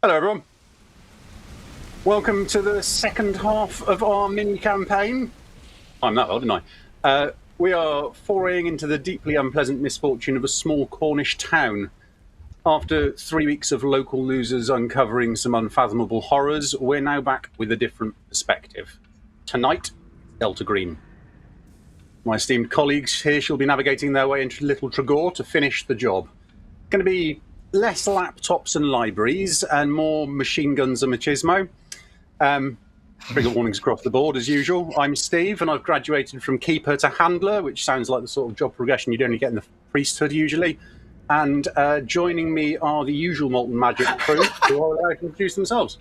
Hello, everyone. Welcome to the second half of our mini-campaign. I'm that old, didn't I? We are foraying into the deeply unpleasant misfortune of a small Cornish town. After 3 weeks of local losers uncovering some unfathomable horrors, we're now back with a different perspective. Tonight, Delta Green. My esteemed colleagues here shall be navigating their way into Little Tregaw to finish the job. Going to be less laptops and libraries and more machine guns and machismo. Trigger warnings across the board as usual. I'm Steve and I've graduated from keeper to handler, which sounds like the sort of job progression you'd only get in the priesthood usually. And joining me are the usual Malt and Magic crew who are allowed to introduce themselves.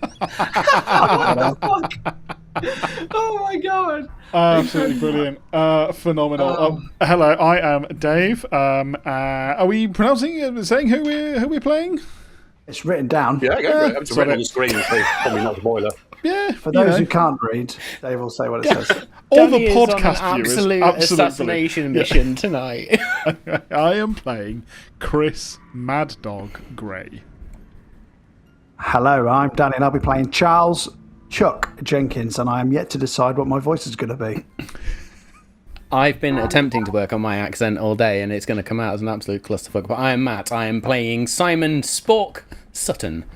What the fuck? Oh my god! Absolutely brilliant. Phenomenal. Hello, I am Dave. Are we saying who we're playing? It's written down. Yeah, go for it. It's written on the screen, so probably not the boiler. Yeah. For those who can't read, Dave will say what it says. All Danny the podcast is on viewers, an absolute assassination mission tonight. I am playing Chris Mad Dog Gray. Hello, I'm Danny and I'll be playing Charles Chuck Jenkins, and I am yet to decide what my voice is going to be. I've been attempting to work on my accent all day, and it's going to come out as an absolute clusterfuck. But I am Matt. I am playing Simon Spork Sutton.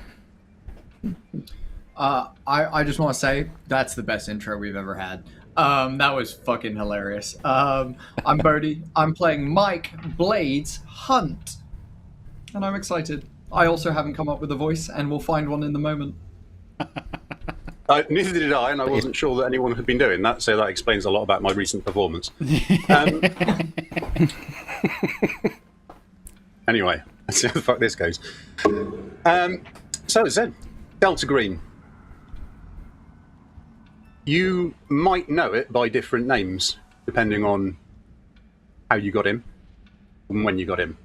I just want to say that's the best intro we've ever had. That was fucking hilarious. I'm Bodie. I'm playing Mike Blades Hunt, and I'm excited. I also haven't come up with a voice, and we'll find one in the moment. Neither did I, and I wasn't sure that anyone had been doing that, so that explains a lot about my recent performance. Anyway, let's see how the fuck this goes. So as I said, Delta Green. You might know it by different names, depending on how you got him and when you got him.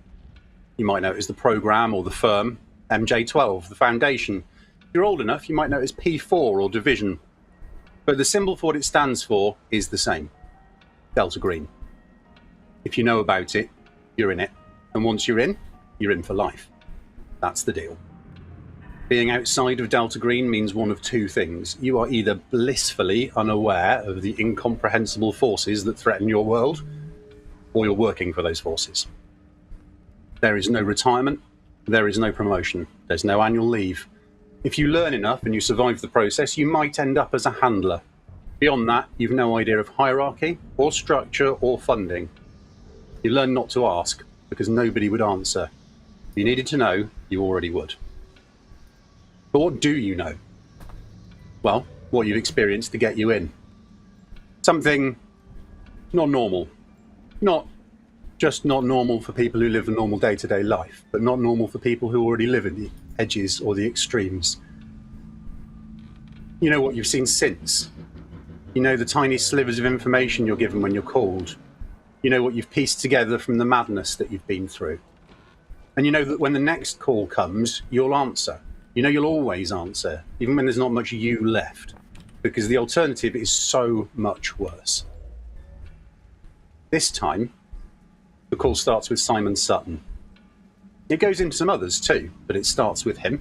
You might know it as the program or the firm, MJ12, the foundation. If you're old enough, you might know it as P4 or division. But the symbol for what it stands for is the same, Delta Green. If you know about it, you're in it. And once you're in for life. That's the deal. Being outside of Delta Green means one of two things. You are either blissfully unaware of the incomprehensible forces that threaten your world, or you're working for those forces. There is no retirement, there is no promotion, there's no annual leave. If you learn enough and you survive the process, you might end up as a handler. Beyond that, you've no idea of hierarchy, or structure, or funding. You learn not to ask, because nobody would answer. If you needed to know, you already would. But what do you know? Well, what you've experienced to get you in. Something not normal. Not just not normal for people who live a normal day-to-day life, but not normal for people who already live in the edges or the extremes. You know what you've seen since. You know the tiny slivers of information you're given when you're called. You know what you've pieced together from the madness that you've been through. And you know that when the next call comes, you'll answer. You know you'll always answer, even when there's not much you left, because the alternative is so much worse. This time, the call starts with Simon Sutton. It goes into some others too, but it starts with him.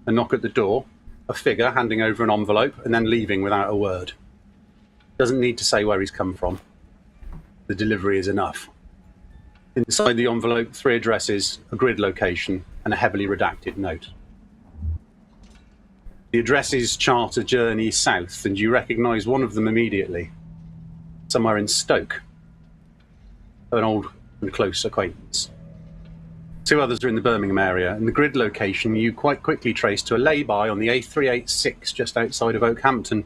A knock at the door, a figure handing over an envelope and then leaving without a word. Doesn't need to say where he's come from. The delivery is enough. Inside the envelope, 3 addresses, a grid location, and a heavily redacted note. The addresses chart a journey south, and you recognise one of them immediately. Somewhere in Stoke. An old and close acquaintance. 2 others are in the Birmingham area, and the grid location you quite quickly trace to a lay-by on the A386 just outside of Oakhampton.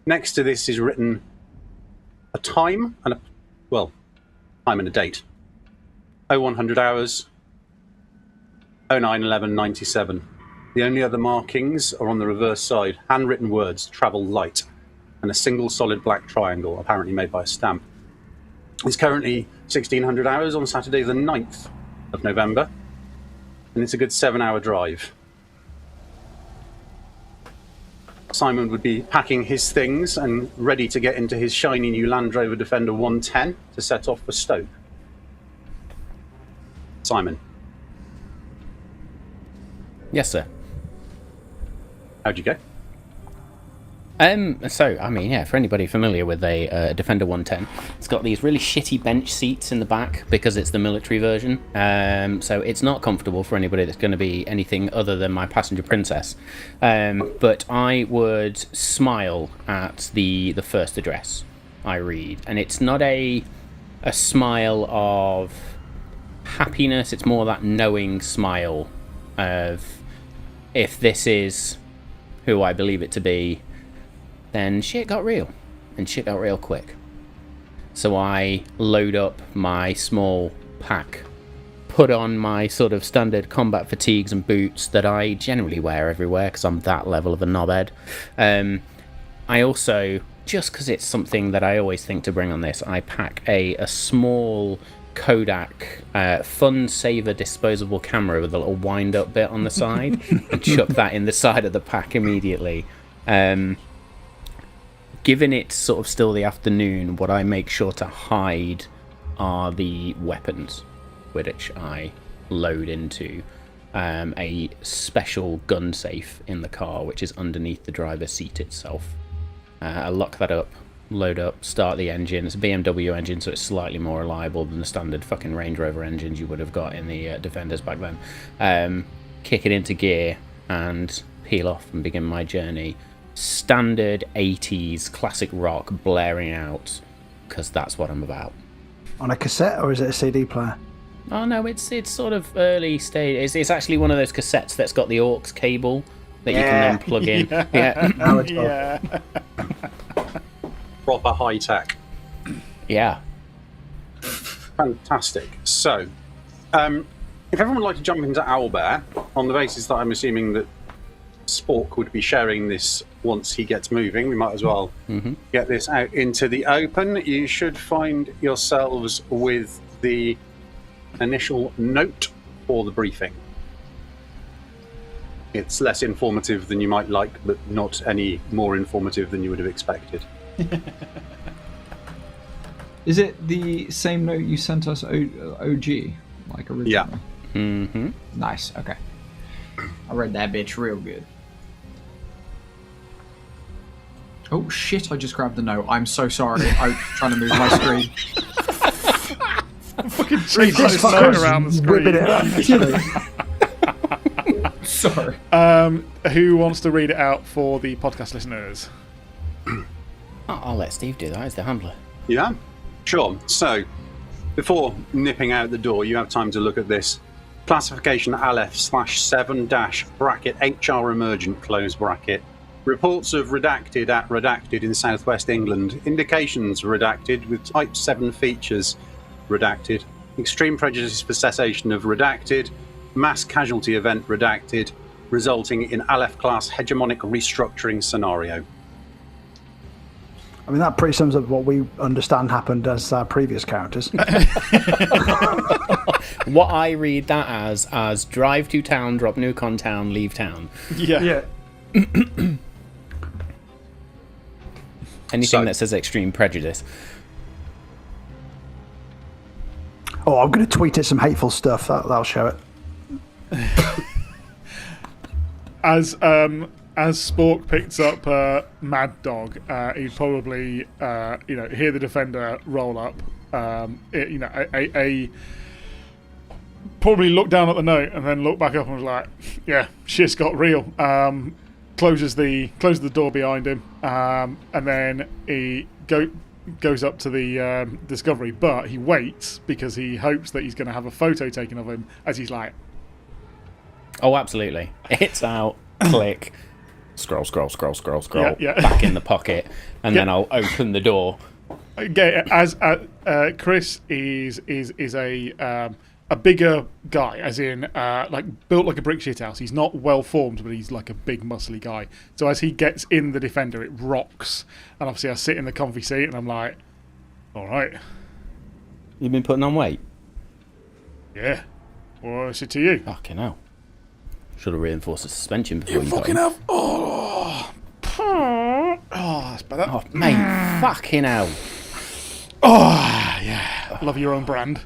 Next to this is written a time and a date. 0100 hours, 09/11/97. The only other markings are on the reverse side, handwritten words, travel light, and a single solid black triangle, apparently made by a stamp. It's currently 1600 hours on Saturday the 9th of November, and it's a good 7-hour drive. Simon would be packing his things and ready to get into his shiny new Land Rover Defender 110 to set off for Stoke. Simon. Yes, sir. How'd you go? So, I mean, yeah, for anybody familiar with a Defender 110, it's got these really shitty bench seats in the back because it's the military version. So it's not comfortable for anybody that's going to be anything other than my passenger princess. But I would smile at the first address I read. And it's not a smile of happiness, it's more that knowing smile of, if this is who I believe it to be, then shit got real, and shit got real quick. So I load up my small pack, put on my sort of standard combat fatigues and boots that I generally wear everywhere because I'm that level of a knobhead. I also, just because it's something that I always think to bring on this, I pack a small Kodak fun saver disposable camera with a little wind up bit on the side and chuck that in the side of the pack immediately. Given it's sort of still the afternoon, what I make sure to hide are the weapons, which I load into a special gun safe in the car, which is underneath the driver's seat itself. I lock that up, load up, start the engine. It's a BMW engine, so it's slightly more reliable than the standard fucking Range Rover engines you would have got in the Defenders back then. Kick it into gear and peel off and begin my journey. Standard 80s classic rock blaring out, because that's what I'm about. On a cassette, or is it a CD player? Oh no, it's sort of early stage. It's actually one of those cassettes that's got the aux cable that you can then plug in. Yeah. Proper high tech. Yeah. Fantastic. So, if everyone would like to jump into Owlbear, on the basis that I'm assuming that Spork would be sharing this once he gets moving, we might as well get this out into the open. You should find yourselves with the initial note for the briefing. It's less informative than you might like, but not any more informative than you would have expected. Is it the same note you sent us OG, like originally? Yeah. Mm-hmm. Nice, okay. I read that bitch real good. Oh shit, I just grabbed the note. I'm so sorry. I was trying to move my screen. Fucking change this note around the screen. Whipping it around the screen. Sorry. Who wants to read it out for the podcast listeners? I'll let Steve do that. He's the handler. Yeah, sure. So, before nipping out the door, you have time to look at this. Classification Aleph/7- HR emergent close bracket. Reports of redacted at redacted in southwest England. Indications redacted with type 7 features redacted. Extreme prejudice for cessation of redacted. Mass casualty event redacted, resulting in Aleph class hegemonic restructuring scenario. I mean, that pretty sums up what we understand happened as our previous characters. What I read that as drive to town, drop nuke on town, leave town. Yeah. Anything that says extreme prejudice. Oh, I'm going to tweet it some hateful stuff. That'll show it. As Spork picks up Mad Dog, he'd probably hear the Defender roll up. Probably look down at the note and then look back up and was like, "Yeah, shit's got real." Closes the door behind him, and then he goes up to the Discovery, but he waits because he hopes that he's going to have a photo taken of him as he's like, Oh, absolutely. It's out. Click. Scroll. Yeah. Back in the pocket, and then I'll open the door. Okay, as Chris is a bigger guy, as in like built like a brick shit house. He's not well formed, but he's like a big muscly guy. So as he gets in the Defender, it rocks, and obviously I sit in the comfy seat and I'm like, all right, You've been putting on weight? yeah. What's it to you? Fucking hell. Should have reinforced the suspension before you got Fucking in. hell! Oh, that's better. Oh, mate, fucking hell. Oh, yeah. Love your own brand.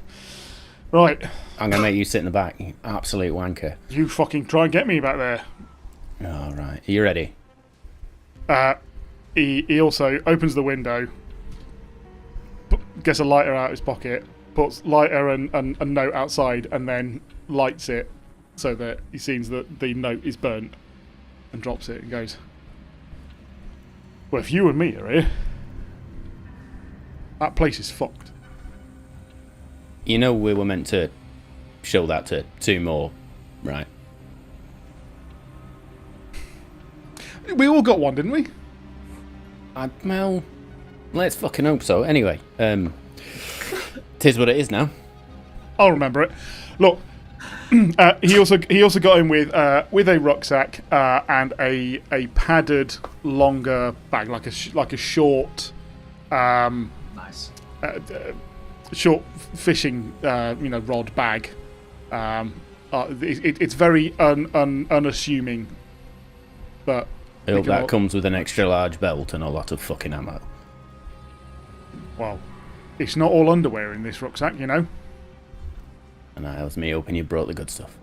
Right, I'm going to make you sit in the back, you absolute wanker. you fucking try and get me back there. All right. Right, are you ready? He also opens the window, gets a lighter out of his pocket, puts lighter and a note outside, and then lights it so that he sees that the note is burnt, and drops it and goes, well, if you and me are here, that place is fucked. You know we were meant to show that to 2 more, right? We all got one, didn't we? Well, let's fucking hope so. Anyway, tis what it is now. I'll remember it. Look, he also got in with a rucksack and a padded longer bag, like a short Nice. Short fishing rod bag. It's very unassuming, but I hope that comes with an extra large belt and a lot of fucking ammo. well, it's not all underwear in this rucksack, you know. And that was me hoping you brought the good stuff.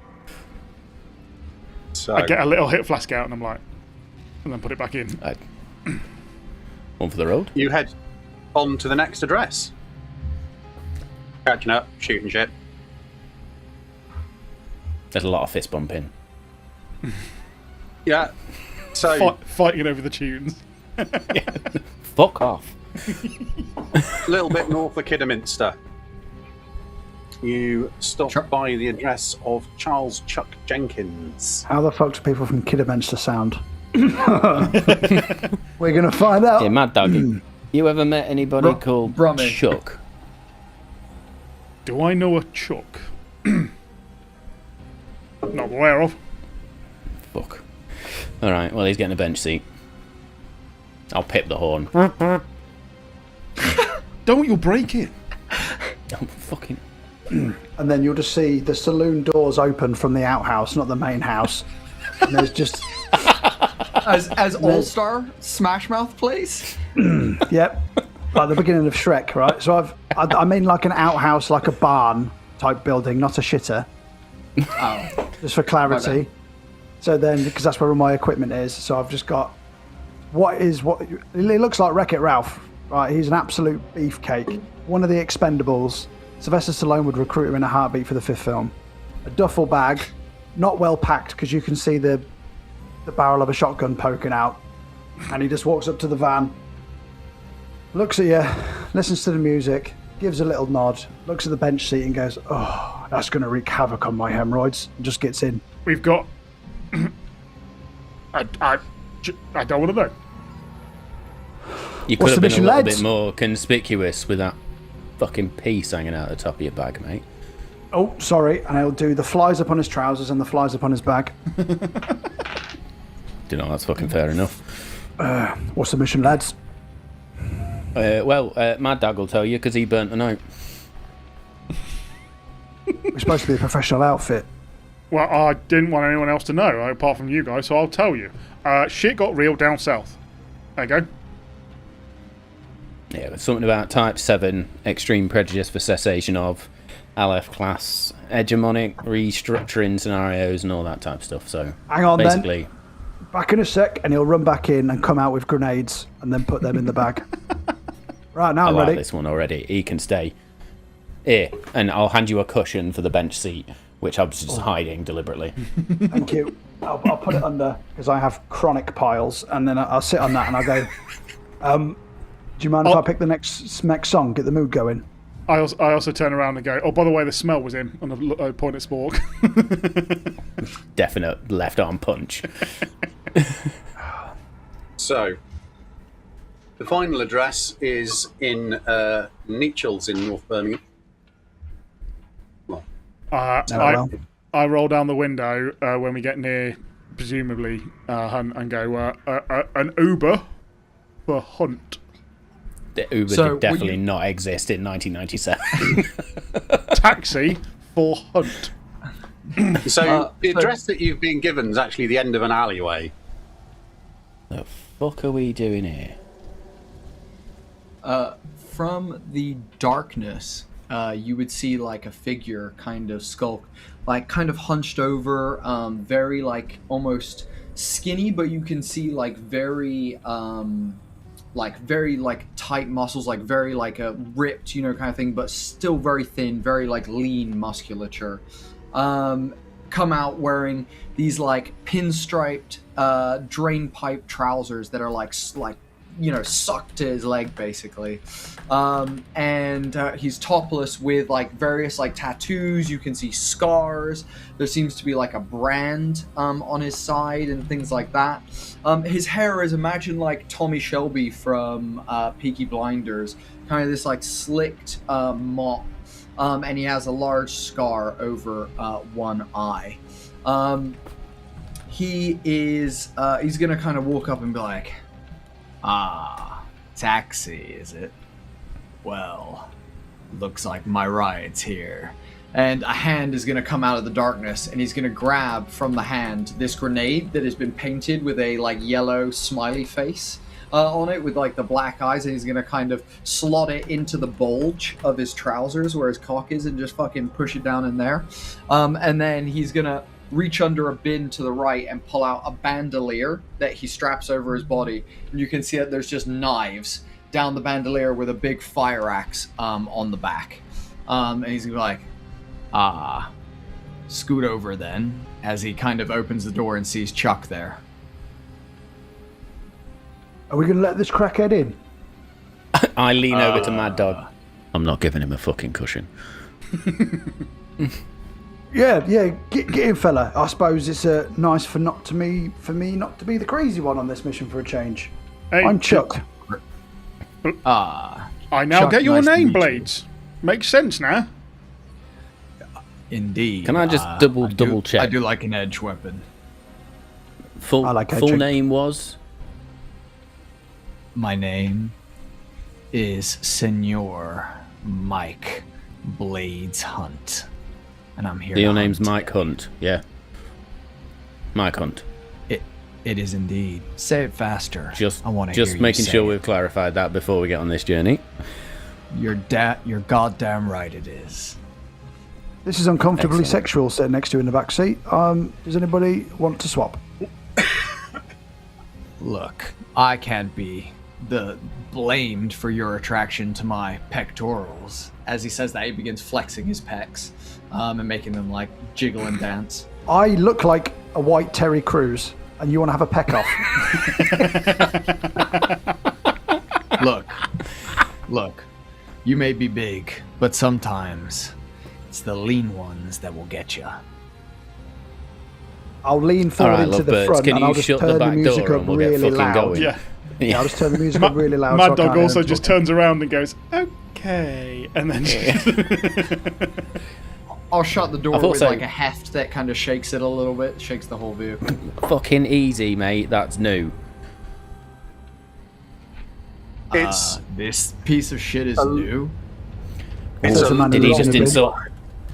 So, I get a little hit flask out and I'm like, and then put it back in. One for the road. you head on to the next address. Catching up, shooting shit. There's a lot of fist bumping. Yeah. So, Fighting over the tunes. Fuck off. a little bit north of Kidderminster, you stop by the address of Charles Chuck Jenkins. How the fuck do people from Kidderminster sound? We're going to find out. Yeah, Mad Dog, you ever met anybody called Brummy. Chuck? Do I know a Chuck? Not aware of. Fuck. Alright, well, he's getting a bench seat. I'll pip the horn. Don't, you'll break it. Oh, fucking... And then you'll just see the saloon doors open from the outhouse, not the main house. And there's just... As All Star Smash Mouth plays. Yep. Like the beginning of Shrek, right? So I mean like an outhouse, like a barn type building, not a shitter. Oh. Just for clarity. So then, because that's where all my equipment is, so I've just got it looks like Wreck-It Ralph, right? He's an absolute beefcake. One of the Expendables. Sylvester Stallone would recruit him in a heartbeat for the 5th film. A duffel bag, not well packed because you can see the barrel of a shotgun poking out. And he just walks up to the van, looks at you, listens to the music, gives a little nod, looks at the bench seat and goes, oh, that's going to wreak havoc on my hemorrhoids, and just gets in. We've got... I don't want to know. You could What's have the been a mission, little lads? bit more conspicuous with that fucking piece hanging out the top of your bag, mate. Oh, sorry, and he'll do the flies up on his trousers and the flies up on his bag. Do you know, that's fucking fair enough. What's the mission, lads? Mad Dog will tell you because he burnt a note. We're supposed to be a professional outfit. Well, I didn't want anyone else to know, apart from you guys, so I'll tell you. Shit got real down south. There you go. Yeah, it was something about Type 7, extreme prejudice for cessation of, Aleph class, hegemonic, restructuring scenarios and all that type of stuff. So Hang on basically, then. Back in a sec, and he'll run back in and come out with grenades and then put them in the bag. Right, now I I'm like ready. this one already. He can stay. Here, and I'll hand you a cushion for the bench seat, which I was just hiding deliberately. Thank you. I'll put it under, because I have chronic piles, and then I'll sit on that and I'll go, do you mind if I pick the next song, get the mood going? I also turn around and go, oh, by the way, the smell was in, and I point at Spork. Definite left arm punch. So, the final address is in Nechells in North Birmingham. Well, I roll down the window when we get near, presumably, Hunt, and go, an Uber for Hunt. The Uber So, did definitely not exist in 1997. Taxi for Hunt. so the address that you've been given is actually the end of an alleyway. The fuck are we doing here? From the darkness, you would see like a figure kind of skulk, like kind of hunched over, very like almost skinny, but you can see like very tight muscles, like very like a ripped, you know, kind of thing, but still very thin, very like lean musculature. Come out wearing these like pinstriped drain pipe trousers that are like you know, sucked to his leg basically. And he's topless with like various like tattoos. You can see scars. There seems to be like a brand on his side and things like that. His hair is, imagine like Tommy Shelby from Peaky Blinders, kind of this like slicked mop. And he has a large scar over one eye. He's gonna kind of walk up and be like, "Ah, taxi, is it? Well, looks like my ride's here." And a hand is gonna come out of the darkness, and he's gonna grab from the hand this grenade that has been painted with a like yellow smiley face on it with like the black eyes, and he's gonna kind of slot it into the bulge of his trousers where his cock is and just fucking push it down in there. And then he's gonna reach under a bin to the right and pull out a bandolier that he straps over his body, and you can see that there's just knives down the bandolier with a big fire axe on the back. And he's gonna be like, "Ah, scoot over then," as he kind of opens the door and sees Chuck there. Are we going to let this crackhead in? I lean over to Mad Dog. I'm not giving him a fucking cushion. Yeah, get in, fella. I suppose it's nice for me not to be the crazy one on this mission for a change. Hey, I'm Chuck. Ah, I now Chuck, get your nice to name, meet you. Blades. Makes sense now. Indeed. Can I just double check? I do like an edge weapon. Full I like full edging. name was? My name is Senor Mike Blades Hunt, and I'm here. Your to name's hunt. Mike Hunt. Yeah. Mike Hunt. It is indeed. Say it faster. Just I want to hear you making say sure it. we've clarified that before we get on this journey. You're goddamn right. It is. This is uncomfortably Excellent. sexual sitting next to you in the back seat. Does anybody want to swap? Look, I can't be blamed for your attraction to my pectorals. As he says that, he begins flexing his pecs and making them like jiggle and dance. I look like a white Terry Crews, and you want to have a peck off. Look, you may be big, but sometimes it's the lean ones that will get you. I'll lean forward Alright, into the lovebirds, front, can and you I'll just shut the turn the back music door up and we'll get really fucking loud. going? Yeah. Yeah, I'll just turn the music up really loud. Mad so I Dog can't hear also them just talking. turns around and goes, "Okay," and then I'll shut the door thought with so. like a heft that kind of shakes it a little bit, shakes the whole vehicle. Fucking easy, mate. That's new. It's This piece of shit is new. it's There's a man Did in he the just lobby. insult?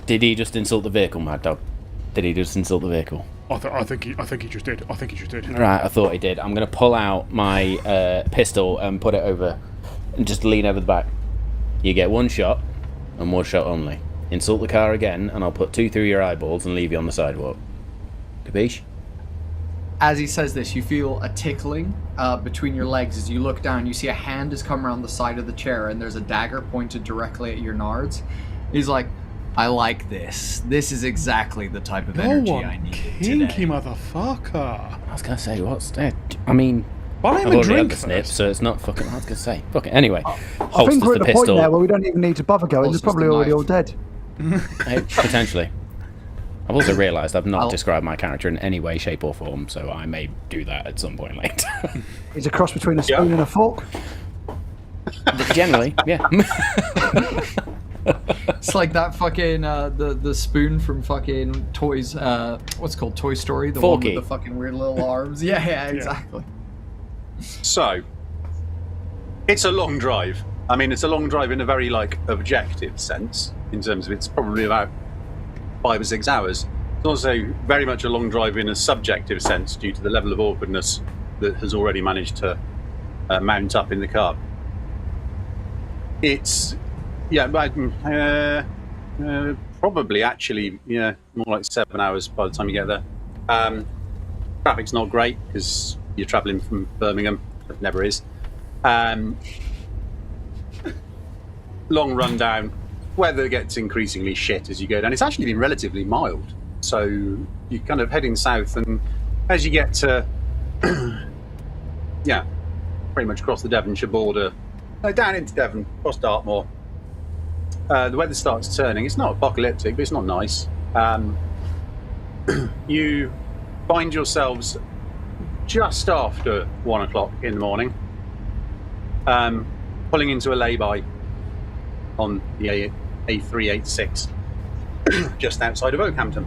Did he just insult the vehicle, Mad Dog? Did he just insult the vehicle? I think he just did. I think he just did. Right, I thought he did. I'm gonna pull out my pistol and put it over, and just lean over the back. You get one shot, and one shot only. Insult the car again, and I'll put 2 through your eyeballs and leave you on the sidewalk. Capiche? As he says this, you feel a tickling between your legs. As you look down, you see a hand has come around the side of the chair, and there's a dagger pointed directly at your nards. He's like, "I like this. This is exactly the type of energy Oh, I I'm needed kinky today." motherfucker. I was gonna say, what's that? I mean, Buy I've him a already had drink the snip, first. so it's not fucking. I was gonna say, fuck it. Anyway, I think holsters we're at the the point pistol. now where we don't even need to bother going. They're Holsters probably the already knife. all dead. Hey, potentially. I've also realised I've not I'll- described my character in any way, shape, or form, so I may do that at some point later. He's a cross between a spoon and a fork. Generally, yeah. It's like that fucking the spoon from fucking Toys. What's it called? Toy Story. The Forky. one with the fucking weird little arms. Yeah, exactly. So, it's a long drive. I mean, it's a long drive in a very, like, objective sense, in terms of it's probably about 5 or 6 hours. It's also very much a long drive in a subjective sense due to the level of awkwardness that has already managed to mount up in the car. It's, probably actually, more like 7 hours by the time you get there. Traffic's not great because you're travelling from Birmingham. It never is. Long run down. Weather gets increasingly shit as you go down. It's actually been relatively mild. So you're kind of heading south, and as you get to, yeah, pretty much across the Devonshire border, down into Devon, across Dartmoor, the weather starts turning. It's not apocalyptic, but it's not nice. You find yourselves just after 1 o'clock in the morning, pulling into a lay-by on the A386, just outside of Oakhampton.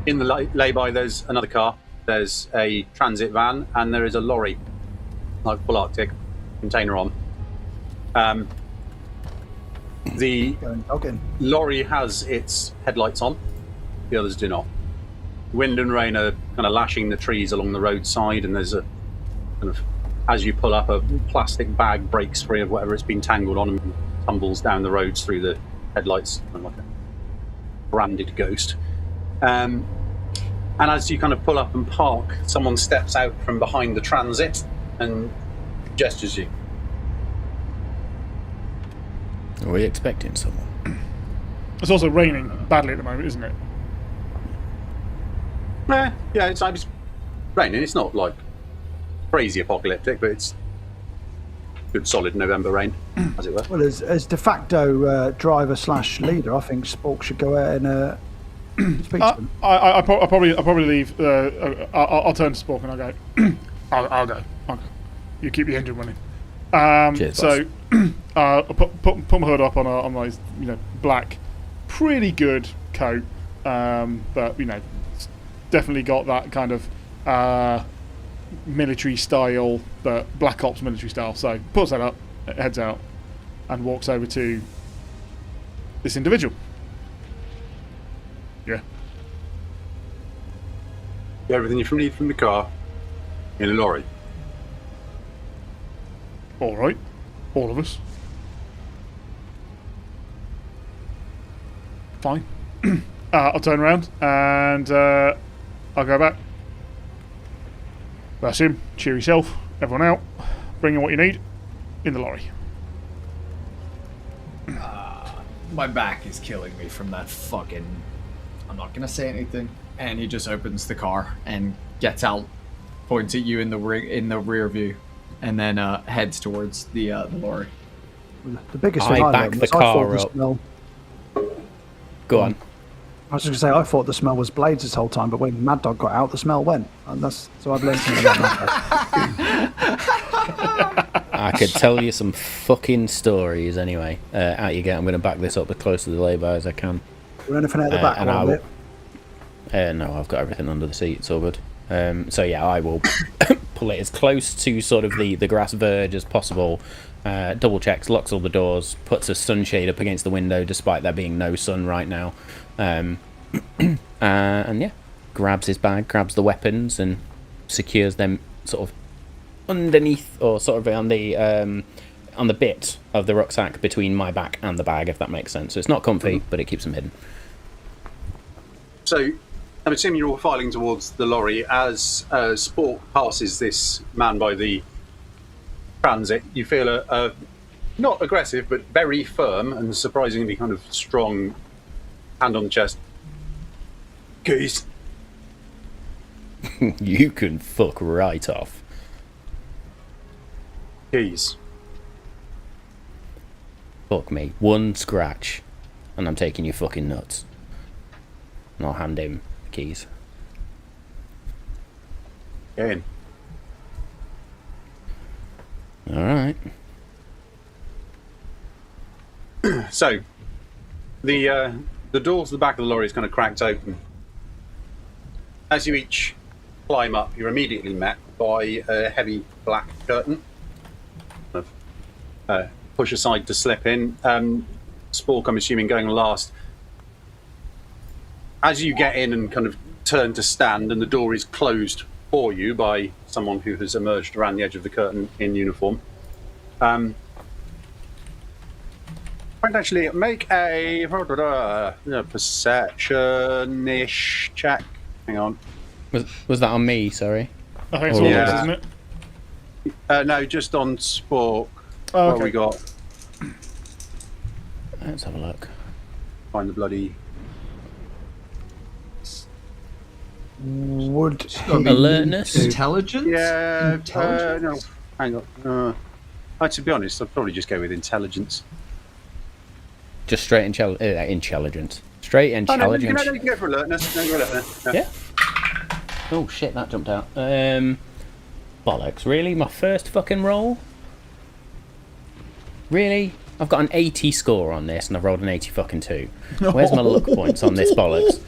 In the lay-by, there's another car, there's a transit van, and there is a lorry, like full Arctic, container on. The lorry has its headlights on, the others do not. Wind and rain are kind of lashing the trees along the roadside, and there's a kind of, as you pull up, a plastic bag breaks free of whatever it's been tangled on and tumbles down the roads through the headlights, kind of like a branded ghost. And as you kind of pull up and park, someone steps out from behind the transit and gestures you. Are we expecting someone? It's also raining badly at the moment, isn't it? Yeah, it's raining. It's not like crazy apocalyptic, but it's good solid November rain, as it were. Well, as de facto driver / leader, I think Spork should go out and speak to them. I'll probably leave. I'll turn to Spork and I'll go. I'll go. You keep the engine running. Cheers, so I'll put my hood up on my black, pretty good coat, but it's definitely got that kind of military style, but Black Ops military style. So puts that up, heads out, and walks over to this individual. Yeah. Everything you need from the car in a lorry. All right, all of us. Fine. I'll turn around and I'll go back. That's him. Cheer yourself. Everyone out. Bring in what you need in the lorry. My back is killing me from that fucking... I'm not gonna say anything. And he just opens the car and gets out, points at you in the rear view, and then heads towards the lorry. The biggest thing I back learned the was I thought car the up. smell. Go on. I was just going to say, I thought the smell was blades this whole time, but when Mad Dog got out, the smell went. And so I've learned something about that. I could tell you some fucking stories anyway. Out you get. I'm going to back this up as close to the lay-by as I can. Is anything out the back? And no, I've got everything under the seat. It's all good. So yeah, I will pull it as close to sort of the grass verge as possible. Double checks, locks all the doors, puts a sunshade up against the window despite there being no sun right now. And yeah, grabs his bag, grabs the weapons, and secures them sort of underneath, or sort of on the bit of the rucksack between my back and the bag, if that makes sense. So it's not comfy, but it keeps them hidden. So I'm assuming you're all filing towards the lorry. As Sport passes this man by the transit, you feel a not aggressive, but very firm and surprisingly kind of strong hand on the chest. Keys. You can fuck right off. Keys. Fuck me. One scratch, and I'm taking you fucking nuts. And I'll hand him the keys. Get in. Alright. So, the door to the back of the lorry is kind of cracked open. As you each climb up, you're immediately met by a heavy black curtain. Push aside to slip in. Spork, I'm assuming, going last. As you get in and kind of turn to stand, and the door is closed for you by someone who has emerged around the edge of the curtain in uniform. Right, actually, make a perception-ish check. Hang on. Was that on me? Sorry. I think it's Oh, all yeah. this, isn't it? No, just on Spork. Oh, What okay. we got? Let's have a look. Find the bloody. Would he Alertness? need to- Intelligence? Yeah. Intelligence? No. Hang on. To be honest, I'd probably just go with intelligence. Just straight intelligence. Straight Oh, no, intelligence. you can go for alertness. No, go for alertness. Yeah. Oh shit, that jumped out. Bollocks. Really? My first fucking roll? Really? I've got an 80 score on this and I've rolled an 80 fucking 2. Where's my luck points on this bollocks?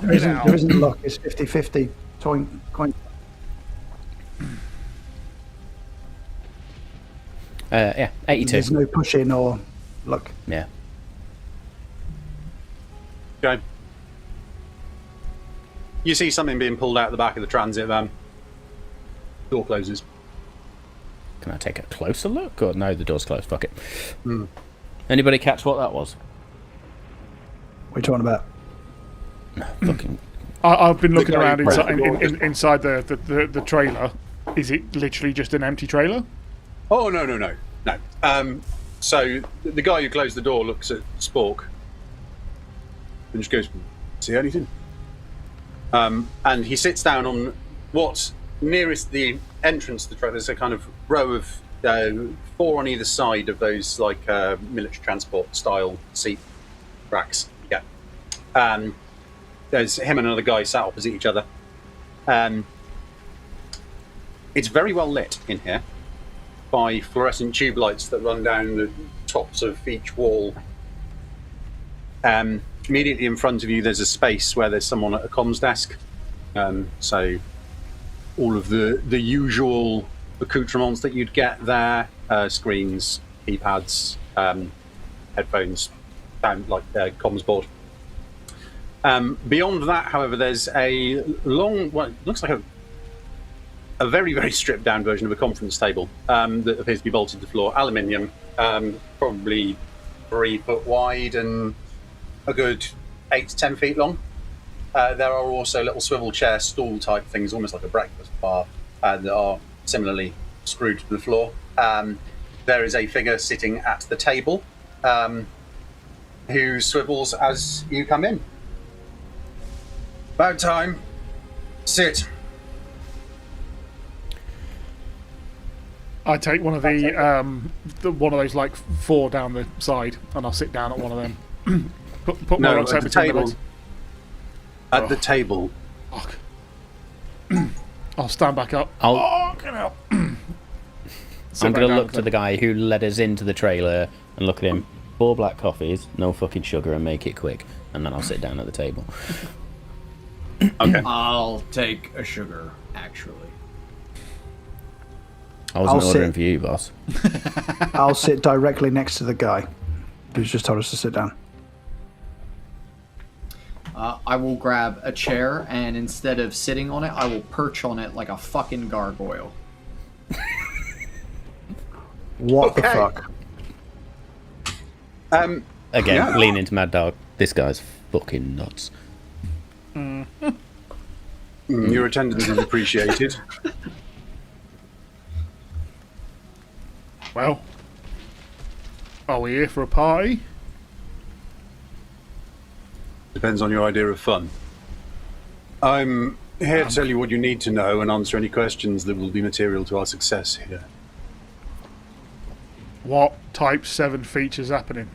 There isn't luck. It's 50-50. Coin. Yeah, 82. There's no pushing or luck. Yeah. Okay. You see something being pulled out the back of the transit van. Door closes. Can I take a closer look? Or no, the door's closed. Fuck it. Anybody catch what that was? What are you talking about? Fucking. I've been looking guy around who broke the door. inside the trailer. Is it literally just an empty trailer? Oh, no. So the guy who closed the door looks at Spork and just goes, "See anything?" And he sits down on what's nearest the entrance to the trailer. There's a kind of row of 4 on either side of those like military transport style seat racks. Yeah. There's him and another guy sat opposite each other. It's very well lit in here by fluorescent tube lights that run down the tops of each wall. Immediately in front of you, there's a space where there's someone at a comms desk. So all of the usual accoutrements that you'd get there, screens, keypads, headphones, comms board. Beyond that, however, there's a long, well, it looks like a very, very stripped down version of a conference table that appears to be bolted to the floor. Aluminium, probably 3 foot wide and a good 8 to 10 feet long. There are also little swivel chair stool type things, almost like a breakfast bar, that are similarly screwed to the floor. There is a figure sitting at the table who swivels as you come in. About time. Sit. I take one of one of those like 4 down the side, and I'll sit down at one of them. put my No, rucksack at the between table. legs. At the table. Fuck. I'll stand back up. Fucking hell. I'm Sit back going to down look to the guy who led us into the trailer and look at him. 4 black coffees, no fucking sugar, and make it quick. And then I'll sit down at the table. Okay. I'll take a sugar, actually. I wasn't I'll ordering sit. for you, boss. I'll sit directly next to the guy who's just told us to sit down. I will grab a chair, and instead of sitting on it, I will perch on it like a fucking gargoyle. What the Okay. fuck? Again, Yeah. lean into Mad Dog. This guy's fucking nuts. Your attendance is appreciated. Well, are we here for a party? Depends on your idea of fun. I'm here to tell you what you need to know and answer any questions that will be material to our success here. What Type 7 features happening?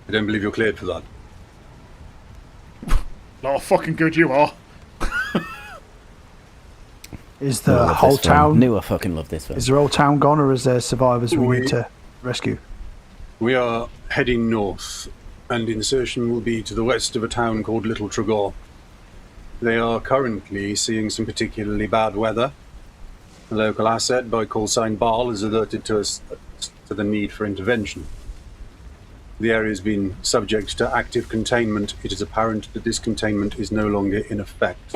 I don't believe you're cleared for that. Lot of fucking good you are. Is the Love whole this film. town? Knew I fucking love this film. Is the whole town gone, or is there survivors we need to rescue? We are heading north, and insertion will be to the west of a town called Little Tregaw. They are currently seeing some particularly bad weather. A local asset by call sign Baal has alerted to us to the need for intervention. The area has been subject to active containment. It is apparent that this containment is no longer in effect.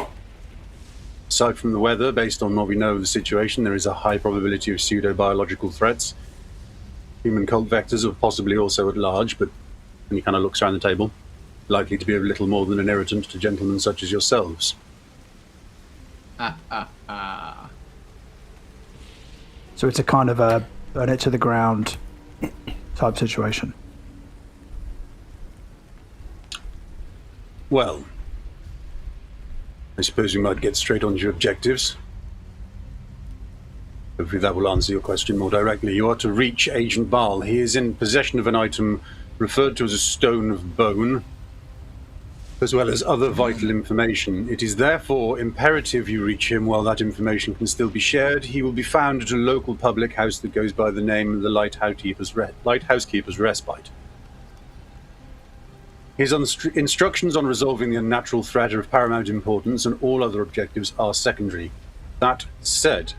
Aside from the weather, based on what we know of the situation, there is a high probability of pseudo-biological threats. Human cult vectors are possibly also at large, but when he kind of looks around the table. likely to be of little more than an irritant to gentlemen such as yourselves. So it's a kind of a burn it to the ground type situation. Well, I suppose we might get straight on to your objectives. Hopefully that will answer your question more directly. You are to reach Agent Baal. He is in possession of an item referred to as a stone of bone, as well as other vital information. It is therefore imperative you reach him while that information can still be shared. He will be found at a local public house that goes by the name of the Lighthouse Keeper's Respite. His instructions on resolving the unnatural threat are of paramount importance, and all other objectives are secondary. That said,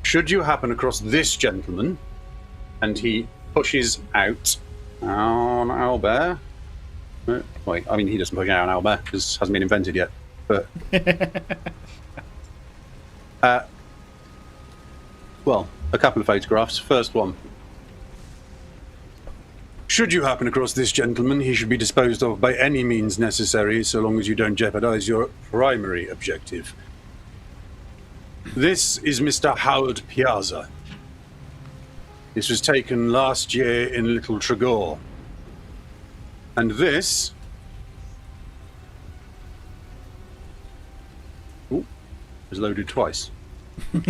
should you happen across this gentleman, and he pushes out an owlbear. Wait, I mean, he doesn't push out an owlbear because it hasn't been invented yet. But well, a couple of photographs. First one. Should you happen across this gentleman, he should be disposed of by any means necessary, so long as you don't jeopardize your primary objective. This is Mr. Howard Piazza. This was taken last year in Little Tregaw. And this... Ooh, was loaded twice. It's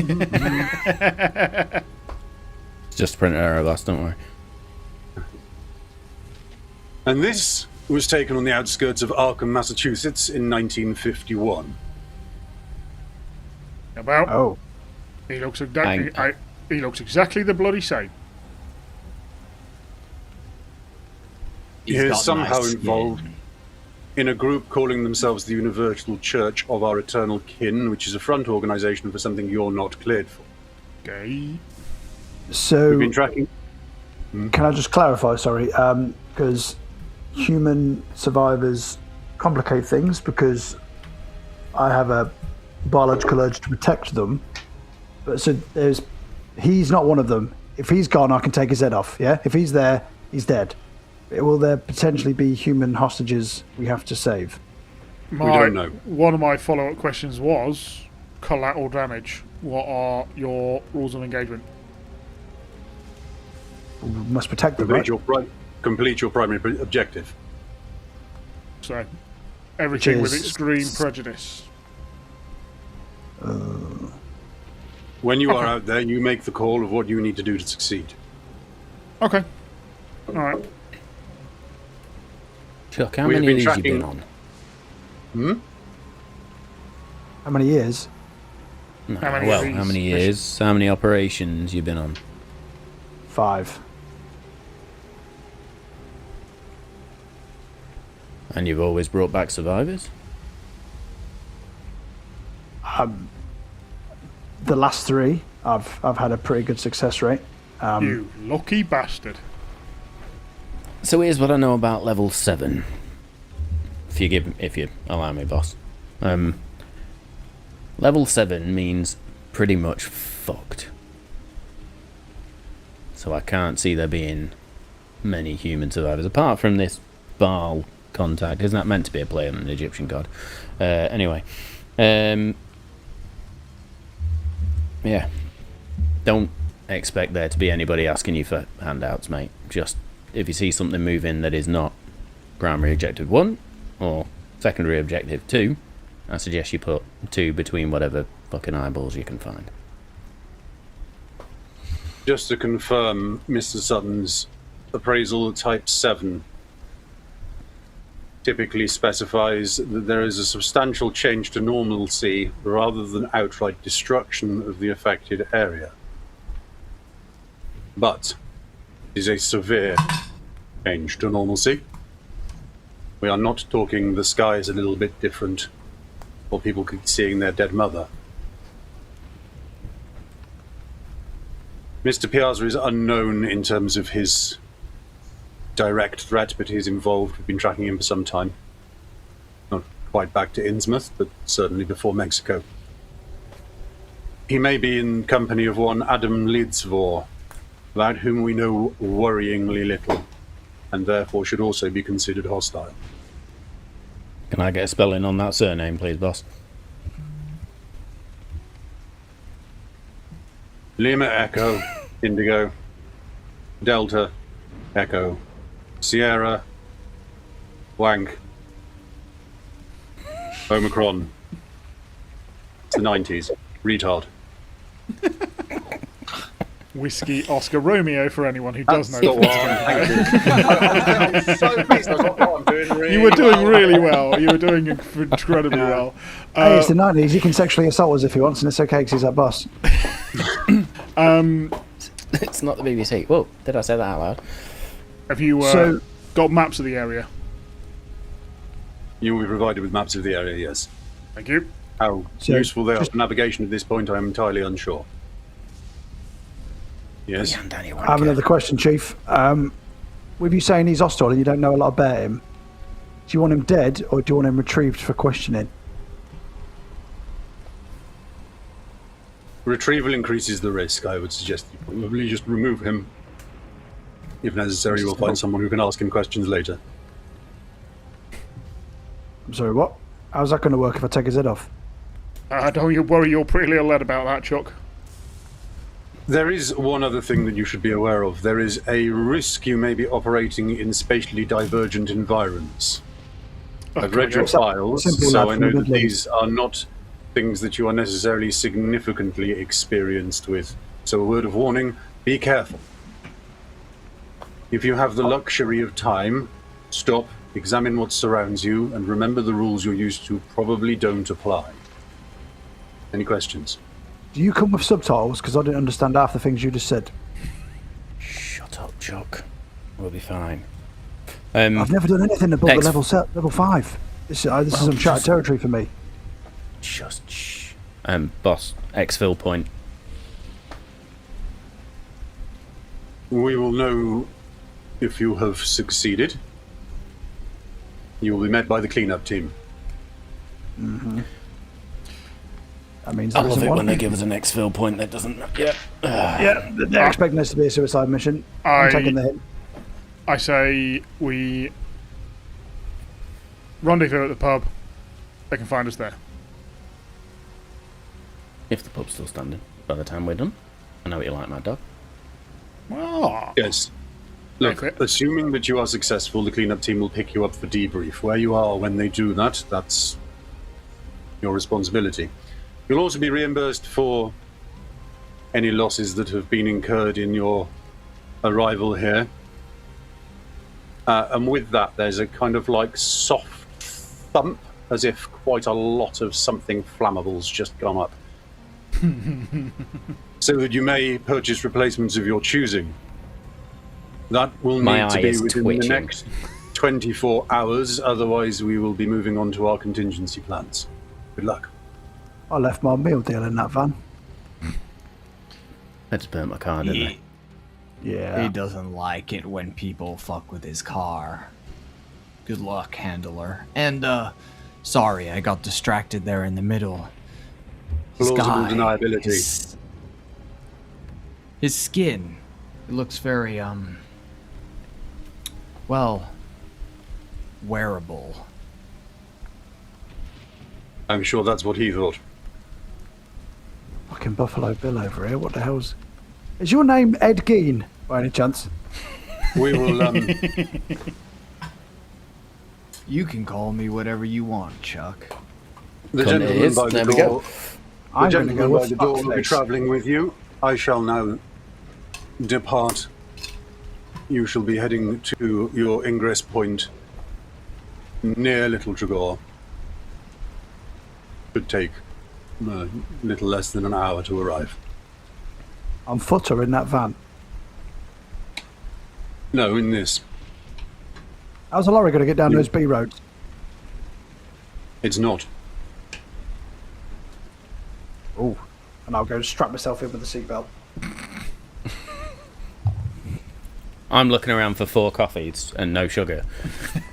just a printer error, boss, don't worry. And this was taken on the outskirts of Arkham, Massachusetts in 1951. About. Oh. He looks exactly. He looks exactly the bloody same. He is somehow involved in a group calling themselves the Universal Church of Our Eternal Kin, which is a front organisation for something you're not cleared for. Okay. So, We've been tracking... Can I just clarify, sorry, because human survivors complicate things because I have a biological urge to protect them. But so he's not one of them. If he's gone, I can take his head off, yeah? If he's there, he's dead. Will there potentially be human hostages we have to save? We don't know. One of my follow-up questions was collateral damage. What are your rules of engagement? We must protect them, right? Complete your primary objective. So, everything with Which is- extreme prejudice. When you are out there, you make the call of what you need to do to succeed. Okay. All right. Chuck, how We have many of been these you been tracking- on? How many years? No, How many of well, these how many years? How many operations you been on? 5. And you've always brought back survivors? The last 3, I've had a pretty good success rate. You lucky bastard. So here's what I know about level 7. If you allow me, boss. Level 7 means pretty much fucked. So I can't see there being many human survivors, apart from this Baal contact. Isn't that meant to be a play on an Egyptian god? Anyway. Yeah. Don't expect there to be anybody asking you for handouts, mate. Just, if you see something moving that is not primary objective 1, or secondary objective 2, I suggest you put 2 between whatever fucking eyeballs you can find. Just to confirm, Mr. Sutton's appraisal type 7 typically specifies that there is a substantial change to normalcy rather than outright destruction of the affected area. But it is a severe change to normalcy. We are not talking the sky is a little bit different, or people seeing their dead mother. Mr. Piazza is unknown in terms of his direct threat, but he's involved. We've been tracking him for some time. Not quite back to Innsmouth, but certainly before Mexico. He may be in company of one Adam Lidzvor, about whom we know worryingly little, and therefore should also be considered hostile. Can I get a spelling on that surname, please, boss? Lima Echo, Indigo, Delta, Echo, Sierra, Wank, Omicron. It's the 90s. Retard. Whiskey Oscar Romeo for anyone who does know. The one. Thank you. I'm so pleased I got that. I'm doing really You were doing well. really well. You were doing incredibly well. Hey, it's the 90s. You can sexually assault us if you want, and it's okay because he's our boss. It's not the BBC. Whoa, did I say that out loud? Have you So- got maps of the area? You will be provided with maps of the area, yes. Thank you. How So, useful they are just- for navigation at this point, I am entirely unsure. Yes. And Danny I have another question, Chief. With you saying he's hostile and you don't know a lot about him, do you want him dead or do you want him retrieved for questioning? Retrieval increases the risk. I would suggest you probably just remove him. If necessary, we'll find someone who can ask him questions later. I'm sorry, what? How's that going to work if I take his head off? Don't you worry your pretty little head about that, Chuck. There is one other thing that you should be aware of. There is a risk you may be operating in spatially divergent environments. I've read your What's that? files, Simple so lad I from know the that Midlands. these are not things that you are necessarily significantly experienced with. So a word of warning, be careful. If you have the luxury of time, stop, examine what surrounds you, and remember the rules you're used to probably don't apply. Any questions? Do you come with subtitles? Because I didn't understand half the things you just said. Shut up, Chuck. We'll be fine. I've never done anything above Next. the level 5. This is uncharted territory for me. Just shh. Boss, exfil point. We will know if you have succeeded. You will be met by the cleanup team. That means I there love isn't it one. when they give us an exfil point that doesn't. Yeah. Yeah, they're expecting this to be a suicide mission. I'm taking the hint. I say we rendezvous at the pub. They can find us there. If the pub's still standing by the time we're done. I know what you like, Mad Dog. Well, Yes. Look, Okay. assuming that you are successful, the cleanup team will pick you up for debrief. Where you are when they do that, that's your responsibility. You'll also be reimbursed for any losses that have been incurred in your arrival here. And with that, there's a kind of like soft thump, as if quite a lot of something flammable's just gone up. So that you may purchase replacements of your choosing. That will My need to eye be is within twitching. the next 24 hours, otherwise we will be moving on to our contingency plans. Good luck. I left my meal deal in that van. I just burnt my car, didn't I? Yeah. He doesn't like it when people fuck with his car. Good luck, handler. And, sorry, I got distracted there in the middle. This Plausible guy, deniability. His skin, it looks very, well, wearable. I'm sure that's what he thought. Fucking Buffalo Bill over here. What the hell's... Is your name Ed Gein, by any chance? We will, You can call me whatever you want, Chuck. the Come gentleman is. by the There we door, go. the I'm going to gentleman go by with the door will be fuckface. travelling with you. I shall now depart. You shall be heading to your ingress point near Little Tregaw. Should take a little less than an hour to arrive. I'm footer in that van. No, in this. How's a lorry going to get down those B roads? It's not. Oh, and I'll go strap myself in with the seatbelt. I'm looking around for 4 coffees and no sugar.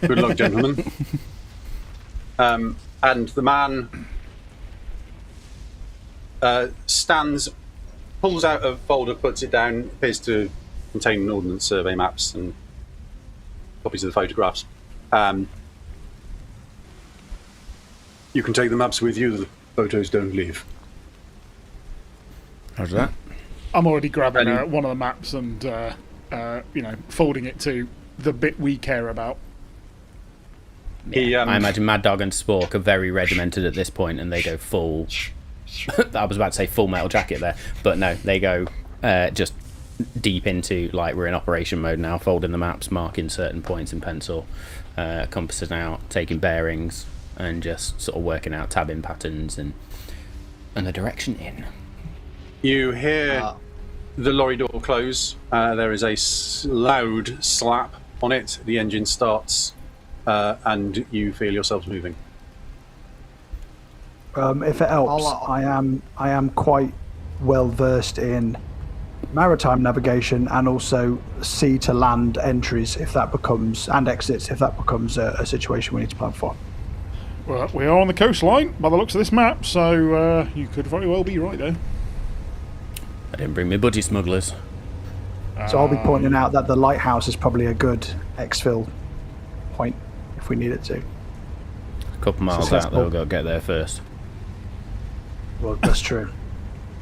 Good luck, gentlemen. And the man stands, pulls out a folder, puts it down, appears to contain ordnance survey maps and copies of the photographs. You can take the maps with you. The photos don't leave. How's that? I'm already grabbing And- one of the maps and folding it to the bit we care about. I imagine Mad Dog and Spork are very regimented at this point, and they go full. I was about to say full metal jacket there, but no, they go just deep into like we're in operation mode now, folding the maps, marking certain points in pencil, compassing out, taking bearings, and just sort of working out tabbing patterns and the direction in. You hear the lorry door close. There is a loud slap on it. The engine starts, and you feel yourselves moving. If it helps, I am quite well versed in maritime navigation and also sea to land entries if that becomes and exits if that becomes a situation we need to plan for. Well, we are on the coastline by the looks of this map, so you could very well be right there. I didn't bring my budgie smugglers. So I'll be pointing out that the lighthouse is probably a good exfil point if we need it to. A couple miles out, Successful. though, we've got to get there first. Well, that's true.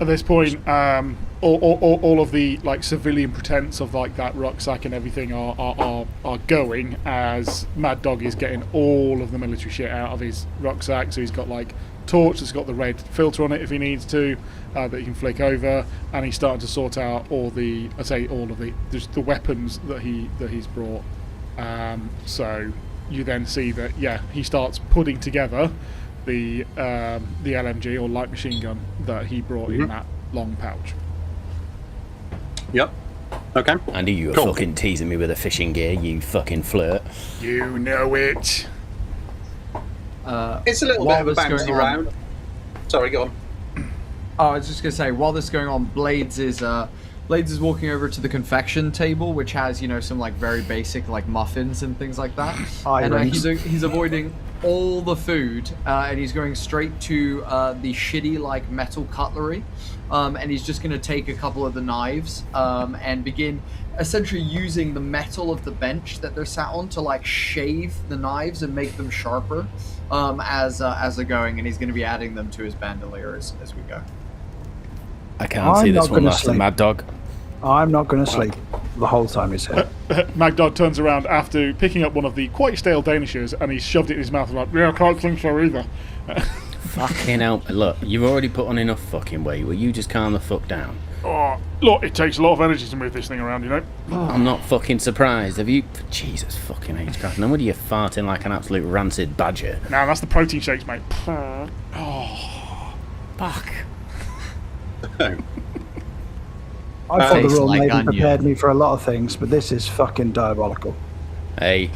At this point, all of the like civilian pretense of like that rucksack and everything are going as Mad Dog is getting all of the military shit out of his rucksack. So he's got like torch that's got the red filter on it if he needs to, that he can flick over, and he's starting to sort out all the just the weapons that he's brought. So you then see that he starts putting together the LMG or light machine gun that he brought in that long pouch. Yep. Okay. Andy, you were Cool. fucking teasing me with a fishing gear, you fucking flirt. You know it. It's a little While bit of a this is bouncy going on- round. Sorry, go on. Oh, I was just gonna say, while this is going on, Blades is walking over to the confection table, which has some like very basic like muffins and things like that. And he's avoiding all the food, and he's going straight to the shitty like metal cutlery, and he's just gonna take a couple of the knives and begin essentially using the metal of the bench that they're sat on to like shave the knives and make them sharper as they're going, and he's going to be adding them to his bandolier as we go. I can't see this one last, Mad Dog. I'm not going to sleep the whole time he's here. Magdod turns around after picking up one of the quite stale Danishes and he's shoved it in his mouth and like, I can't think so either. Fucking hell. Look, you've already put on enough fucking weight. Will you just calm the fuck down? Oh, look, it takes a lot of energy to move this thing around, I'm not fucking surprised. Have you... Jesus fucking H-craft. No wonder you're farting like an absolute rancid badger. Nah, that's the protein shakes, mate. Oh, Fuck. I thought the Tastes Royal like Navy onion. prepared me for a lot of things, but this is fucking diabolical. Hey,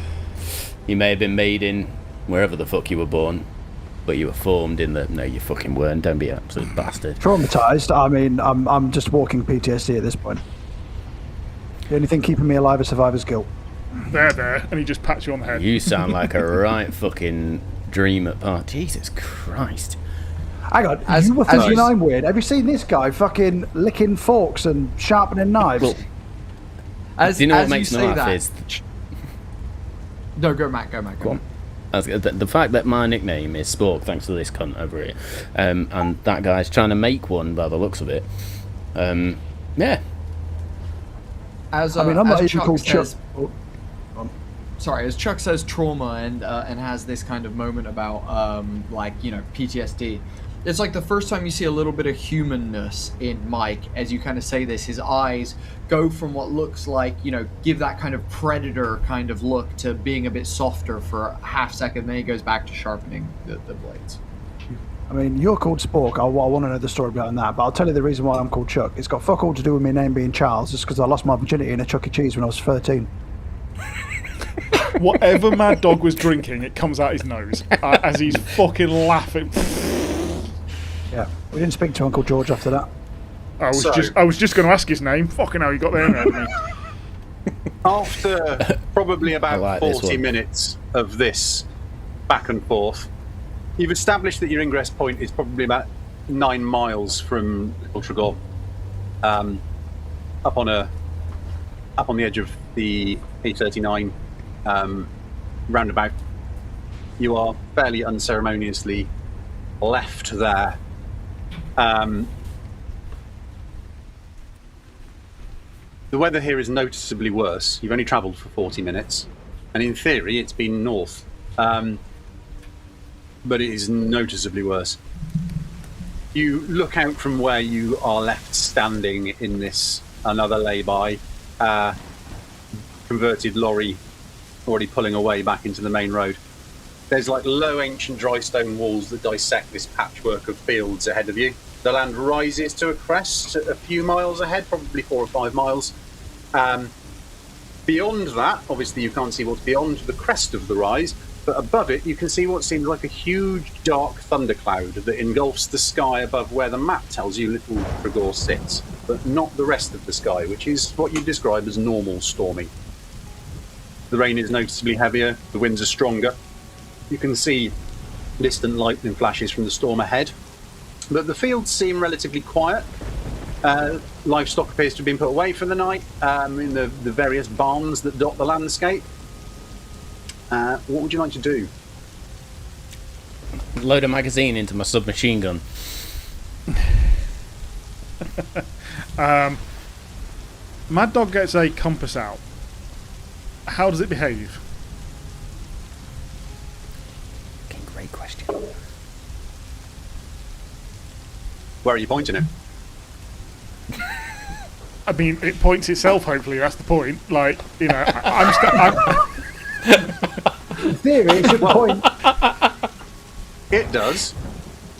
you may have been made in wherever the fuck you were born, but you were formed in the... No, you fucking weren't. Don't be an absolute bastard. Traumatized. I mean, I'm just walking PTSD at this point. The only thing keeping me alive is survivor's guilt. there, and he just pats you on the head. You sound like a right fucking dream at part. Jesus Christ. Hang on, As- you were as thinking you- I'm weird. Have you seen this guy fucking licking forks and sharpening knives? Well, As, do you know what as makes me say laugh that, is... No, go Matt, go Matt, go. Go on. The fact that my nickname is Spork, thanks to this cunt over here, and that guy's trying to make one by the looks of it. Yeah. As, I mean, I'm not as even called Chuck. says, sorry, as Chuck says trauma and has this kind of moment about PTSD. It's like the first time you see a little bit of humanness in Mike as you kind of say this. His eyes go from what looks like, give that kind of predator kind of look to being a bit softer for a half second. Then he goes back to sharpening the blades. I mean, you're called Spork. I want to know the story behind that, but I'll tell you the reason why I'm called Chuck. It's got fuck all to do with my name being Charles. It's because I lost my virginity in a Chuck E. Cheese when I was 13. Whatever Mad Dog was drinking, it comes out his nose as he's fucking laughing. Yeah, we didn't speak to Uncle George after that. I was just going to ask his name. Fucking hell, you got there now, didn't you? After probably about like this 40 one. minutes of this back and forth, you've established that your ingress point is probably about 9 miles from Little Tregaw, up on the edge of the A39 roundabout. You are fairly unceremoniously left there. The weather here is noticeably worse. You've only travelled for 40 minutes, and in theory it's been north, but it is noticeably worse. You look out from where you are left standing in this another lay-by, converted lorry already pulling away back into the main road. There's like low ancient dry stone walls that dissect this patchwork of fields ahead of you. The land rises to a crest a few miles ahead, probably 4 or 5 miles. Beyond that, obviously you can't see what's beyond the crest of the rise, but above it you can see what seems like a huge dark thundercloud that engulfs the sky above where the map tells you Little Tregaw sits, but not the rest of the sky, which is what you describe as normal stormy. The rain is noticeably heavier, the winds are stronger. You can see distant lightning flashes from the storm ahead, but the fields seem relatively quiet. Livestock appears to have been put away for the night in the various barns that dot the landscape. What would you like to do? Load a magazine into my submachine gun. Mad Dog gets a compass out. How does it behave? Great question. Where are you pointing it? I mean, it points itself, hopefully, that's the point. Like, you know, In theory, it should point. It does,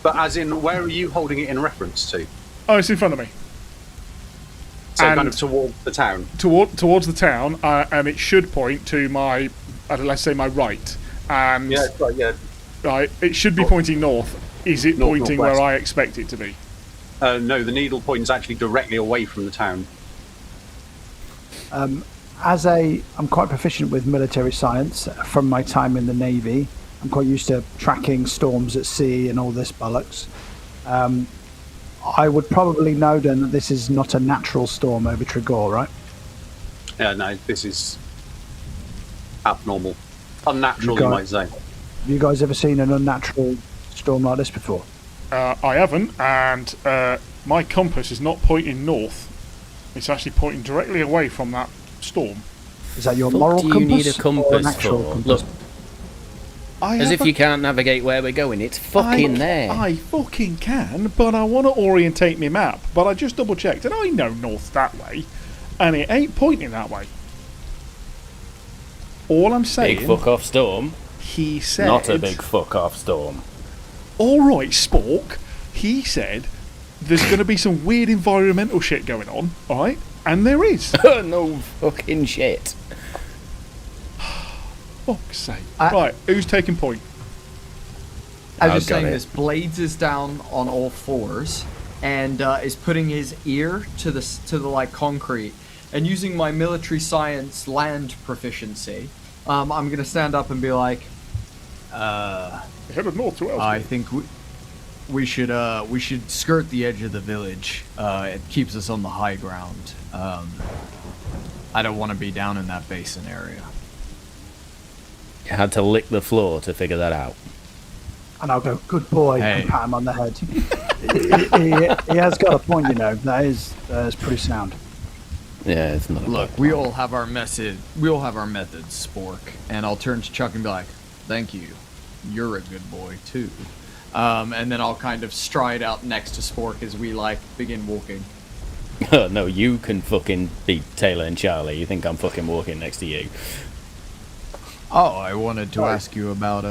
but as in, where are you holding it in reference to? Oh, it's in front of me. So And kind of towards the town. Towards the town, and it should point to my, let's say, my right. And Yeah, that's right, yeah. right, it should be pointing north. Is it North, pointing northwest. where I expect it to be? No, the needle points actually directly away from the town. I'm quite proficient with military science from my time in the Navy. I'm quite used to tracking storms at sea and all this bollocks. I would probably know then that this is not a natural storm over Tregaw, right? Yeah, no, this is abnormal. Unnatural, You you got- might say. Have you guys ever seen an unnatural storm like this before? I haven't, and my compass is not pointing north. It's actually pointing directly away from that storm. Is that your Fuck moral do you compass need a or an compass actual for? compass? Look, I as have if you can't navigate where we're going. It's fucking there. I fucking can, but I want to orientate my map. But I just double checked, and I know north's that way, and it ain't pointing that way. All I'm saying, Big fuck off storm. he said, Not a big fuck off storm. all right, Spork. He said there's going to be some weird environmental shit going on, all right? And there is. No fucking shit. Fuck's sake. I- Right, who's taking point? I was I've just got saying it. this. Blades is down on all fours and is putting his ear to the like concrete, and using my military science land proficiency, I'm gonna stand up and be like, Headed north to I Ellsworth. think we should skirt the edge of the village. It keeps us on the high ground. I don't want to be down in that basin area. You had to lick the floor to figure that out. And I'll go, good boy, Hey. and pat him on the head. he has got a point, you know. That is pretty sound. Yeah, it's not. Look, we all have our method. We all have our methods, Spork. And I'll turn to Chuck and be like, "Thank you. You're a good boy too." And then I'll kind of stride out next to Spork as we like begin walking. No, you can fucking be Taylor and Charlie. You think I'm fucking walking next to you? Oh, I wanted to ask you about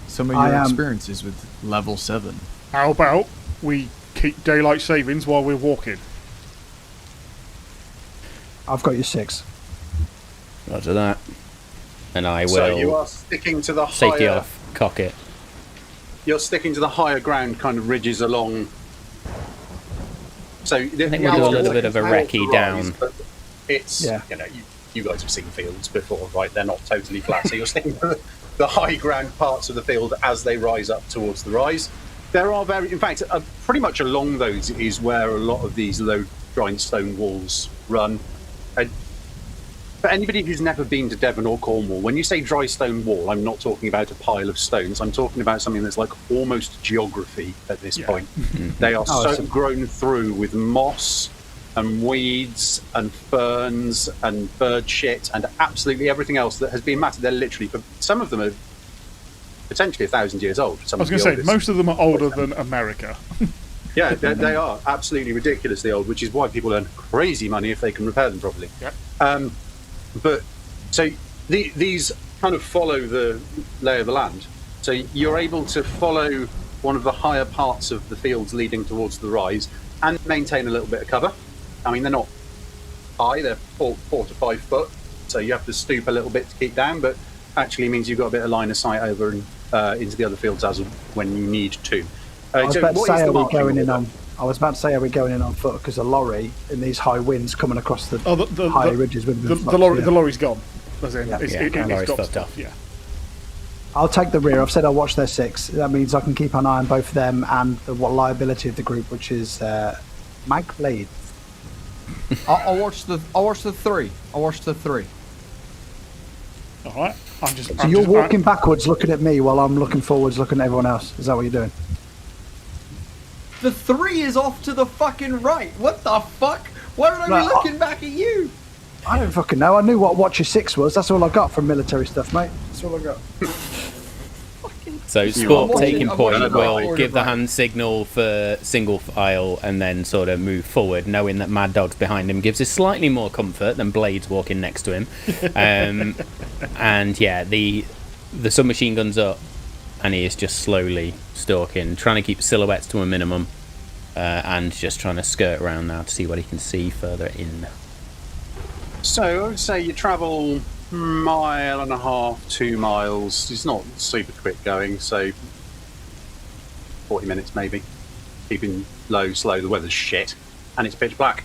some of I your am- experiences with level 7. How about we keep daylight savings while we're walking? I've got your 6. Roger that. And I So you will are sticking to the take you higher. off, cock it. You're sticking to the higher ground, kind of ridges along. So I think we'll do a little bit of a recce down. It's Yeah. you guys have seen fields before, right? They're not totally flat. So you're sticking to the high ground parts of the field as they rise up towards the rise. There are in fact, pretty much along those is where a lot of these low grindstone walls run. For anybody who's never been to Devon or Cornwall, when you say dry stone wall, I'm not talking about a pile of stones. I'm talking about something that's like almost geography at this point. They are so grown through with moss and weeds and ferns and bird shit and absolutely everything else that has been matted. They're literally, some of them are potentially 1,000 years old. I was going to say, most of them are older than America. Yeah, they are absolutely ridiculously old, which is why people earn crazy money if they can repair them properly. Yeah. But so these kind of follow the lay of the land. So you're able to follow one of the higher parts of the fields leading towards the rise and maintain a little bit of cover. I mean, they're not high; they're 4 to 5 foot. So you have to stoop a little bit to keep down, but actually means you've got a bit of line of sight over and into the other fields as when you need to. I was about to say, are we going in on? I was about to say, are we going in on foot? Because a lorry in these high winds coming across the high ridges with the lorry's gone. As in, Yeah. it's lorry's got fucked stuff. up. Yeah. I'll take the rear. I've said I'll watch their 6. That means I can keep an eye on both of them and the liability of the group, which is Mag Blade. I'll watch the 3. I'll watch the 3. All right. So you're walking backwards, looking at me, while I'm looking forwards, looking at everyone else. Is that what you're doing? The 3 is off to the fucking right. What the fuck? Why don't I be looking back at you? I don't fucking know. I knew what Watcher 6 was. That's all I got from military stuff, mate. That's all I got. So Sport taking I'm point watching will the give the right. hand signal for single file and then sort of move forward, knowing that Mad Dog's behind him gives us slightly more comfort than Blades walking next to him. And yeah, the submachine gun's up, and he is just slowly stalking, trying to keep silhouettes to a minimum, and just trying to skirt around now to see what he can see further in. So I would say you travel 1.5 miles, 2 miles. It's not super quick going, so 40 minutes maybe. Keeping low, slow. The weather's shit, and it's pitch black.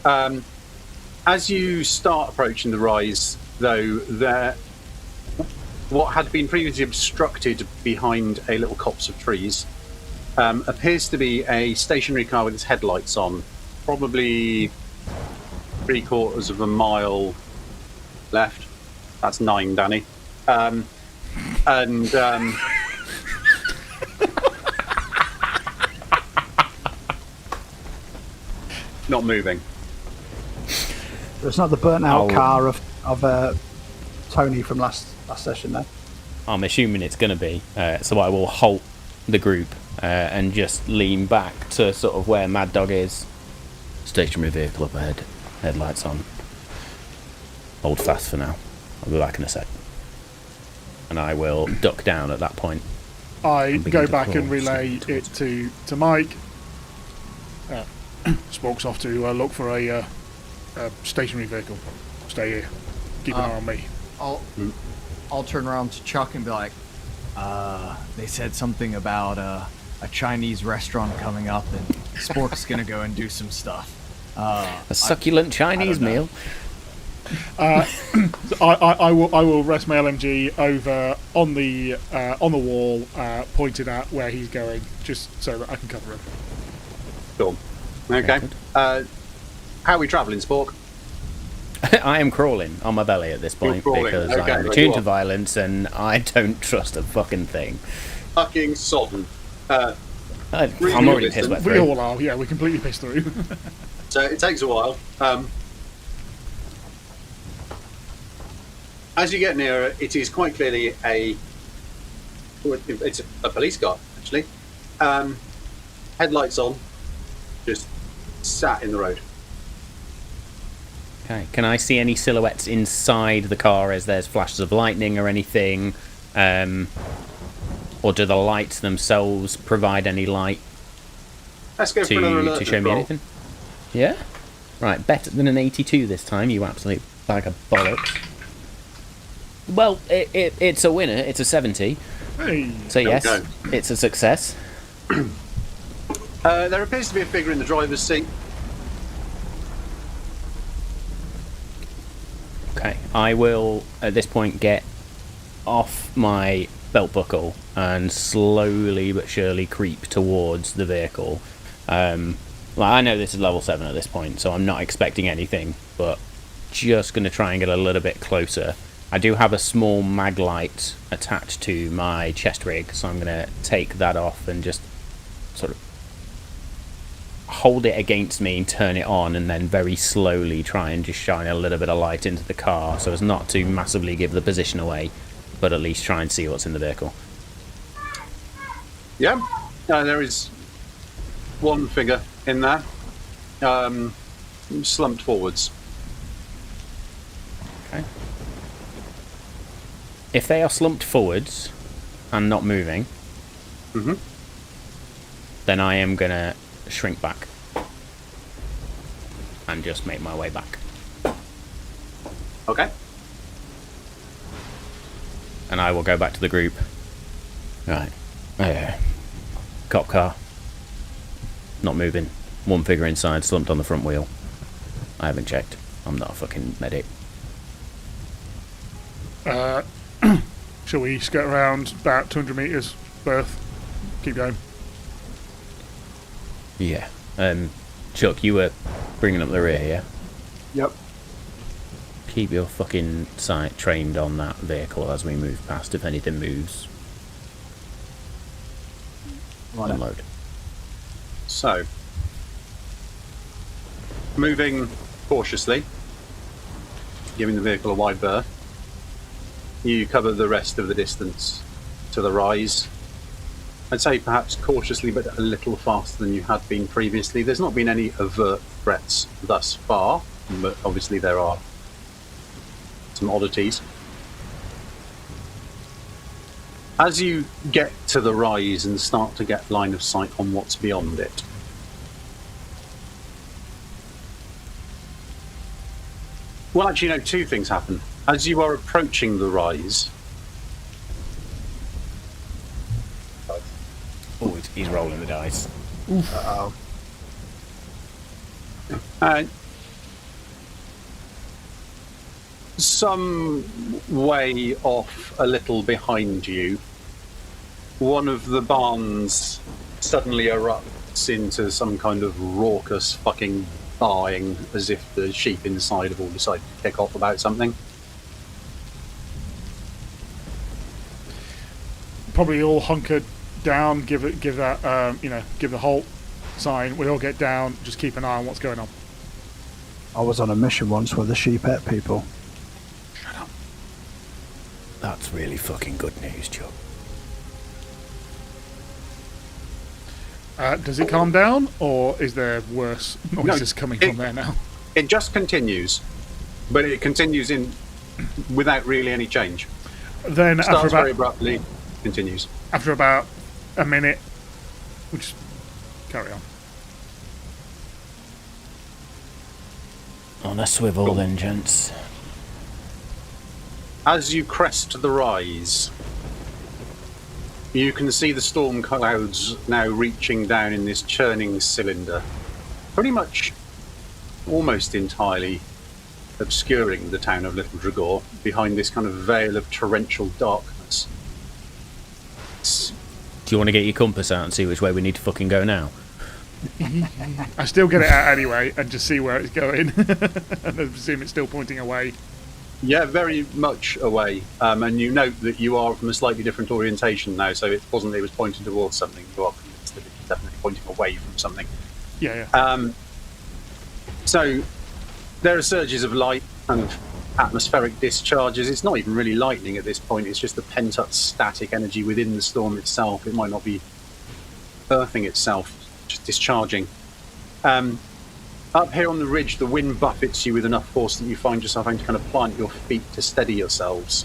As you start approaching the rise, though, what had been previously obstructed behind a little copse of trees appears to be a stationary car with its headlights on, probably 3/4 of a mile left. That's 9, Danny. Not moving. It's not the burnt out car of Tony from last session, though. I'm assuming it's going to be, so I will halt the group and just lean back to sort of where Mad Dog is. Stationary vehicle up ahead, headlights on. Hold fast for now. I'll be back in a sec. And I will duck down at that point. I go back and relay it to Mike. Spork's off to look for a stationary vehicle. Stay here. Keep an eye on me. I'll turn around to Chuck and be like, they said something about a Chinese restaurant coming up, and Spork's gonna go and do some stuff. A succulent Chinese meal. I will rest my LMG over on the wall, pointed at where he's going, just so that I can cover him. Cool. Okay. How are we travelling, Spork? I am crawling on my belly at this point because I am attuned to violence and I don't trust a fucking thing. Fucking sodden. I'm already pissed wet We through. all are, yeah, we're completely pissed through. So it takes a while. As you get nearer, it is quite clearly it's a police car, actually. Headlights on, just sat in the road. Okay. Can I see any silhouettes inside the car as there's flashes of lightning or anything? Or do the lights themselves provide any light Let's go for another alert to show me anything? Yeah? Right, better than an 82 this time, you absolute bag of bollocks. Well, it's a winner. It's a 70. Hey. So yes, it's a success. There appears to be a figure in the driver's seat. Okay, I will at this point get off my belt buckle and slowly but surely creep towards the vehicle. I know this is level 7 at this point, so I'm not expecting anything, but just going to try and get a little bit closer. I do have a small mag light attached to my chest rig, so I'm going to take that off and just sort of hold it against me and turn it on, and then very slowly try and just shine a little bit of light into the car so as not to massively give the position away, but at least try and see what's in the vehicle. Yeah, there is one figure in there, slumped forwards. Okay. If they are slumped forwards and not moving, then I am going to shrink back and just make my way back. Okay. And I will go back to the group. Right. Cop car. Not moving. One figure inside, slumped on the front wheel. I haven't checked. I'm not a fucking medic. Shall we skirt around about 200 metres worth? Keep going. Yeah. Chuck, you were bringing up the rear here. Yep. Keep your fucking sight trained on that vehicle as we move past. If anything moves, unload. So, moving cautiously, giving the vehicle a wide berth, you cover the rest of the distance to the rise. I'd say perhaps cautiously, but a little faster than you had been previously. There's not been any overt threats thus far, but obviously there are some oddities. As you get to the rise and start to get line of sight on what's beyond it, well, actually, no, two things happen. As you are approaching the rise, Oh, he's rolling the dice. Uh-oh. Some way off, a little behind you, one of the barns suddenly erupts into some kind of raucous fucking baaing, as if the sheep inside have all decided to kick off about something. Probably all hunkered down. Give that give the halt sign. We all get down. Just keep an eye on what's going on. I was on a mission once where the sheep ate people. That's really fucking good news, Chuck. Does it calm down, or is there worse noises coming from there now? It just continues, but it continues in without really any change. Then Starts very abruptly, continues. after about a minute, we'll just carry on. On a swivel then, gents. As you crest the rise, you can see the storm clouds now reaching down in this churning cylinder, pretty much almost entirely obscuring the town of Little Tregaw behind this kind of veil of torrential darkness. Do you want to get your compass out and see which way we need to fucking go now? I still get it out anyway and just see where it's going. And I presume it's still pointing away. Yeah, very much away. And you note that you are from a slightly different orientation now, so it wasn't that it was pointing towards something. You are convinced that it's definitely pointing away from something. Yeah. So there are surges of light and atmospheric discharges. It's not even really lightning at this point. It's just the pent-up static energy within the storm itself. It might not be earthing itself, just discharging. Up here on the ridge, the wind buffets you with enough force that you find yourself having to kind of plant your feet to steady yourselves.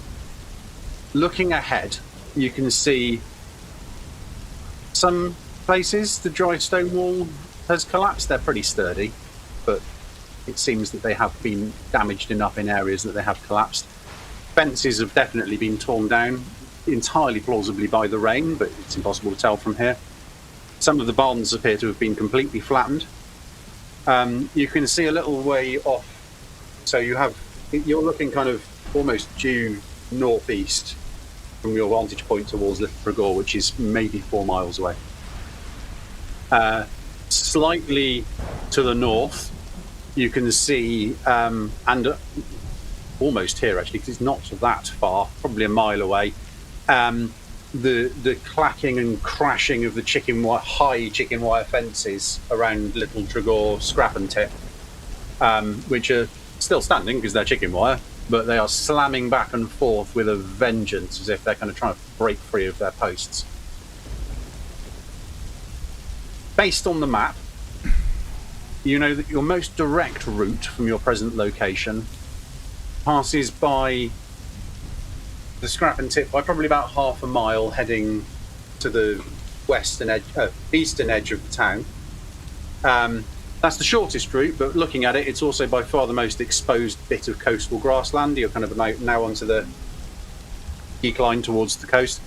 Looking ahead, you can see some places the dry stone wall has collapsed. They're pretty sturdy, but it seems that they have been damaged enough in areas that they have collapsed. Fences have definitely been torn down, entirely plausibly by the rain, but it's impossible to tell from here. Some of the barns appear to have been completely flattened. You can see a little way off, so you're looking kind of almost due northeast from your vantage point towards Little Tregaw, which is maybe 4 miles away. Slightly to the north, you can see, almost here actually, because it's not that far, probably a mile away, the clacking and crashing of the high chicken wire fences around Little Tregaw Scrap and Tip, which are still standing because they're chicken wire, but they are slamming back and forth with a vengeance as if they're kind of trying to break free of their posts. Based on the map, you know that your most direct route from your present location passes by the Scrap and Tip by probably about half a mile, heading to the eastern edge of the town. That's the shortest route, but looking at it, it's also by far the most exposed bit of coastal grassland. You're kind of now onto the decline towards the coast.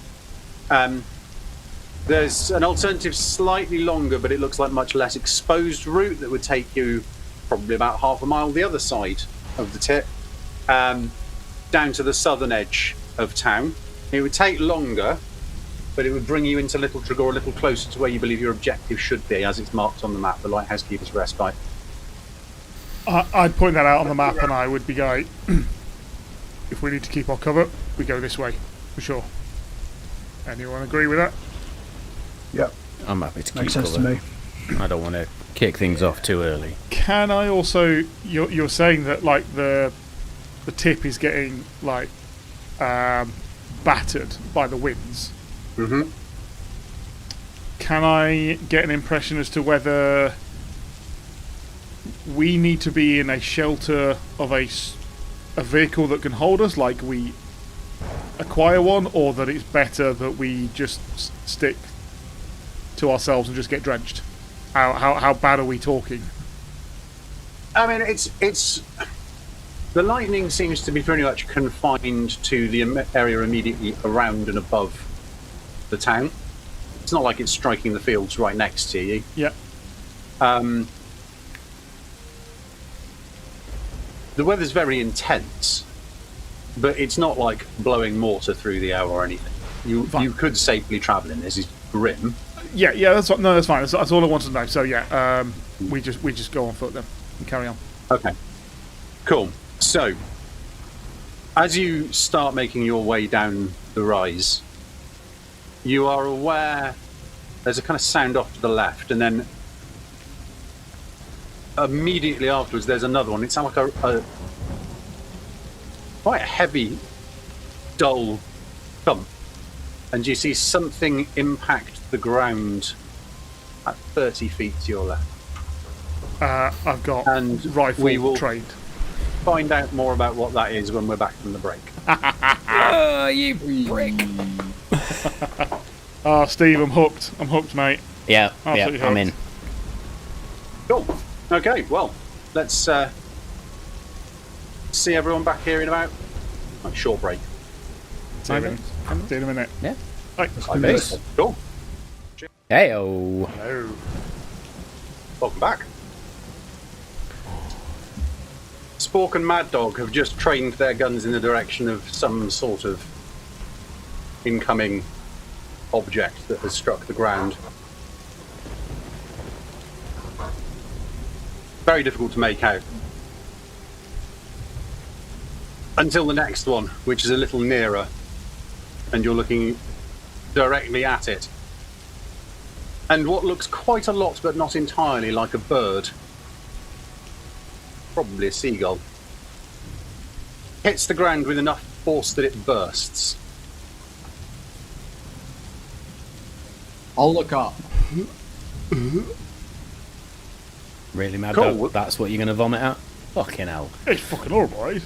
There's an alternative, slightly longer, but it looks like much less exposed route that would take you probably about half a mile the other side of the Tip, down to the southern edge of town. It would take longer, but it would bring you into Little Tregaw a little closer to where you believe your objective should be, as it's marked on the map, the Lighthouse Keeper's Respite. I'd point that out on the map, and I would be going, if we need to keep our cover, we go this way, for sure. Anyone agree with that? Yep. I'm happy to keep Makes sense to cover. me. I don't want to kick things off too early. Can I also... You're saying that, like, the Tip is getting, like, battered by the winds. Mm-hmm. Can I get an impression as to whether we need to be in a shelter of a vehicle that can hold us, like we acquire one, or that it's better that we just stick to ourselves and just get drenched? How bad are we talking? I mean, it's the lightning seems to be pretty much confined to the area immediately around and above the town. It's not like it's striking the fields right next to you. Yeah. The weather's very intense, but it's not like blowing mortar through the air or anything. You could safely travel in this. It's grim. Yeah, that's fine. That's all I wanted to know. So yeah, we just go on foot then and carry on. Okay, cool. So, as you start making your way down the rise, you are aware there's a kind of sound off to the left, and then immediately afterwards there's another one. It sounds like a quite a heavy, dull thump, and you see something impact the ground at 30 feet to your left. I've got And rifle we will trained. find out more about what that is when we're back from the break. You prick. Steve, I'm hooked. I'm hooked, mate. Yeah, Absolutely I'm hooked. in. Cool. Okay, well, let's see everyone back here in about a short break. See you in a minute. Yeah. Right. Peace. Cool. Hey-o. Hello. Welcome back. Spork and Mad Dog have just trained their guns in the direction of some sort of incoming object that has struck the ground. Very difficult to make out. Until the next one, which is a little nearer, and you're looking directly at it. And what looks quite a lot, but not entirely, like a bird, probably a seagull, hits the ground with enough force that it bursts. I'll look up. Really, Mad Cool. Dog? That's what you're going to vomit out? Fucking hell. It's fucking horrible, right?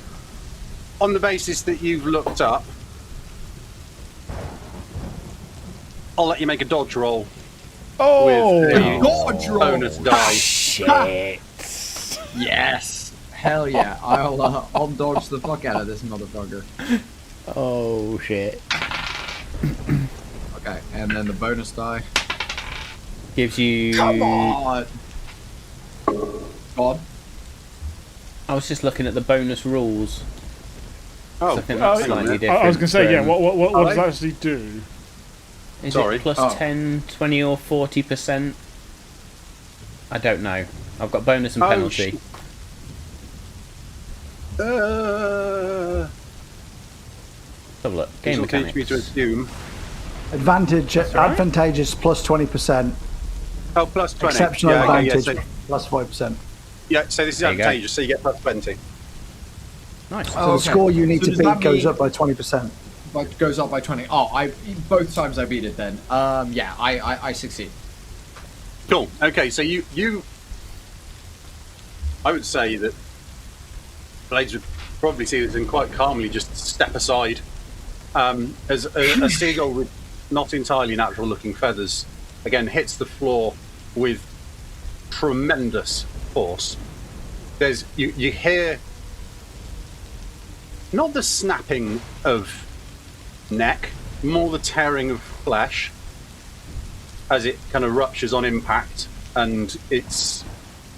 On the basis that you've looked up, I'll let you make a dodge roll Oh! with a Dodge roll! bonus die. Shit. Yes! Hell yeah! I'll dodge the fuck out of this motherfucker. Oh, shit. Okay, and then the bonus die. Gives you... Come on! God. I was just looking at the bonus rules. Oh, I think Oh, that's hang on a slightly minute. different. I was going to say, yeah, what Are does they? that actually do? Is Sorry. it plus Oh. 10, 20 or 40%? I don't know. I've got bonus and Oh, penalty. Uh, Have a look. this Game will teach me mechanics. to assume. Advantageous plus 20%. Oh, plus 20. Exceptional yeah, okay, advantage yeah, plus 5%. so this is There you go. advantageous, so you get plus 20. Nice. So the score you need to does that beat goes mean- up by 20%. Like, goes up by 20. Oh, both times I beat it then. Yeah, I succeed. Cool. Okay, so you I would say that Blades would probably see this and quite calmly just step aside. As a seagull with not entirely natural looking feathers, again, hits the floor with tremendous force. You hear not the snapping of neck, more the tearing of flesh as it kind of ruptures on impact and its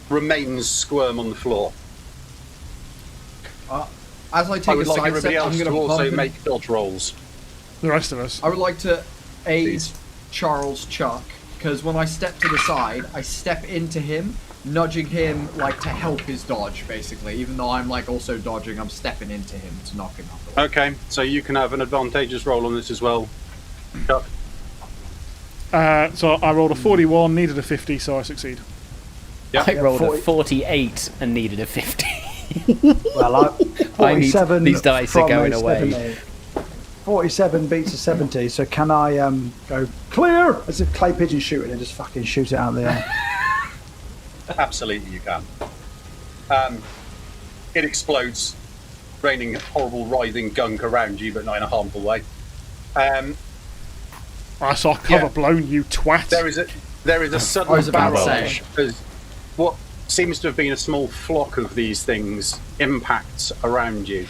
remains squirm on the floor. As I I take a would like side everybody step, I'm else going to to also bump make dodge rolls. The rest of us. I would like to aid Please. Charles Chuck, because when I step to the side, I step into him, nudging him like to help his dodge, basically. Even though I'm like also dodging, I'm stepping into him to knock him out the way. Okay, so you can have an advantageous roll on this as well. Chuck. So I rolled a 41, needed a 50, so I succeed. Yeah. I rolled 40. a 48 and needed a 50. Well, 47 these dice are from going a away. 70. 47 beats a 70, so can I go clear as if clay pigeon shooting and just fucking shoot it out of the air? Absolutely, you can. It explodes, raining horrible writhing gunk around you, but not in a harmful way. I saw cover Yeah. blown, you twat. There is a I sudden was about to barrage say. as what seems to have been a small flock of these things impacts around you.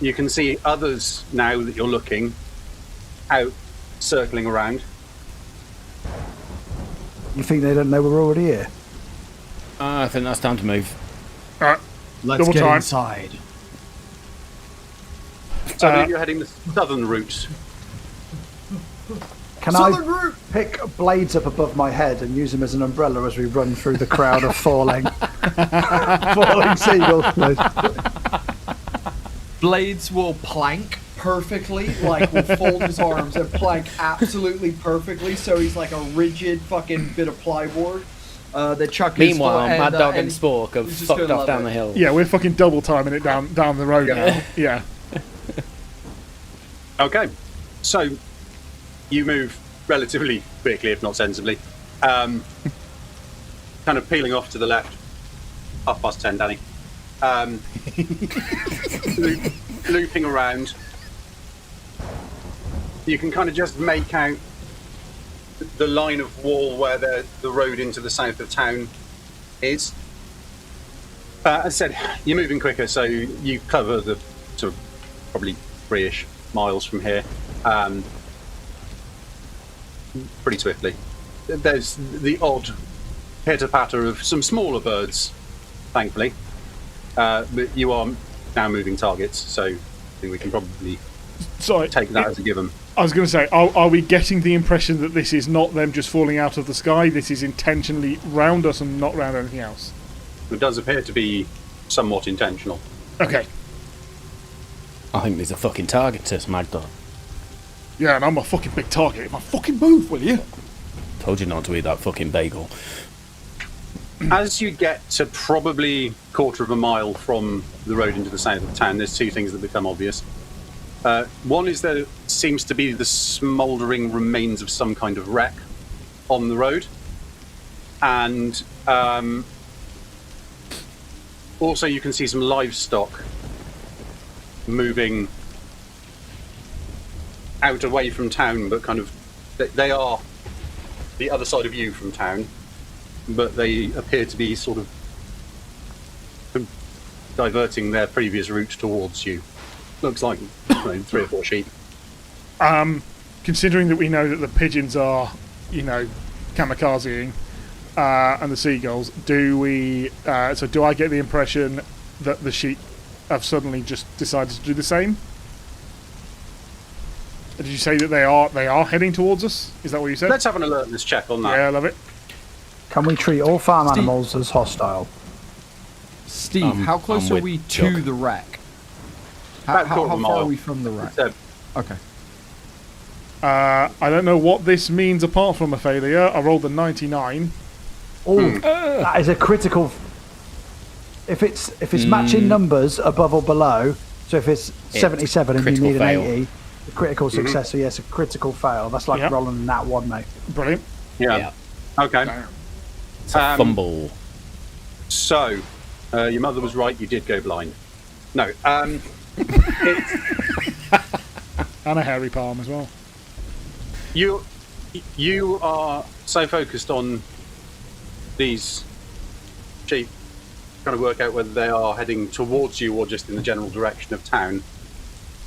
You can see others now that you're looking out, circling around. You think they don't know we're already here? I think that's time to move. Alright, Let's Double get time. inside. So I believe you're heading the southern route. Can Southern I route! pick blades up above my head and use them as an umbrella as we run through the crowd of falling seagulls, please? Blades will plank perfectly, like will fold his arms and plank absolutely perfectly, so he's like a rigid fucking bit of plywood. That Chuck is Meanwhile, for, Mad Dog and and Spork have he's just fucked gonna off love down it. the hill. Yeah, we're fucking double timing it down the road now. Yeah. Okay, so you move relatively quickly, if not sensibly. Kind of peeling off to the left. 10:30, Danny. Looping around. You can kind of just make out the line of wall where the road into the south of town is. As I said, you're moving quicker, so you cover the sort of probably 3-ish miles from here pretty swiftly. There's the odd pitter-patter of some smaller birds, thankfully, but you are now moving targets, so I think we can probably Sorry, take that as a given. I was going to say, are we getting the impression that this is not them just falling out of the sky? This is intentionally round us and not round anything else? It does appear to be somewhat intentional. Okay. I think there's a fucking target to us, Mad Dog. Yeah, and I'm a fucking big target. My fucking move, will you? Told you not to eat that fucking bagel. As you get to probably 1/4 of a mile from the road into the south of town, there's two things that become obvious. One is there seems to be the smouldering remains of some kind of wreck on the road. And also you can see some livestock moving out away from town, but kind of they are the other side of you from town, but they appear to be sort of diverting their previous route towards you. Looks like 3 or 4 sheep. Considering that we know that the pigeons are, kamikazeing, and the seagulls, do I get the impression that the sheep have suddenly just decided to do the same? Did you say that they are heading towards us? Is that what you said? Let's have an alertness check on that. Yeah, I love it. Can we treat all farm animals as hostile? Steve, how close I'm are with we Chuck. to the wreck? About How quarter of a far are mile. we from the wreck? So, Okay. I don't know what this means apart from a failure. I rolled a 99. Oh, that is a critical. If it's matching numbers above or below, so if it's 77 and you critical need an fail. 80, a critical success. So yes, a critical fail. That's like Yep. rolling a nat 1, mate. Brilliant. yeah. Okay. It's a fumble. So, your mother was right. You did go blind. No. And a hairy palm as well. You are so focused on these sheep, trying to work out whether they are heading towards you or just in the general direction of town,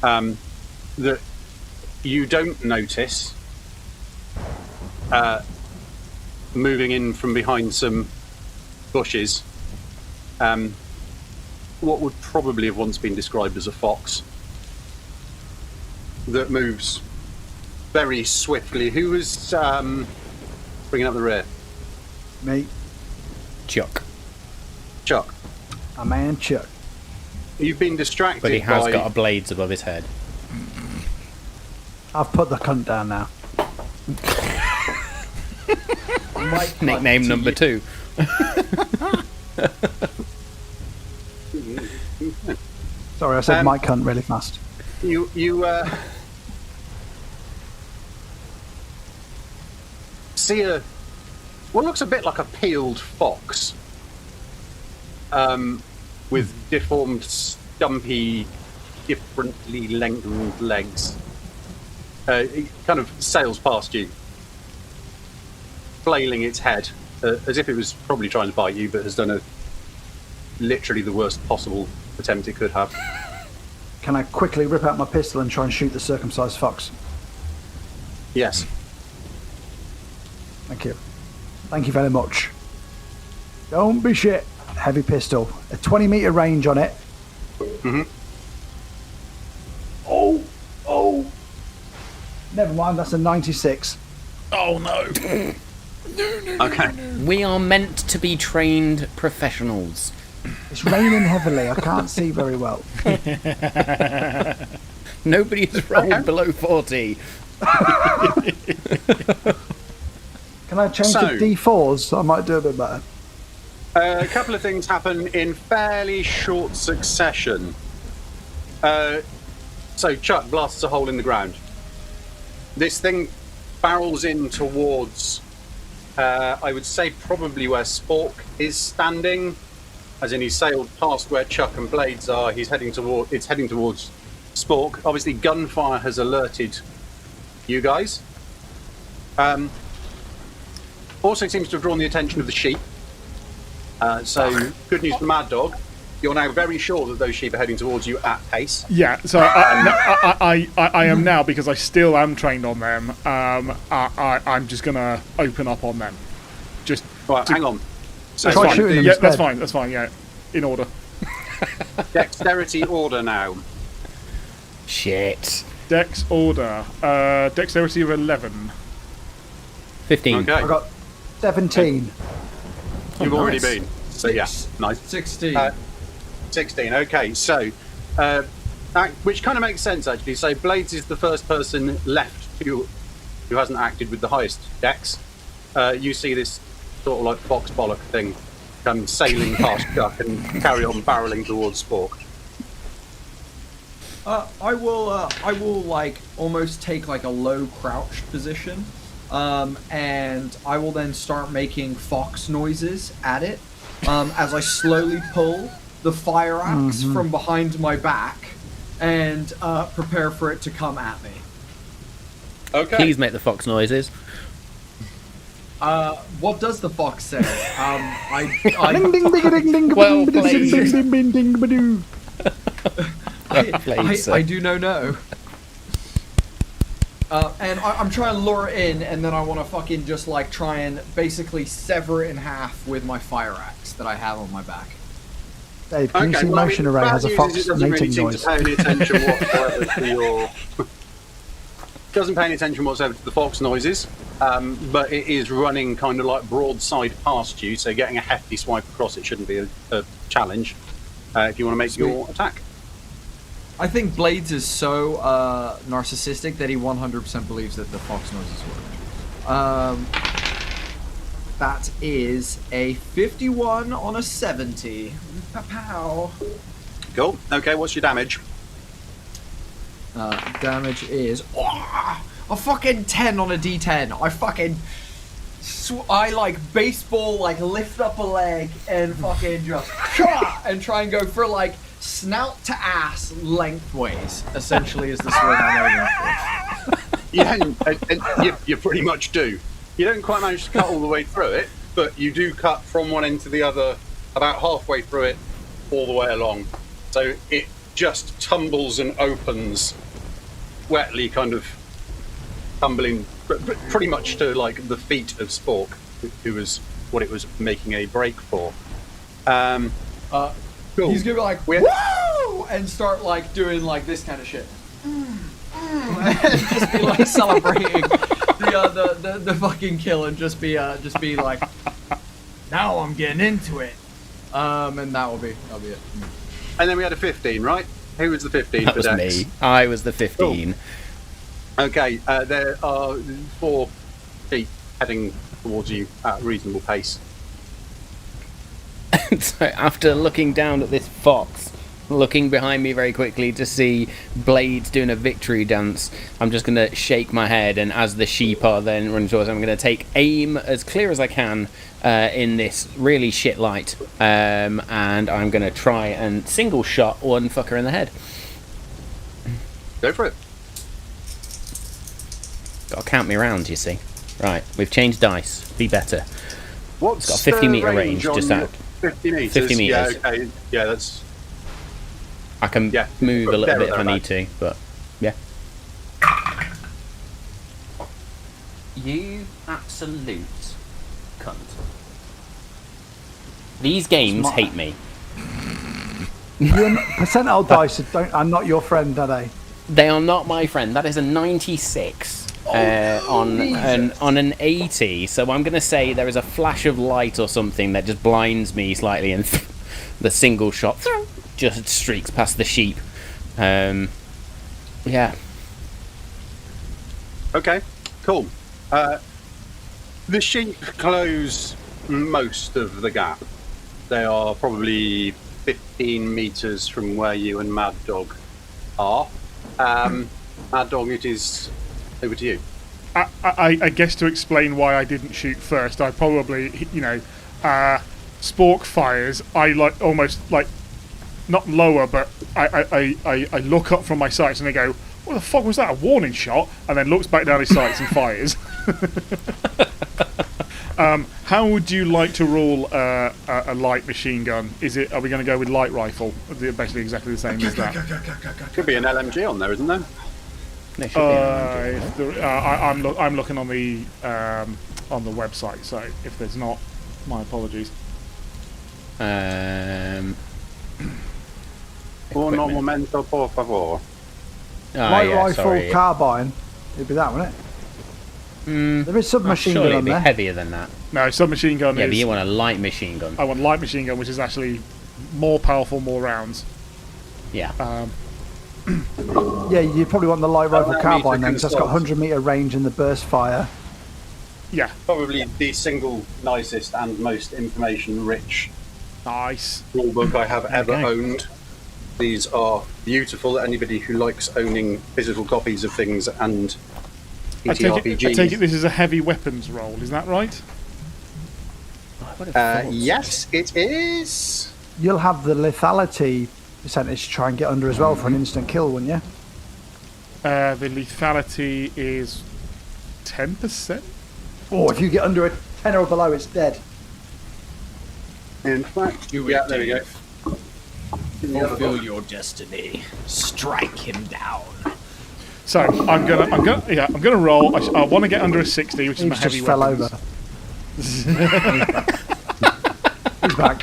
that you don't notice moving in from behind some bushes what would probably have once been described as a fox that moves very swiftly. Who was bringing up the rear? Me, Chuck. Chuck. a man, Chuck. You've been distracted But he has by... got a blades above his head. I've put the cunt down now. Nickname number 2. Sorry, I said Mike cunt really fast. You see what looks a bit like a peeled fox, with deformed, stumpy, differently lengthened legs. It kind of sails past you, flailing its head, as if it was probably trying to bite you, but has done literally the worst possible attempt it could have. Can I quickly rip out my pistol and try and shoot the circumcised fox? Yes. Thank you. Thank you very much. Don't be shit. Heavy pistol. A 20-meter range on it. Mm-hmm. Oh! Never mind, that's a 96. Oh no. Okay. We are meant to be trained professionals. It's raining heavily. I can't see very well. Nobody has rolled below 40. Can I change So- to D4s? I might do a bit better. A couple of things happen in fairly short succession. So Chuck blasts a hole in the ground. This thing barrels in towards, I would say, probably where Spork is standing. As in, he's sailed past where Chuck and Blades are. It's heading towards Spork. Obviously, gunfire has alerted you guys. Also seems to have drawn the attention of the sheep. So, good news for Mad Dog. You're now very sure that those sheep are heading towards you at pace. Yeah, so I am now, because I still am trained on them. I'm just gonna open up on them. Just Right, hang on. So, Try fine, shooting them yeah, instead. that's fine. Yeah, in order. dexterity order now. Shit. Dex order. Dexterity of 11. 15. Okay, I got 17. you've already nice. been. So, yeah, nice. 16. 16, okay, so, which kind of makes sense, actually. So, Blades is the first person left who hasn't acted with the highest dex. You see this sort of like fox bollock thing come sailing past Chuck and carry on barreling towards Spork. I will like almost take like a low crouched position, and I will then start making fox noises at it as I slowly pull the fire axe from behind my back and prepare for it to come at me. Okay. Please make the fox noises. What does the fox say? Ding ding ding ding ding Well ding played. ding ding ding ding ding. Played, sir. I do know. And I'm trying to lure it in, and then I want to fucking just like try and basically sever it in half with my fire axe that I have on my back. Dave, can you see well, I mean, Motion Array bad has a news fox is it doesn't really mating seem noise? to pay any attention whatsoever to your Doesn't pay any attention whatsoever to the fox noises, but it is running kind of like broadside past you, so getting a hefty swipe across it shouldn't be a challenge if you want to make your attack. I think Blades is so narcissistic that he 100% believes that the fox noises work. That is a 51 on a 70. Pow. Cool. Okay, what's your damage? Damage is a fucking 10 on a D10. I fucking I like baseball, like lift up a leg and fucking just and try and go for like snout to ass lengthways. Essentially, is the sword I'm aiming for. Yeah, and you pretty much do. You don't quite manage to cut all the way through it, but you do cut from one end to the other, about halfway through it, all the way along. So it just tumbles and opens, wetly kind of tumbling pretty much to like the feet of Spork, who was what it was making a break for. Cool. He's gonna be like, woo! And start like doing like this kind of shit. And just be like celebrating the fucking kill and just be like, now I'm getting into it. And that'll be it. And then we had a 15, right? Who was the 15 That for was Dex? me. I was the 15. Okay, there are 4 feet heading towards you at a reasonable pace. So after looking down at this fox, looking behind me very quickly to see Blades doing a victory dance, I'm just going to shake my head, and as the sheep are then running towards, I'm going to take aim as clear as I can in this really shit light, and I'm going to try and single shot one fucker in the head. Go for it. Got to count me round, you see. Right, we've changed dice. Be better. What's It's got a 50 the metre range, on just your- out. 50 metres? 50 metres. Yeah, okay. Yeah, that's... I can Yeah, move a little there bit if or I need to, but yeah. You absolute cunt. These games hate me. Percentile dice are not your friend, are they? They are not my friend. That is a 96 on an 80. So I'm going to say there is a flash of light or something that just blinds me slightly, and the single shot just streaks past the sheep. Yeah. Okay, cool. The sheep close most of the gap. They are probably 15 metres from where you and Mad Dog are. Mad Dog, it is over to you. I guess to explain why I didn't shoot first, I probably, Spork fires. I like almost like not lower, but I look up from my sights and I go, "What the fuck was that? A warning shot?" And then looks back down his sights and fires. How would you like to roll a light machine gun? Are we going to go with light rifle? Basically exactly the same as that. Could be an LMG on there, isn't there? There should be an I'm looking on the website, so if there's not, my apologies. Un equipment. momento, por favor. Light yeah, rifle sorry. carbine. It'd be that, wouldn't it? There is submachine Surely gun it'd on be there. heavier than that. No, submachine gun Yeah, is. but you want a light machine gun. I want light machine gun, which is actually more powerful, more rounds. Yeah. Yeah, you probably want the light rifle Allow me carbine to then, because that's got consult. 100-metre range and the burst fire. Yeah, Probably the single nicest and most information-rich nice. rulebook I have ever Okay. owned. These are beautiful. Anybody who likes owning physical copies of things and I take TTRPGs. it this is a heavy weapons roll, is that right? I would have thought. Yes, it is. You'll have the lethality percentage to try and get under as well for an instant kill, wouldn't you? The lethality is 10%. Oh, if you get under a 10 or below, it's dead. In fact, Do it, yeah, there we go. Fulfill your destiny. Strike him down. So I'm gonna roll. I want to get under a 60, which is my He's heavy just fell weapons. over. He's back.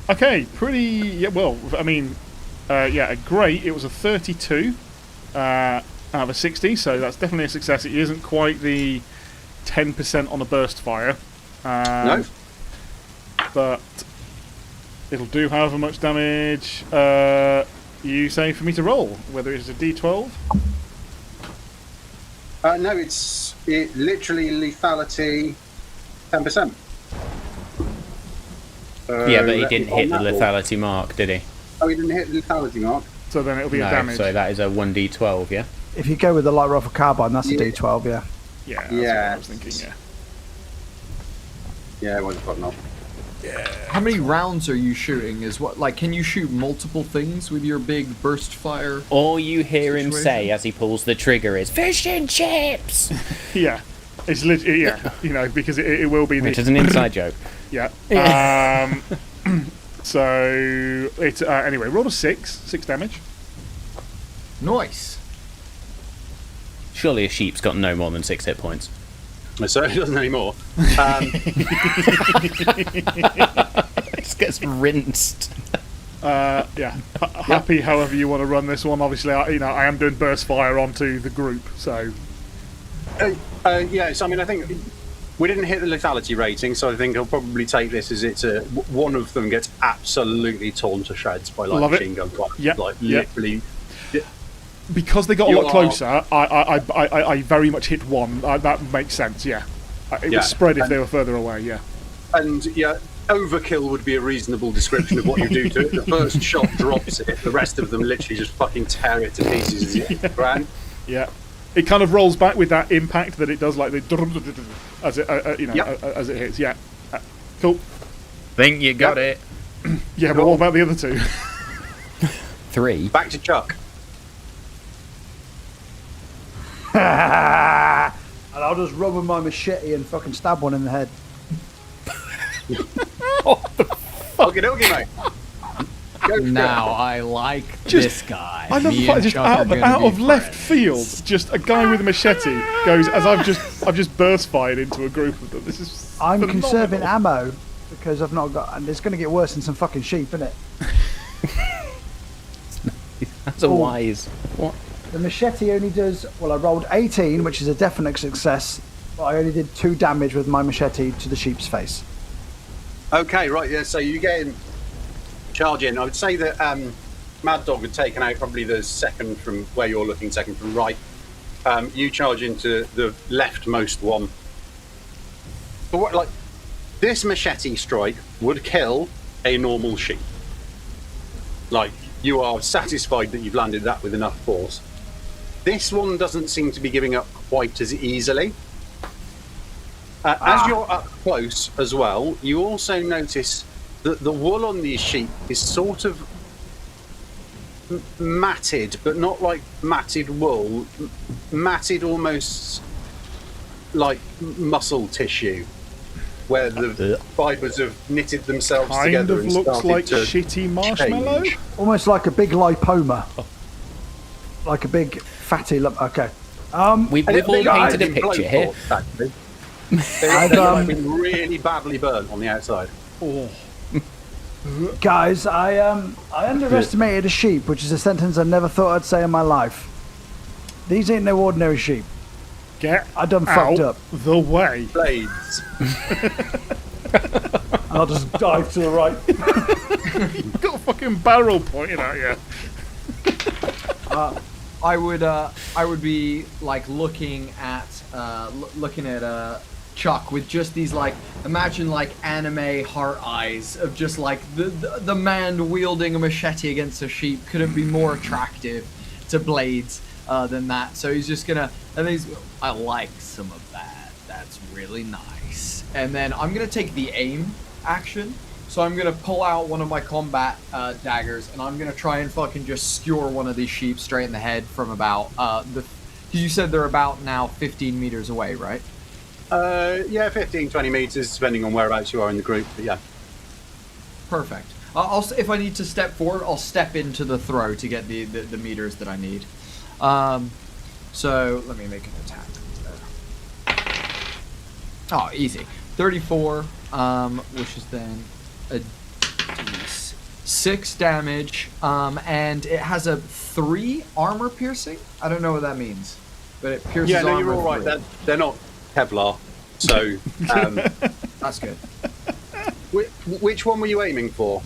Okay, pretty. Yeah, well, I mean, great. It was a 32. out of a 60, so that's definitely a success. It isn't quite the 10% on a burst fire. No. But it'll do however much damage you say for me to roll, whether it's a d12. No, it literally lethality 10%. Yeah, but he didn't hit the lethality mark, did he? Oh, he didn't hit the lethality mark. So then it'll be a No, damage. so that is a 1d12, yeah? If you go with the light rifle carbine, that's a Yeah. D12, yeah. Yeah, that's Yeah. what I was thinking, yeah. Yeah, why the fuck not? How many rounds are you shooting? Is what like can you shoot multiple things with your big burst fire? All you hear him Situation? say as he pulls the trigger is fish and chips, Yeah. It's yeah, because it will be which the... is an inside joke. Yeah. So, it's... anyway, roll a 6 damage. Nice. Surely a sheep's got no more than 6 hit points. So it doesn't anymore. It just gets rinsed. Yeah. Happy however you want to run this one. Obviously, I am doing burst fire onto the group, so... Yeah, so I mean, I think we didn't hit the lethality rating, so I think I'll probably take this as one of them gets absolutely torn to shreds by like Love it. machine gun fire. Yep, Like yep. literally. Because they got a You lot are- closer, I very much hit one. That makes sense, yeah. It Yeah, would spread if and- they were further away, yeah. And yeah, overkill would be a reasonable description of what you do to it. The first shot drops it, the rest of them literally just fucking tear it to pieces as it hits the ground. Yeah. It kind of rolls back with that impact that it does, like the as it Yep. as it hits. Yeah, cool. Think you got it. Yeah, but what about the other two? 3. Back to Chuck. And I'll just rub with my machete and fucking stab one in the head. Okay, mate. Go for Now I like Just- this guy. I love the Me fact and just Chuck are out gonna of be left friends. field, just a guy with a machete goes as I've just burst fired into a group of them. This is I'm phenomenal. conserving ammo because I've not got, and it's going to get worse than some fucking sheep, isn't it? That's a Oh. wise. What? The machete only does, well, I rolled 18, which is a definite success, but I only did 2 damage with my machete to the sheep's face. Okay, right, yeah, so you get in, charge in. I would say that Mad Dog had taken out probably the second from where you're looking, second from right. You charge into the leftmost one. But what, like, this machete strike would kill a normal sheep. Like, you are satisfied that you've landed that with enough force. This one doesn't seem to be giving up quite as easily. As you're up close as well, you also notice that the wool on these sheep is sort of matted, but not like matted wool, matted almost like muscle tissue, where the fibres have knitted themselves Kind together of and looks started like to shitty marshmallow. change. Almost like a big lipoma. Like a big fatty lump. Okay. We've And all they look painted a like picture here. blowtorch, actually. They I've, look like they've been really badly burnt on the outside. Guys, I underestimated a sheep, which is a sentence I never thought I'd say in my life. These ain't no ordinary sheep. Get I done out fucked up. the way. Blades. And I'll just dive to the right. Got a fucking barrel pointed at you. I would be like looking at Chuck with just these like imagine like anime heart eyes of just like the man wielding a machete against a sheep couldn't be more attractive to Blades than that. So he's just gonna I like some of that. That's really nice. And then I'm gonna take the aim action. So I'm gonna pull out one of my combat daggers, and I'm gonna try and fucking just skewer one of these sheep straight in the head from about you said they're about now 15 meters away, right? Yeah, 15, 20 meters, depending on whereabouts you are in the group. But yeah, Perfect. If I need to step forward, I'll step into the throw to get the meters that I need. So let me make an attack. Oh, easy. 34, which is then a 6 damage, and it has a 3 armor piercing. I don't know what that means, but it pierces Yeah, no, armor. you're all right. 3. They're not Kevlar, so. That's good. Which one were you aiming for?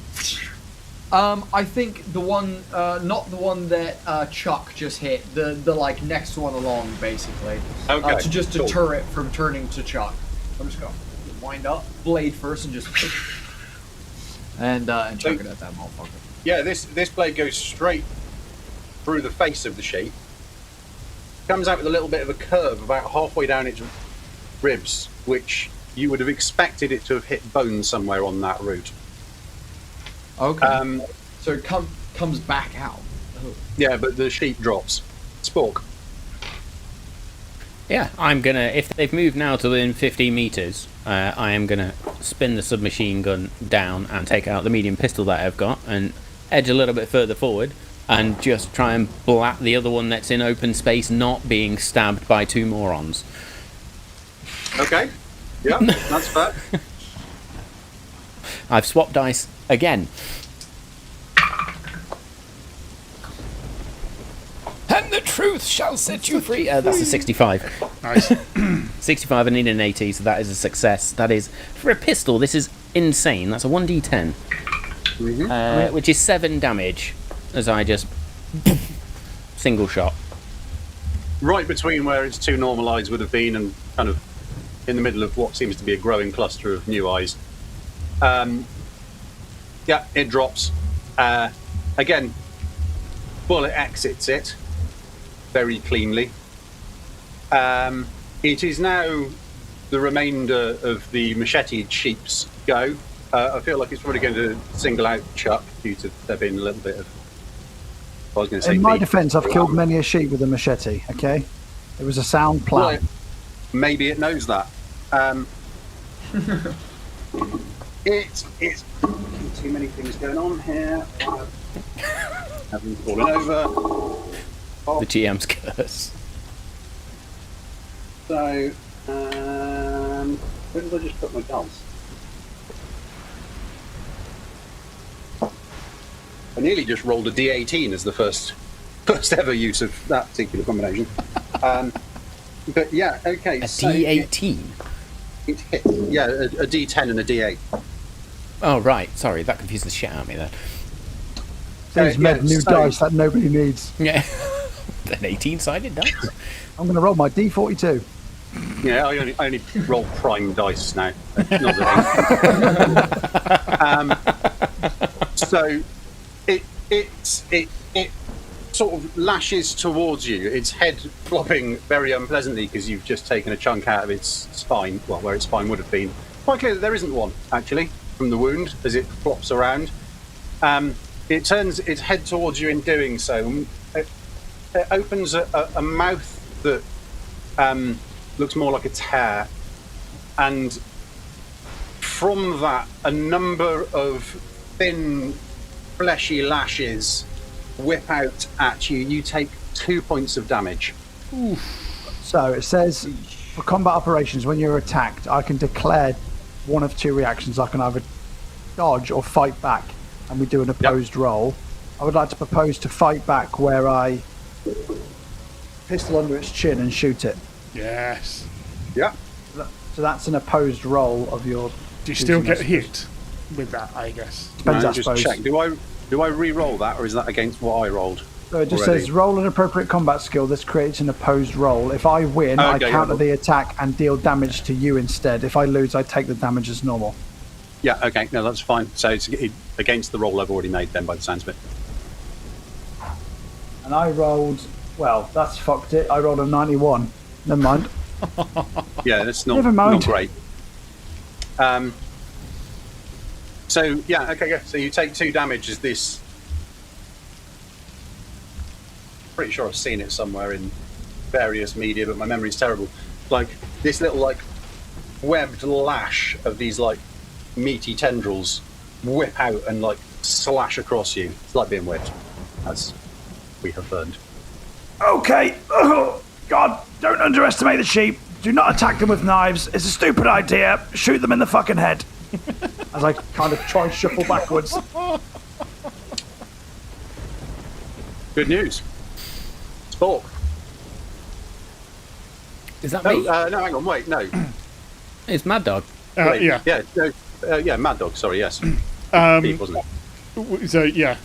I think the one, not the one that Chuck just hit, the like next one along, basically, Okay, to just cool. deter it from turning to Chuck. I'm just gonna wind up blade first and just and chuck it at that motherfucker. Yeah, this blade goes straight through the face of the sheep. Comes out with a little bit of a curve about halfway down its ribs, which you would have expected it to have hit bone somewhere on that route. Okay. So it comes back out. Oh. Yeah, but the sheep drops. Spork. Yeah, I'm gonna. If they've moved now to within 50 meters, I am gonna spin the submachine gun down and take out the medium pistol that I've got and edge a little bit further forward and just try and blat the other one that's in open space, not being stabbed by 2 morons. Okay. Yeah, that's fair. I've swapped dice again. And the truth shall set you free. That's a 65. Nice. 65, I need an 80, so that is a success. That is, for a pistol, this is insane. That's a 1d10, which is 7 damage, as I just single shot. Right between where its 2 normalised would have been and kind of in the middle of what seems to be a growing cluster of new eyes. Yeah, it drops. Again, bullet exits it very cleanly. It is now the remainder of the macheted sheep's go. I feel like it's probably going to single out Chuck due to there being a little bit of. I was going to say. In my defence, I've killed many a sheep with a machete. Okay, it was a sound plan. Well, maybe it knows that. It's too many things going on here. Having fallen over. The GM's curse. So, where did I just put my dice? I nearly just rolled a D18 as the first ever use of that particular combination. But yeah, okay. A D18? It hit. Yeah, a D10 and a D8. Oh, right. Sorry, that confused the shit out of me there. These yeah, new so- dice that nobody needs. Yeah. An 18-sided dice? I'm going to roll my D42. Yeah, I only roll prime dice now. Not that so it sort of lashes towards you. Its head flopping very unpleasantly because you've just taken a chunk out of its spine. Well, where its spine would have been. Quite clear that there isn't one actually from the wound as it flops around. It turns its head towards you in doing so. It opens a mouth that looks more like a tear, and from that, a number of thin, fleshy lashes whip out at you. You take 2 points of damage. So it says, for combat operations, when you're attacked, I can declare one of 2 reactions. I can either dodge or fight back, and we do an opposed roll. I would like to propose to fight back, where I pistol under its chin and shoot it. Yes. Yeah. So that's an opposed roll of your. Do you still get choosing, hit with that, I guess? Depends, I just suppose. check. Do I re-roll that, or is that against what I rolled? So it just already? says roll an appropriate combat skill. This creates an opposed roll. If I win, I Okay, counter yeah. the attack and deal damage to you instead. If I lose, I take the damage as normal. Yeah. Okay. No, that's fine. So it's against the roll I've already made, then, by the sounds of it. And I rolled. Well, that's fucked it. I rolled a 91. Never mind. Yeah, that's not Never mind. not great. So yeah, okay, yeah. So you take 2 damage as this. Pretty sure I've seen it somewhere in various media, but my memory's terrible. Like this little like webbed lash of these like meaty tendrils whip out and like slash across you. It's like being whipped, as we have learned. Okay. Oh, God, don't underestimate the sheep. Do not attack them with knives. It's a stupid idea. Shoot them in the fucking head. As I kind of try and shuffle backwards. Good news. Spork. Is that Oh, me? no, hang on, wait, no. It's Mad Dog. Wait, Yeah. Yeah, no, yeah, Mad Dog, sorry, yes. Beef, wasn't it? So yeah,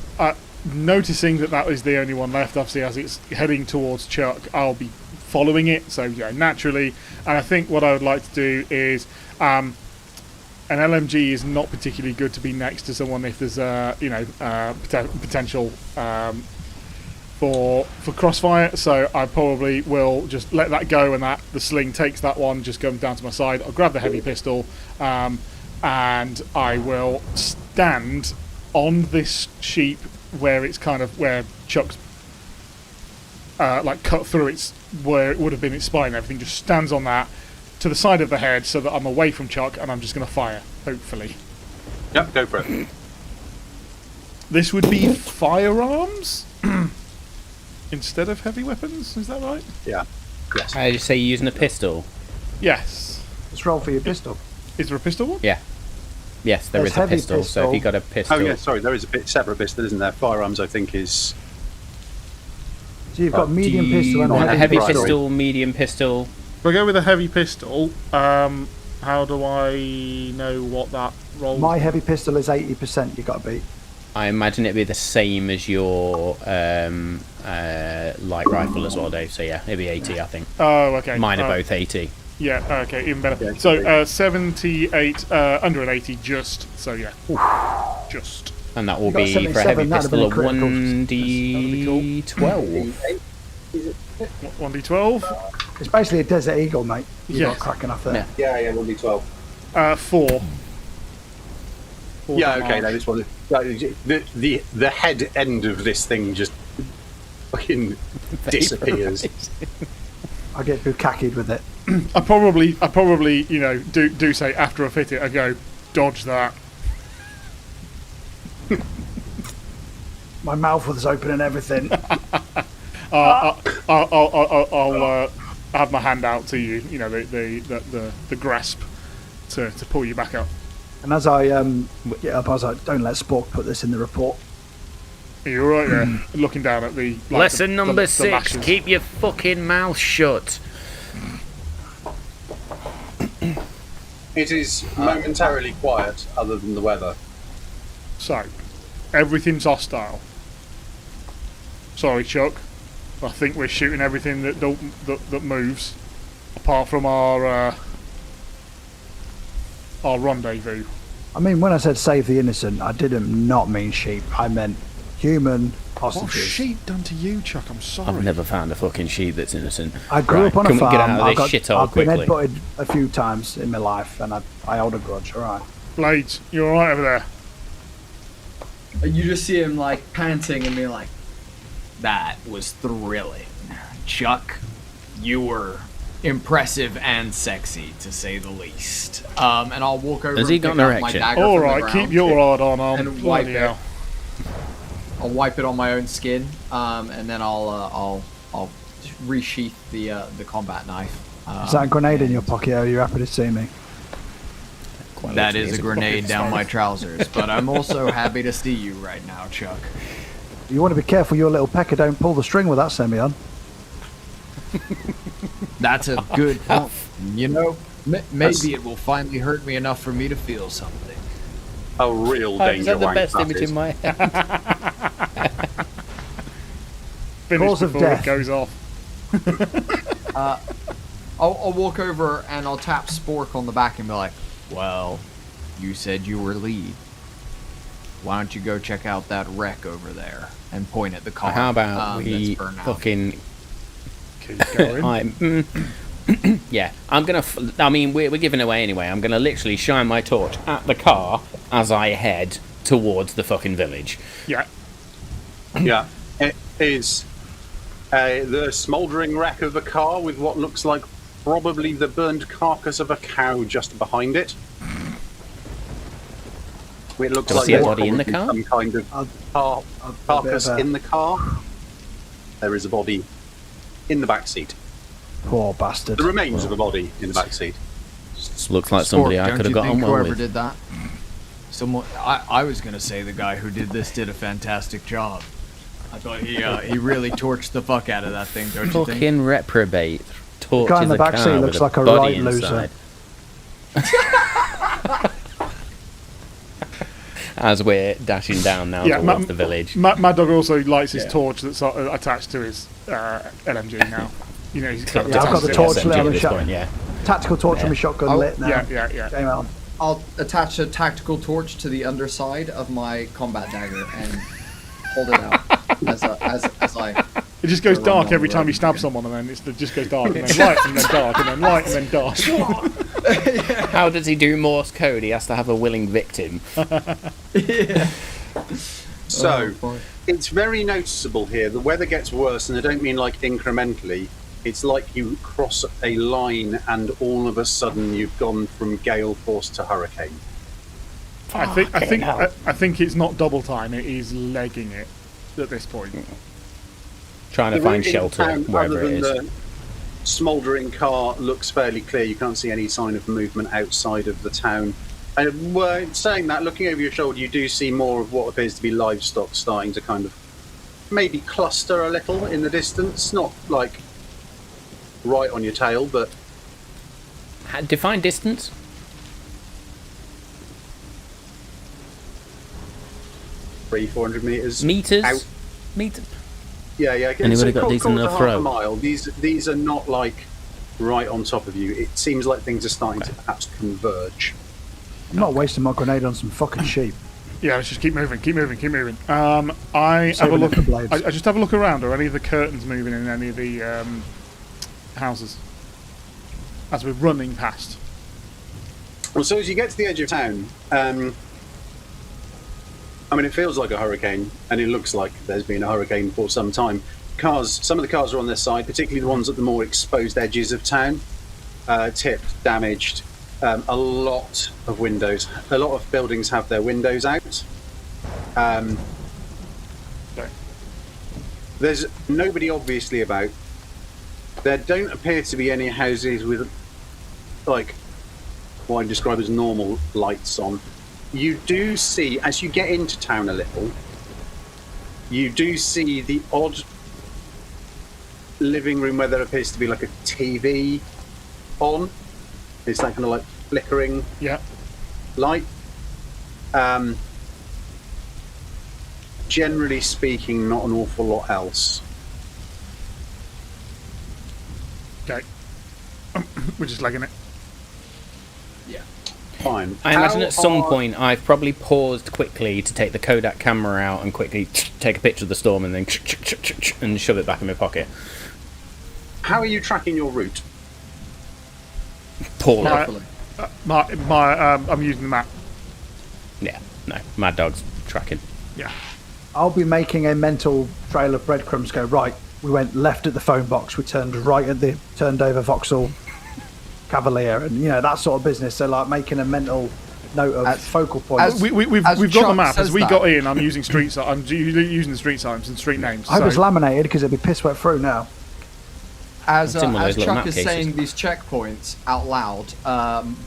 noticing that is the only one left, obviously as it's heading towards Chuck, I'll be following it. So yeah, naturally, and I think what I would like to do is, an LMG is not particularly good to be next to someone if there's potential for crossfire. So I probably will just let that go, and that the sling takes that one, just comes down to my side. I'll grab the heavy pistol, and I will stand on this sheep where it's kind of where Chuck's cut through its where it would have been its spine and everything, just stands on that to the side of the head so that I'm away from Chuck, and I'm just going to fire, hopefully. Yep, go for it. This would be firearms instead of heavy weapons, is that right? Yeah. Yes. I just say you're using a pistol. Yes. Let's roll for your pistol. Is there a pistol one? Yeah. Yes, there There's is a heavy pistol, so if you got a pistol... Oh, yeah, sorry, there is a separate pistol, isn't there? Firearms, I think, is... So you've got Do medium you pistol and want a a heavy Right. pistol, medium pistol... If I go with a heavy pistol, how do I know what that roll? My heavy pistol is 80%. You got to beat. I imagine it'd be the same as your light rifle as well, Dave. So yeah, it'd be 80, I think. Oh, okay. Mine are both 80. Yeah, okay, even better. Yeah, So 78, under an 80, just. So yeah, just. And that will You got be for a heavy 77, that'd pistol have of been a critical. 1d12. 1d12. It's basically a Desert Eagle, mate. You Yes. got cracking off there. Yeah. Yeah, 1d12. 4. Yeah, okay, no, this one... The head end of this thing just fucking disappears. I get bukakied with it. I probably, do say after I fit it, I go, dodge that. My mouth was open and everything. I'll have my hand out to you, the grasp to pull you back up. And as I get up, I was like, don't let Spork put this in the report. You're right there, looking down at the... Lesson number 6, lashes. keep your fucking mouth shut. It is momentarily quiet, other than the weather. So, everything's hostile. Sorry, Chuck. I think we're shooting everything that moves, apart from our rendezvous. I mean, when I said save the innocent, I didn't not mean sheep. I meant human What's hostages. sheep done to you, Chuck? I'm sorry. I've never found a fucking sheep that's innocent. I grew up on can a farm. we get out of this I've shithole been quickly? headbutted a few times in my life, and I hold a grudge. All right. Blades, you alright over there? You just see him like panting and being like, "That was thrilling, Chuck. You were impressive and sexy, to say the least." And I'll walk over. Has he and got pick an up my erection? dagger from the Alright, ground, keep your hard on arm. and wipe Bloody it. hell. I'll wipe it on my own skin, and then I'll resheath the combat knife. Is that a grenade in your pocket? Or are you happy to see me? Quite That literally, is it's a grenade down sorry. my trousers, but I'm also happy to see you right now, Chuck. You want to be careful your little pecker don't pull the string with that semi-on. That's a good point. You know, maybe it will finally hurt me enough for me to feel something. A real Is danger that the wank best that image is. in my head? Finish Cause of before death. it goes off. I'll walk over and I'll tap Spork on the back and be like, "Well, you said you were lead. Why don't you go check out that wreck over there?" And point at the car. How about we that's burned out. fucking... Keep going. Yeah, I'm gonna... I mean, we're giving away anyway. I'm gonna literally shine my torch at the car as I head towards the fucking village. Yeah. Yeah, it is the smouldering wreck of a car with what looks like probably the burned carcass of a cow just behind it. It looks Do I like see a there's body in the probably car? some kind of I'll carcass bit of a- in the car. There is a body in the back seat. Poor bastard. The remains of a body in the back seat. Looks like somebody Spork, I don't could have you got think on well whoever with. did that? Someone. I was gonna say the guy who did this did a fantastic job. I thought he really torched the fuck out of that thing, don't you think? Fucking reprobate. The guy in the back seat looks like a right loser. As we're dashing down now towards the village. Mad Dog also lights his torch that's attached to his LMG now. You know, he's I've got the torch lit on the shotgun. Yeah. Tactical torch on my shotgun lit now. Yeah. Game on. I'll attach a tactical torch to the underside of my combat dagger and hold it out as I. It just goes dark every time you stab someone, and then it just goes dark, and then light, and then dark, and then light, and then dark. How does he do Morse code? He has to have a willing victim. So, it's very noticeable here. The weather gets worse, and I don't mean like incrementally. It's like you cross a line, and all of a sudden you've gone from gale force to hurricane. I think it's not double time. It is legging it at this point. Trying to find shelter wherever it is. The smouldering car looks fairly clear. You can't see any sign of movement outside of the town. And saying that, looking over your shoulder, you do see more of what appears to be livestock starting to kind of maybe cluster a little in the distance. Not like right on your tail, but... Define distance. 300-400 meters. Meters? Out. Meters. Yeah. Anybody got decent enough throw? A mile. These are not like right on top of you. It seems like things are starting to perhaps converge. I'm not wasting my grenade on some fucking sheep. Yeah, let's just keep moving. I have a look. I just have a look around. Are any of the curtains moving in any of the houses as we're running past? Well, so as you get to the edge of town, I mean, it feels like a hurricane, and it looks like there's been a hurricane for some time. Some of the cars are on this side, particularly the ones at the more exposed edges of town, tipped, damaged. A lot of windows. A lot of buildings have their windows out. There's nobody obviously about. There don't appear to be any houses with, like, what I describe as normal lights on. You do see, as you get into town a little, you do see the odd living room where there appears to be like a TV on. It's that kind of like flickering light. Generally speaking, not an awful lot else. Okay. We're just legging it. Yeah. Fine. I imagine at some point I've probably paused quickly to take the Kodak camera out and quickly take a picture of the storm and then and shove it back in my pocket. How are you tracking your route? Poorly. I'm using the map. Yeah, no. Mad Dog's tracking. Yeah. I'll be making a mental trail of breadcrumbs. Go right. We went left at the phone box. We turned right at the turned over Vauxhall Cavalier, and that sort of business. So like making a mental note of focal points. We've got the map. As we got in, I'm using I'm using the street signs and street names. I hope it's laminated because it'll be piss wet through now. As Chuck is saying these checkpoints out loud,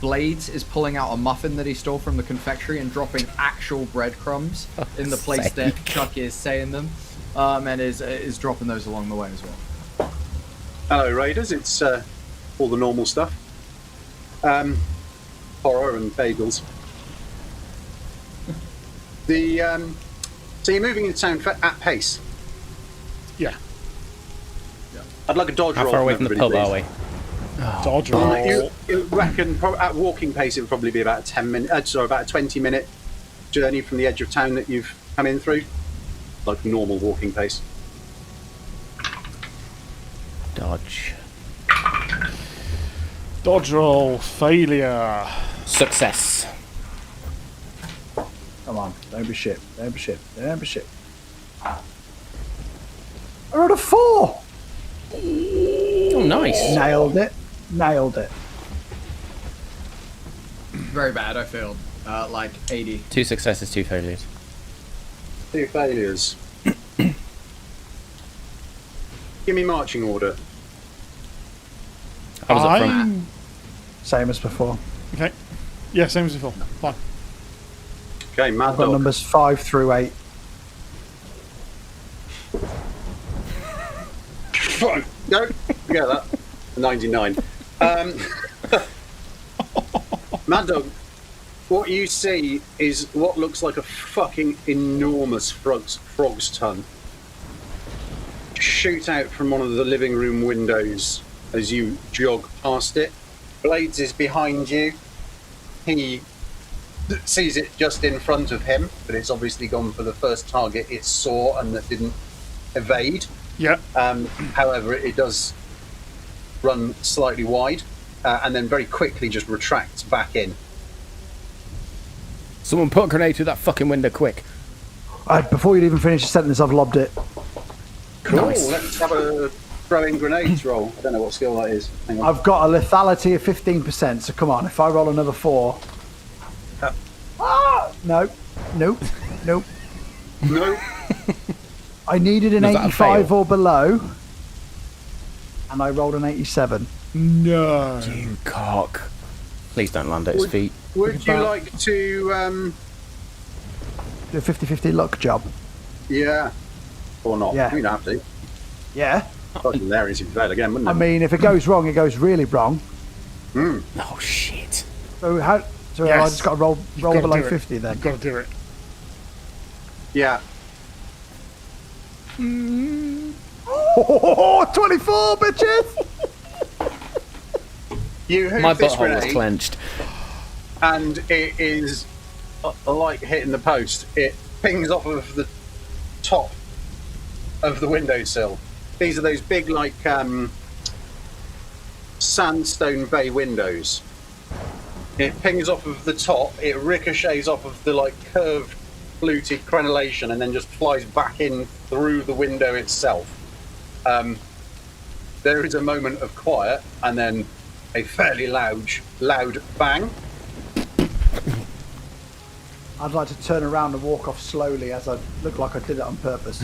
Blades is pulling out a muffin that he stole from the confectionery and dropping actual breadcrumbs in the place that Chuck is saying them, and is dropping those along the way as well. Hello, Raiders. It's all the normal stuff. Horror and bagels. So you're moving into town at pace. Yeah. I'd like a dodge roll. How far away from the pub are we? Dodge roll. You reckon at walking pace it would probably be about a 20-minute journey from the edge of town that you've come in through, like normal walking pace. Dodge roll. Failure. Success. Come on, don't be shit. I rolled a 4. Oh, nice. Nailed it. Very bad. I failed. Like 80. 2 successes, 2 failures. 2 failures. Give me marching order. I was up front. Same as before. Okay. Yeah, same as before. Fine. Okay, Mad I've got Dog. numbers 5 through 8. Fine. No, forget that. 99. Mad Dog, what you see is what looks like a fucking enormous frog's tongue shoot out from one of the living room windows as you jog past it. Blades is behind you. He sees it just in front of him, but it's obviously gone for the first target it saw and that didn't evade. Yeah. However, it does run slightly wide and then very quickly just retracts back in. Someone put a grenade through that fucking window, quick. Before you'd even finish the sentence, I've lobbed it. Cool, Nice. let's have a throwing grenades roll. I don't know what skill that is. Hang on. I've got a lethality of 15%, so come on, if I roll another 4... No. Nope. No. I needed an Was that a 85 fail? or below, and I rolled an 87. No. You cock. Please don't land at his feet. Would you like to, Do a 50-50 luck job. yeah, or not? Yeah. You don't have to. Yeah. Fucking there is if you fail again, wouldn't it? I mean, if it goes wrong, it goes really wrong. Oh, shit. So how? So I Yes. just got to roll You've gotta below do it. 50 then. You've got to do it. Yeah. Oh, 24, bitches! You My hoof this butthole was grenade, clenched. and it is like hitting the post. It pings off of the top of the windowsill. These are those big, like, sandstone bay windows. It pings off of the top, it ricochets off of the, like, curved, fluted crenellation, and then just flies back in through the window itself. There is a moment of quiet, and then a fairly loud bang. I'd like to turn around and walk off slowly as I look like I did it on purpose.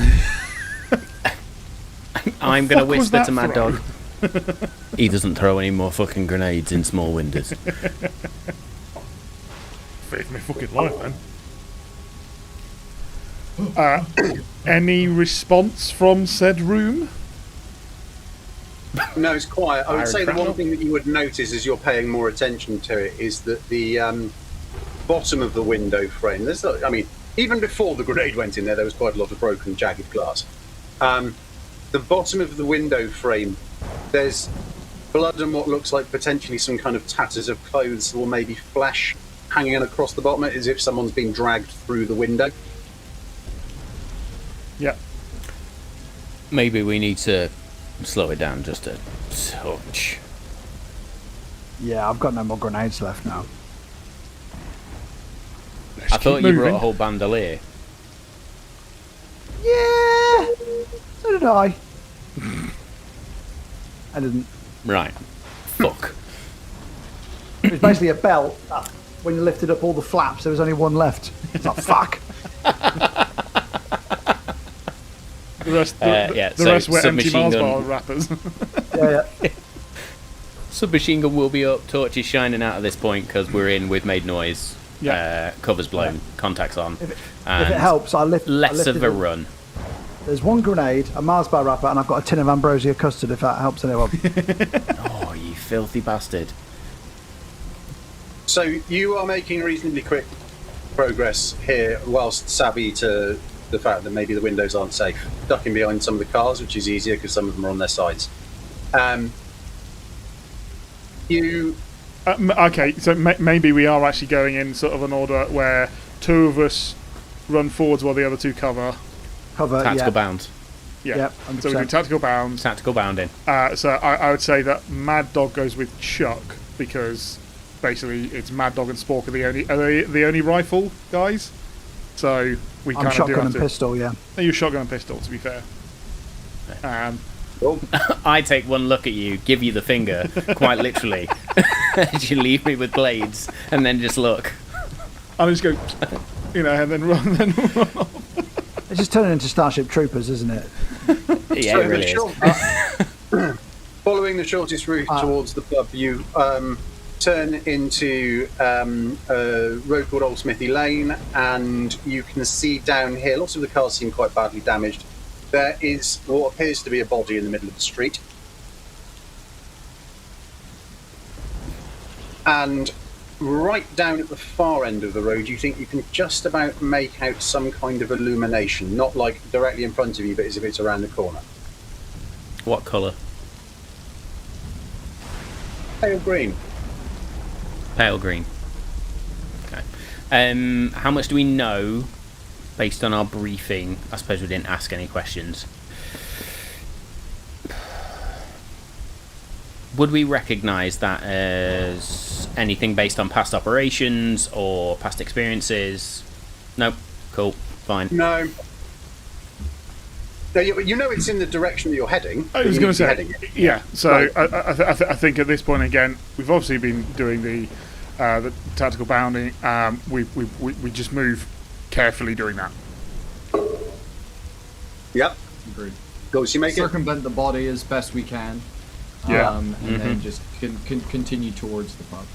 I'm going to fuck was whisper that to Mad throw? Dog. He doesn't throw any more fucking grenades in small windows. Saved my fucking life, man. Any response from said room? No, it's quiet. I would Iron say the one shrapnel? thing that you would notice as you're paying more attention to it is that the bottom of the window frame, I mean, even before the grenade went in there was quite a lot of broken, jagged glass. The bottom of the window frame, there's blood and what looks like potentially some kind of tatters of clothes or maybe flesh hanging across the bottom, as if someone's been dragged through the window. Yeah. Maybe we need to slow it down just a touch. Yeah, I've got no more grenades left now. Let's I thought keep you moving. brought a whole bandolier. Yeah! So did I. I didn't. Right. Fuck. It was basically a belt. That when you lifted up all the flaps, there was only one left. It's like, fuck. The rest, Yeah, the so rest were empty submachine Mars gun. bar wrappers. Yeah. Submachine gun will be up, torches shining out at this point because we're in, we've made noise, Yeah. covers blown, contacts on. If it and helps, I less lifted of a it. run. There's one grenade, a Mars bar wrapper, and I've got a tin of ambrosia custard. If that helps anyone. Oh, you filthy bastard. So you are making reasonably quick progress here, whilst savvy to the fact that maybe the windows aren't safe. Ducking behind some of the cars, which is easier because some of them are on their sides. You Okay, so maybe we are actually going in sort of an order where two of us run forwards while the other two cover. Cover. Tactical Yeah. bound. Yeah. Yep, So we do 100%. tactical bounds. Tactical bounding. So I would say that Mad Dog goes with Chuck because basically it's Mad Dog and Spork are the only rifle guys. So we I'm kind of do shotgun have and to. pistol. Yeah. No, you're shotgun and pistol. To be fair. I take one look at you, give you the finger, quite literally, as you leave me with blades, and then just look. I'll just go, and then run. Then run off. It's just turning into Starship Troopers, isn't it? Yeah, so it really is. following the shortest route towards the pub, you turn into a road called Old Smithy Lane, and you can see down here. Lots of the cars seem quite badly damaged. there is what appears to be a body in the middle of the street. And right down at the far end of the road, you think you can just about make out some kind of illumination, not like directly in front of you, but as if it's around the corner. What colour? Pale green. Pale green. Okay. How much do we know based on our briefing? I suppose we didn't ask any questions. Would we recognise that as anything based on past operations or past experiences? Nope. Cool. Fine. No. No, you know it's in the direction that you're heading. I was going to say, yeah. So Right. I think at this point again, we've obviously been doing the tactical bounding. We just move carefully doing that. Yep. Agreed. Go, so you make it. Circumvent the body as best we can. Yeah. And then just continue towards the pub.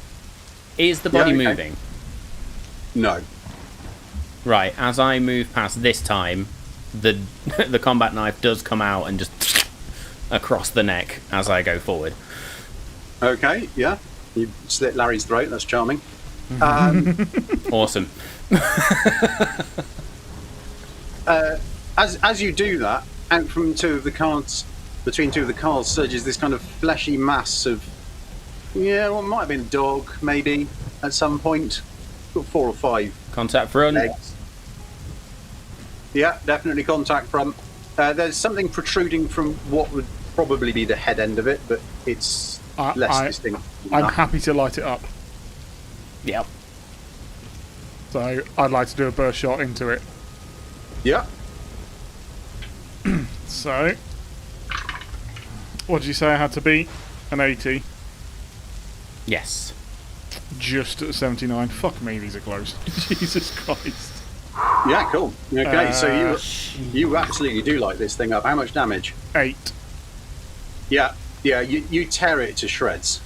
Is the body Yeah, okay. moving? No. Right. As I move past this time, the combat knife does come out and just across the neck as I go forward. Okay, yeah. You slit Larry's throat, that's charming. Awesome. As you do that, out from between two of the cars surges this kind of fleshy mass of, what might have been a dog, maybe, at some point. Got 4 or 5 Contact front. legs. Yeah, definitely contact front. There's something protruding from what would probably be the head end of it, but it's less distinct. I'm happy to light it up. Yep. So I'd like to do a burst shot into it. Yeah. So, what did you say I had to be? An 80. Yes. Just at 79. Fuck me, these are close. Jesus Christ. Yeah, cool. Okay, so you absolutely do light this thing up. How much damage? 8. Yeah, you tear it to shreds.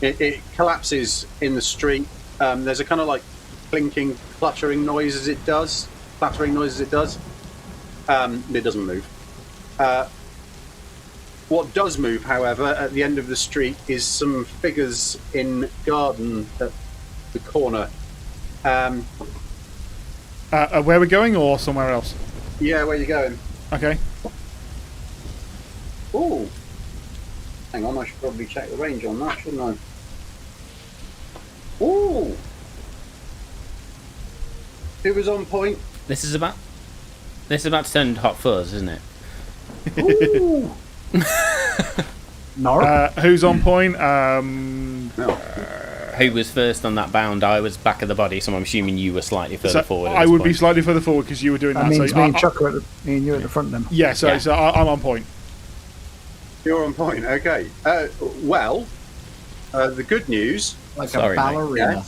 It collapses in the street. There's a kind of like clinking, clattering noise as it does. It doesn't move. What does move, however, at the end of the street is some figures in garden at the corner. Where we're going or somewhere else? Yeah, where you going? Okay. Ooh. Hang on, I should probably check the range on that, shouldn't I? Ooh. Who was on point? This is about to turn into hot fuzz, isn't it? Ooh. Nora? Who's on point? No. Who was first on that bound? I was back of the body, so I'm assuming you were slightly further forward. I would be slightly further forward because you were doing That that. means So me and Chuck are me and you at the front then. Yeah, so, Yeah. so I'm on point. You're on point, okay. Well, the good news... Like Sorry, a mate. ballerina.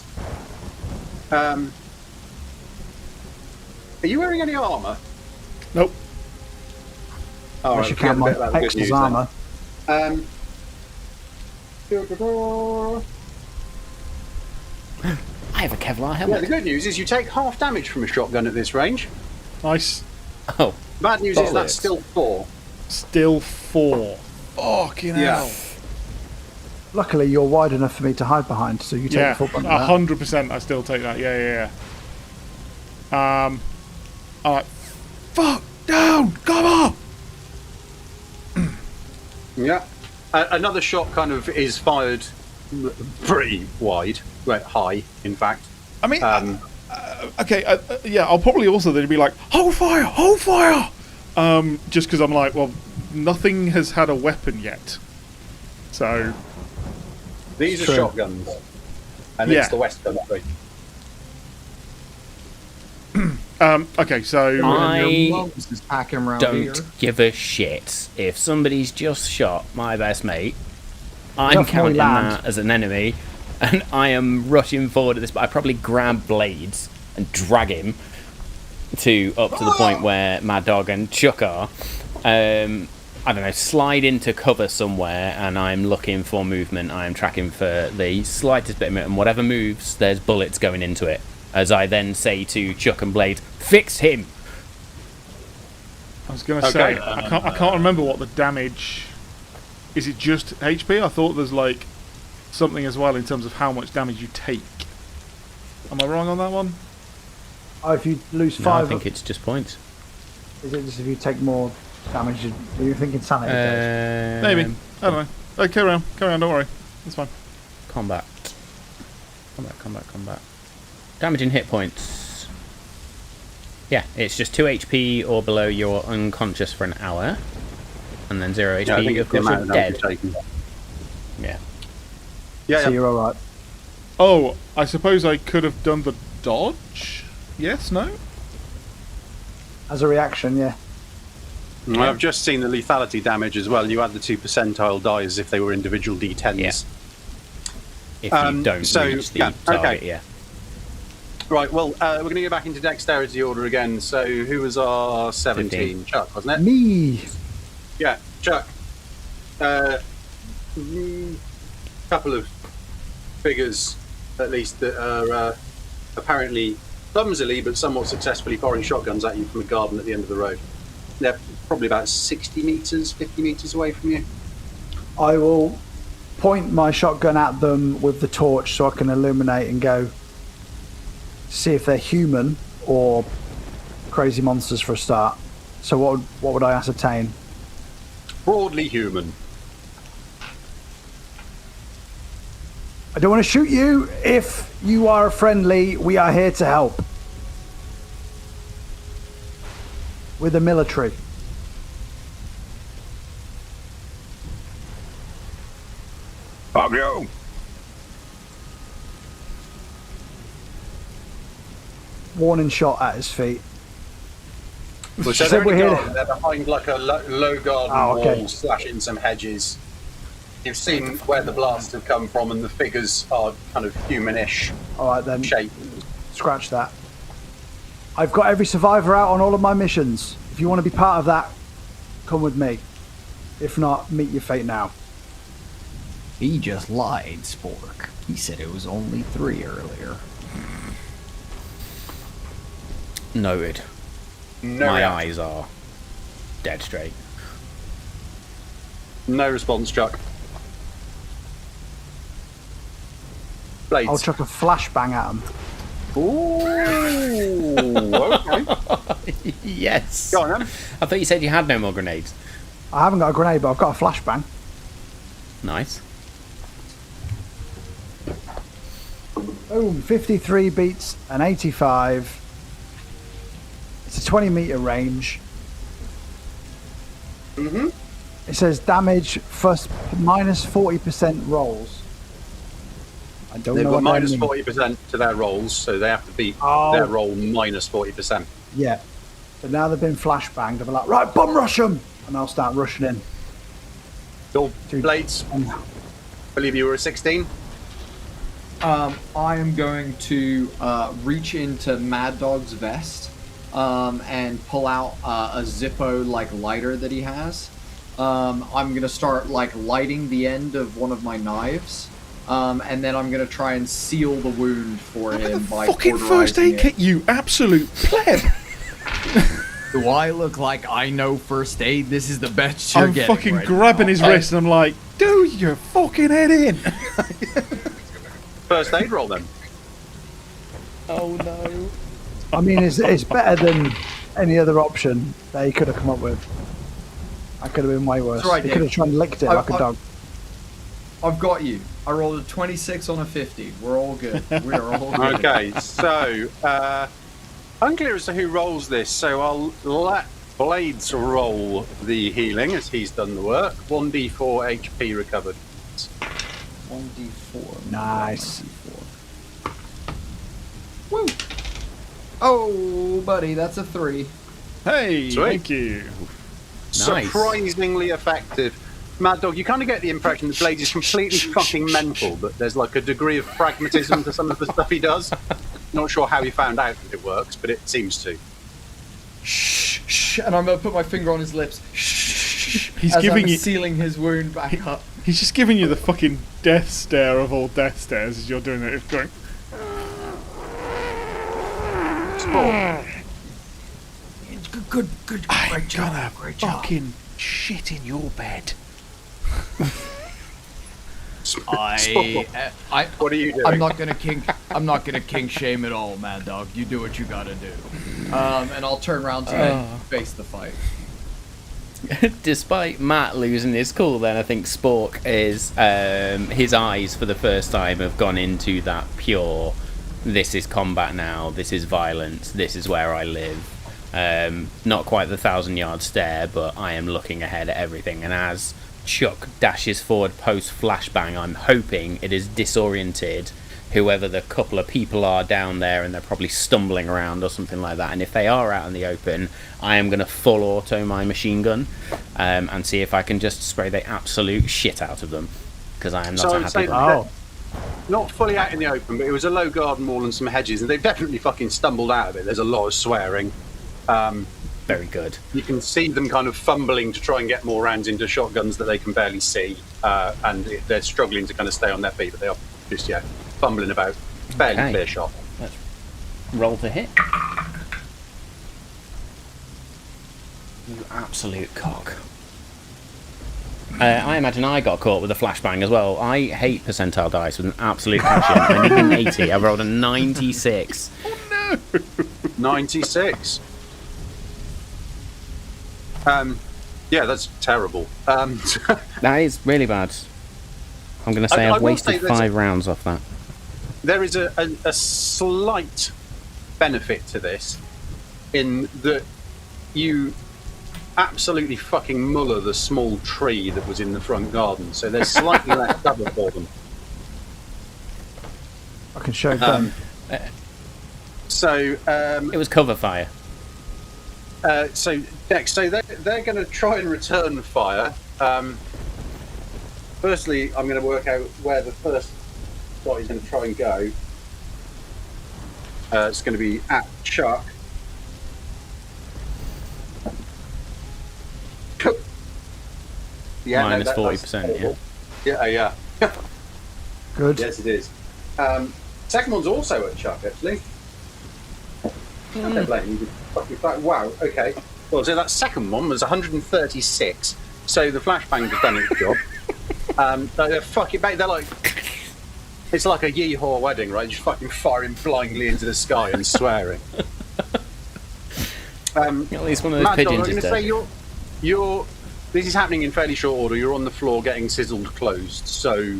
Are you wearing any armour? Nope. Oh, Unless you count my Excel's armour. I have a Kevlar Yeah, helmet. the good news is you take half damage from a shotgun at this range. Nice. Oh, Bad news is that's Bollocks. still 4. Still 4. Fucking Yeah. hell. Luckily, you're wide enough for me to hide behind, so you take Yeah, the full brunt of that. 100% I still take that. Yeah. Alright. Fuck down! Come on! Yeah. Another shot kind of is fired pretty wide. Well, high, in fact. I mean, okay, yeah, I'll probably also then be like, hold fire! Hold fire! Just because I'm like, well, nothing has had a weapon yet. So, These are True. shotguns. And Yeah. it's the West Country. okay, so I Your mums is packing around here. don't give a shit if somebody's just shot my best mate. I'm Enough more counting land. that as an enemy, and I am rushing forward at this. But I probably grab Blades and drag him up to the point where Mad Dog and Chuck are. I don't know, slide into cover somewhere, and I'm looking for movement. I am tracking for the slightest bit of movement, and whatever moves, there's bullets going into it. As I then say to Chuck and Blade, fix him! I was going to Okay. say, I can't remember what the damage... Is it just HP? I thought there's like something as well in terms of how much damage you take. Am I wrong on that one? Oh, if you lose No, 5... I think it's just points. Is it just if you take more damage? Are you thinking sanity? Maybe. I don't know. Carry on, don't worry. That's fine. Combat. Damage and hit points. Yeah, it's just 2 HP or below. You're unconscious for an hour, and then 0 Yeah, I think HP. it's Of course, the you're amount of dead. damage taken. Yeah. Yeah, So yeah. you're alright. Oh, I suppose I could have done the dodge? Yes, no? As a reaction, yeah. Well, I've just seen the lethality damage as well. You add the 2 percentile die as if they were individual D10s. Yeah. If you don't so, reach the yeah, target, okay. yeah. Right, well, we're going to go back into dexterity order again. So who was our 17? 15. Chuck, wasn't it? Me. Yeah, Chuck. Couple of figures, at least, that are apparently clumsily but somewhat successfully firing shotguns at you from a garden at the end of the road. They're probably about 60 metres, 50 metres away from you. I will point my shotgun at them with the torch so I can illuminate and go see if they're human or crazy monsters for a start. So what would I ascertain? Broadly human. I don't want to shoot you. If you are friendly, we are here to help. With the military. Fuck you. Warning shot at his feet. Well, so Said they're, we're in a here. garden. They're behind like a low garden Oh, okay. wall, slashing some hedges. You've seen where the blasts have come from, and the figures are kind of humanish Alright then, shape. scratch that. I've got every survivor out on all of my missions. If you want to be part of that, come with me. If not, meet your fate now. He just lied, Spork. He said it was only 3 earlier. Noted. No My reaction. eyes are dead straight. No response, Chuck. Blades. I'll chuck a flashbang at him. Ooh, okay. Yes. Go on then. I thought you said you had no more grenades. I haven't got a grenade, but I've got a flashbang. Nice. Boom, 53 beats an 85. It's a 20-meter range. Mm-hmm. It says damage first minus 40% rolls. I don't They've know got what that minus means. 40% to their rolls, so they have to beat Oh. their roll minus 40%. Yeah. But now they've been flashbanged, I'll be like, right, bum rush them! And I'll start rushing in. Cool. Dude. Blades, believe you were a 16. I am going to reach into Mad Dog's vest and pull out a Zippo like lighter that he has. I'm gonna start like lighting the end of one of my knives, and then I'm gonna try and seal the wound for him by Fucking first aid cauterizing it. kit, you absolute pleb! Do I look like I know first aid? This is the best you're I'm getting. fucking right grabbing now. his wrist and I'm like, do your fucking head in! First aid roll then. Oh no. I mean, it's better than any other option that he could have come up with. I could have been way worse. That's right, He could have Dave. tried and licked it like a dog. I've got you. I rolled a 26 on a 50. We're all good. We are all good. Okay, so unclear as to who rolls this, so I'll let Blades roll the healing as he's done the work. 1d4 HP recovered. 1d4. Nice. 1d4. Woo! Oh, buddy, that's a 3. Hey, Sweet. thank you. Nice. Surprisingly effective. Mad Dog, you kind of get the impression that Blades is completely fucking mental, but there's like a degree of pragmatism to some of the stuff he does. Not sure how he found out that it works, but it seems to. Shh, shh, and I'm gonna put my finger on his lips. Shh, He's as giving I'm you- sealing his wound back up. He's just giving you the fucking death stare of all death stares as you're doing it. It's going, It's Good. Great job. Gonna Great job. fucking shit in your bed. What are you doing? I'm not gonna kink shame at all, Mad Dog. You do what you gotta do. And I'll turn around to face the fight. Despite Matt losing his cool, then I think Spork is his eyes for the first time have gone into that pure. This is combat now. This is violence. This is where I live. Not quite the 1,000-yard stare, but I am looking ahead at everything. And as Chuck dashes forward post flashbang, I'm hoping it is disoriented whoever the couple of people are down there, and they're probably stumbling around or something like that. And if they are out in the open, I am going to full auto my machine gun and see if I can just spray the absolute shit out of them, because I am not a happy bunny. Not fully out in the open, but it was a low garden wall and some hedges, and they've definitely fucking stumbled out of it. There's a lot of swearing. Very good. You can see them kind of fumbling to try and get more rounds into shotguns that they can barely see, and they're struggling to kind of stay on their feet, but they are just, fumbling about. Fairly clear shot. Let's roll to hit. You absolute cock. I imagine I got caught with a flashbang as well. I hate percentile dice with an absolute passion. I need an 80. I rolled a 96. Oh no! 96. Yeah, that's terrible. That is really bad. I'm going to say I've wasted 5 rounds off that. There is a slight benefit to this, in that you absolutely fucking muller the small tree that was in the front garden, so there's slightly less cover for them. I can show them. It was cover fire. So next, so they're going to try and return fire. Firstly, I'm going to work out where the first guy is going to try and go. It's going to be at Chuck. Yeah, minus 40%. Yeah. Good. Yes, it is. Second one's also at Chuck, actually. Wow, okay. Well, so that second one was 136. So the flashbang has done its job. They're fucking back. They're like, it's like a yeehaw wedding, right? Just fucking firing blindly into the sky and swearing. At least one of those Mad Dog, pigeons I'm is going to dead. say you're. This is happening in fairly short order. You're on the floor getting sizzled closed. So,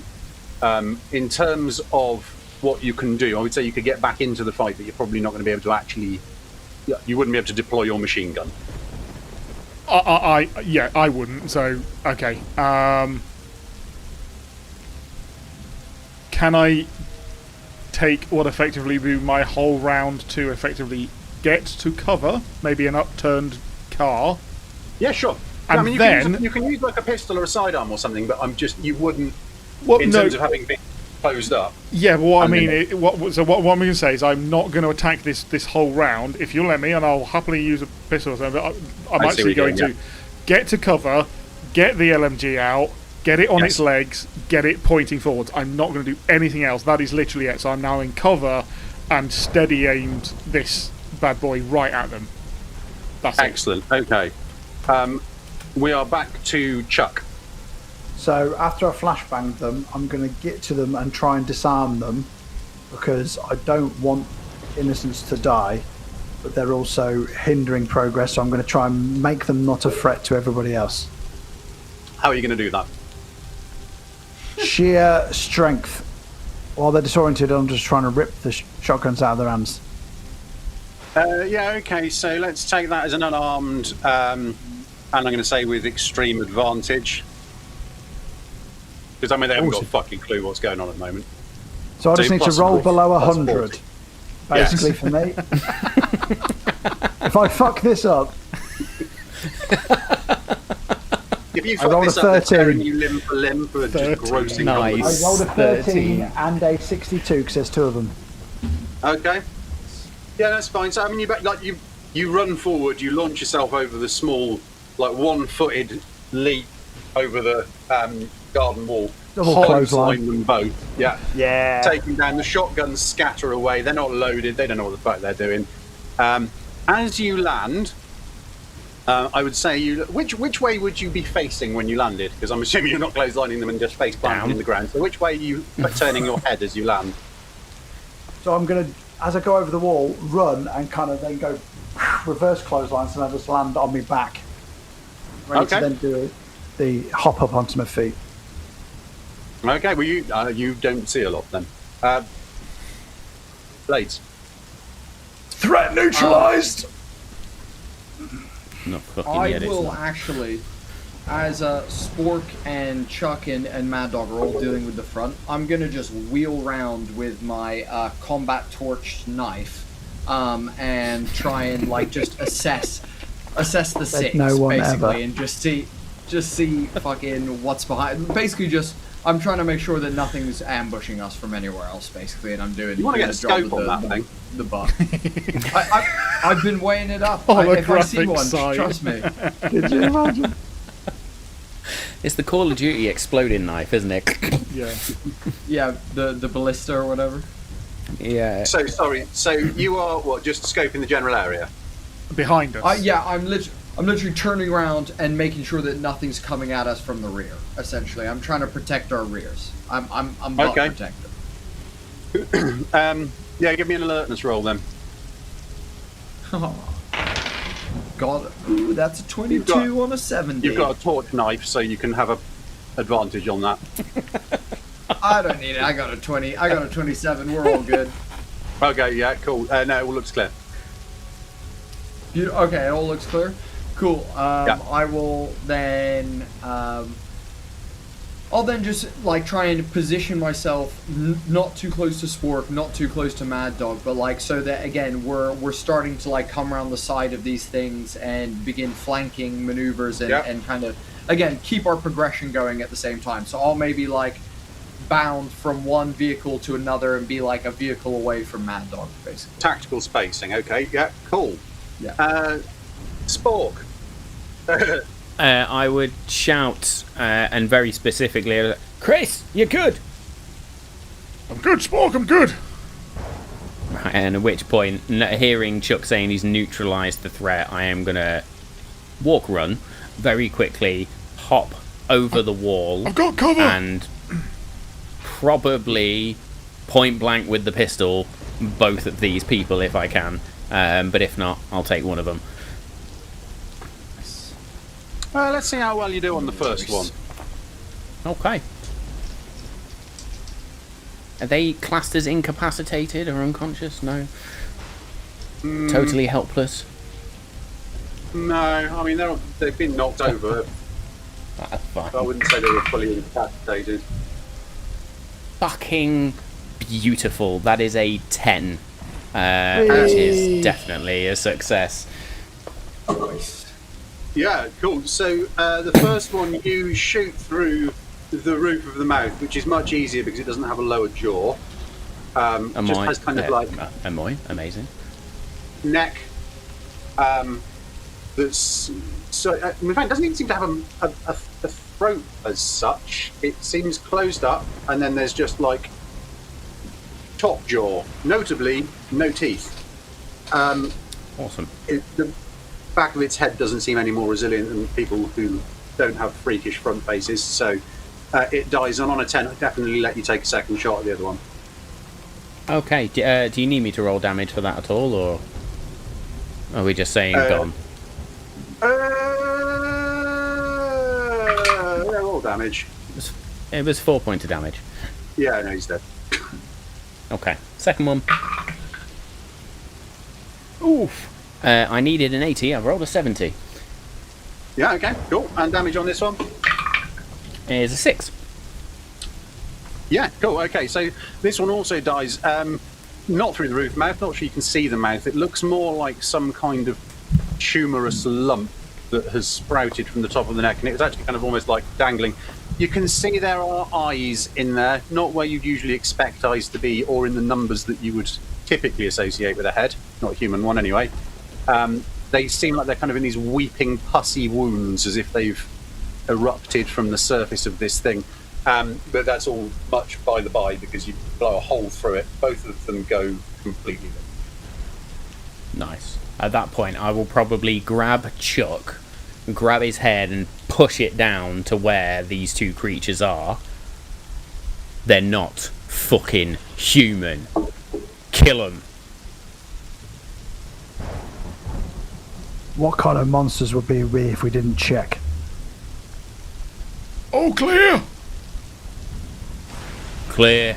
in terms of what you can do, I would say you could get back into the fight, but you're probably not going to be able to actually. You wouldn't be able to deploy your machine gun. I wouldn't. So okay. Can I take what effectively be my whole round to effectively get to cover, maybe an upturned car? Yeah, sure. And I mean, you can use like a pistol or a sidearm or something, but you wouldn't. In terms of having been closed up. Yeah, but what I mean, what I'm going to say is I'm not going to attack this whole round. If you let me, and I'll happily use a pistol or something, but I'm actually going to get to cover, get the LMG out, get it on its legs, get it pointing forwards. I'm not going to do anything else. That is literally it. So I'm now in cover and steady aimed this bad boy right at them. That's excellent. Okay. We are back to Chuck. So after I flashbang them, I'm going to get to them and try and disarm them, because I don't want innocents to die, but they're also hindering progress, so I'm going to try and make them not a threat to everybody else. How are you going to do that? Sheer strength. While they're disoriented, I'm just trying to rip the shotguns out of their hands. Yeah, okay, so let's take that as an unarmed, and I'm going to say with extreme advantage. Because, I mean, they haven't got a fucking clue what's going on at the moment. So I just need to roll below 100, 40. basically, for me. If I fuck this up... If you I fuck rolled this a up, they're 13. tearing you limb for limb for just grossing Nice. I rolled a 13 13. and a 62, because there's 2 of them. Okay. Yeah, that's fine. So, I mean, you run forward, you launch yourself over the small, like, one-footed leap over the garden wall. Double clothesline them both. Yeah. Taking down, the shotguns scatter away. They're not loaded. They don't know what the fuck they're doing. As you land, I would say which way would you be facing when you landed? Because I'm assuming you're not clotheslining them and just face planting Down. in the ground. So which way are you turning your head as you land? So I'm going to, as I go over the wall, run and kind of then go reverse clotheslines and I just land on my back. Ready to then do the hop up onto my feet. Okay, well you don't see a lot then. Blades. Threat neutralized! Not fucking I yet, it's will not. actually, as Spork and Chuck and Mad Dog are all dealing with the front, I'm gonna just wheel round with my combat torch knife, and try and like just assess the six no one basically, ever. and just see fucking what's behind. Basically, just I'm trying to make sure that nothing's ambushing us from anywhere else, basically, and I'm doing. You want to get a doing scope on that thing? The butt. I've been weighing it up. If I see Holographic one, sight. trust me. Could you imagine? It's the Call of Duty exploding knife, isn't it? Yeah. Yeah, the ballista or whatever. Yeah. So sorry. So you are what? Just scoping the general area. Behind us. Yeah, I'm literally turning around and making sure that nothing's coming at us from the rear. Essentially, I'm trying to protect our rears. I'm butt Okay. protected. Yeah, give me an alertness roll then. God, ooh, that's a 22 on a 70. You've got a torch knife, so you can have a advantage on that. I don't need it. I got a 20. I got a 27. We're all good. Okay, yeah, cool. No, it all looks clear. Okay, it all looks clear. Cool. Yeah. I will then. I'll then just like try and position myself not too close to Spork, not too close to Mad Dog, but like so that again we're starting to like come around the side of these things and begin flanking maneuvers and kind of again keep our progression going at the same time. So I'll maybe like bound from one vehicle to another and be like a vehicle away from Mad Dog, basically. Tactical spacing. Okay, yeah, cool. Yeah. Spork. I would shout, and very specifically, Chris, you're good! I'm good, Spork, I'm good! And at which point, hearing Chuck saying he's neutralised the threat, I am going to run very quickly, hop over the wall, I've got cover! and probably point blank with the pistol both of these people if I can. But if not, I'll take one of them. Let's see how well you do on the first one. Okay. Are they classed as incapacitated or unconscious? No. Totally helpless? No, I mean they've been knocked over. That's fine. I wouldn't say they were fully incapacitated. Fucking beautiful. That is a 10. Which is definitely a success. Yeah, cool. So the first one, you shoot through the roof of the mouth, which is much easier because it doesn't have a lower jaw. Just has kind of like amazing. neck. That's so. In fact, it doesn't even seem to have a throat as such. It seems closed up, and then there's just like top jaw. Notably, no teeth. Awesome. The back of its head doesn't seem any more resilient than people who don't have freakish front faces, so it dies. And on a 10, I'd definitely let you take a second shot at the other one. Okay, do you need me to roll damage for that at all, or are we just saying gone? Roll damage. It was 4 points of damage. Yeah, no, he's dead. Okay, second one. Oof. I needed an 80, I've rolled a 70. Yeah, okay, cool. And damage on this one? Is a 6. Yeah, cool. Okay, so this one also dies. Not through the roof mouth, not sure you can see the mouth. It looks more like some kind of tumorous lump that has sprouted from the top of the neck, and it was actually kind of almost like dangling. You can see there are eyes in there, not where you'd usually expect eyes to be, or in the numbers that you would typically associate with a head, not a human one anyway. They seem like they're kind of in these weeping, pussy wounds, as if they've erupted from the surface of this thing. But that's all much by the by, because you blow a hole through it. Both of them go completely. Nice. At that point, I will probably grab Chuck, grab his head, and push it down to where these two creatures are. They're not fucking human. Kill them. What kind of monsters would be we if we didn't check? Oh, clear! Clear.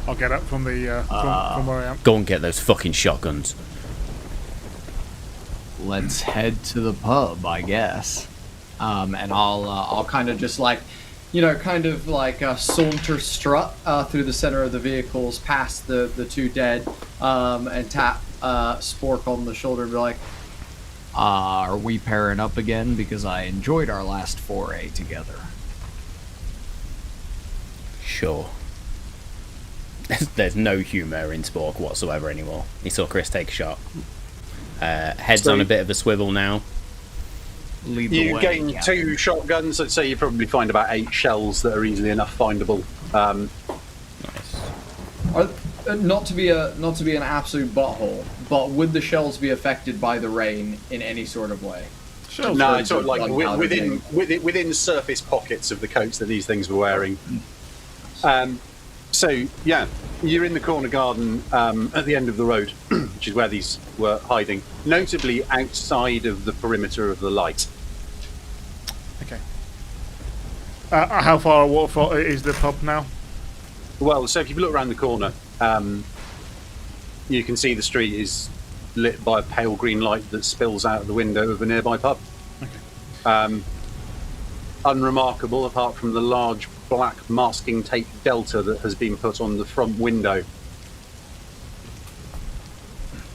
I'll get up from the from where I am. Go and get those fucking shotguns. Let's head to the pub, I guess. And I'll kind of just like, saunter strut through the center of the vehicles, past the two dead, and tap Spork on the shoulder and be like, are we pairing up again? Because I enjoyed our last foray together. Sure. There's no humour in Spork whatsoever anymore. He saw Chris take a shot. Head's on a bit of a swivel now. Lead the You way, gain Captain. 2 shotguns. I'd say you probably find about 8 shells that are easily enough findable. Nice. Not to be an absolute butthole, but would the shells be affected by the rain in any sort of way? Shells. No, it's sort of like Gunpowder within surface pockets of the coats that these things were wearing. So yeah, you're in the corner garden at the end of the road, which is where these were hiding, notably outside of the perimeter of the light. Okay. How far waterfall is the pub now? Well, so if you look around the corner, you can see the street is lit by a pale green light that spills out of the window of a nearby pub. Okay. Unremarkable, apart from the large black masking tape delta that has been put on the front window.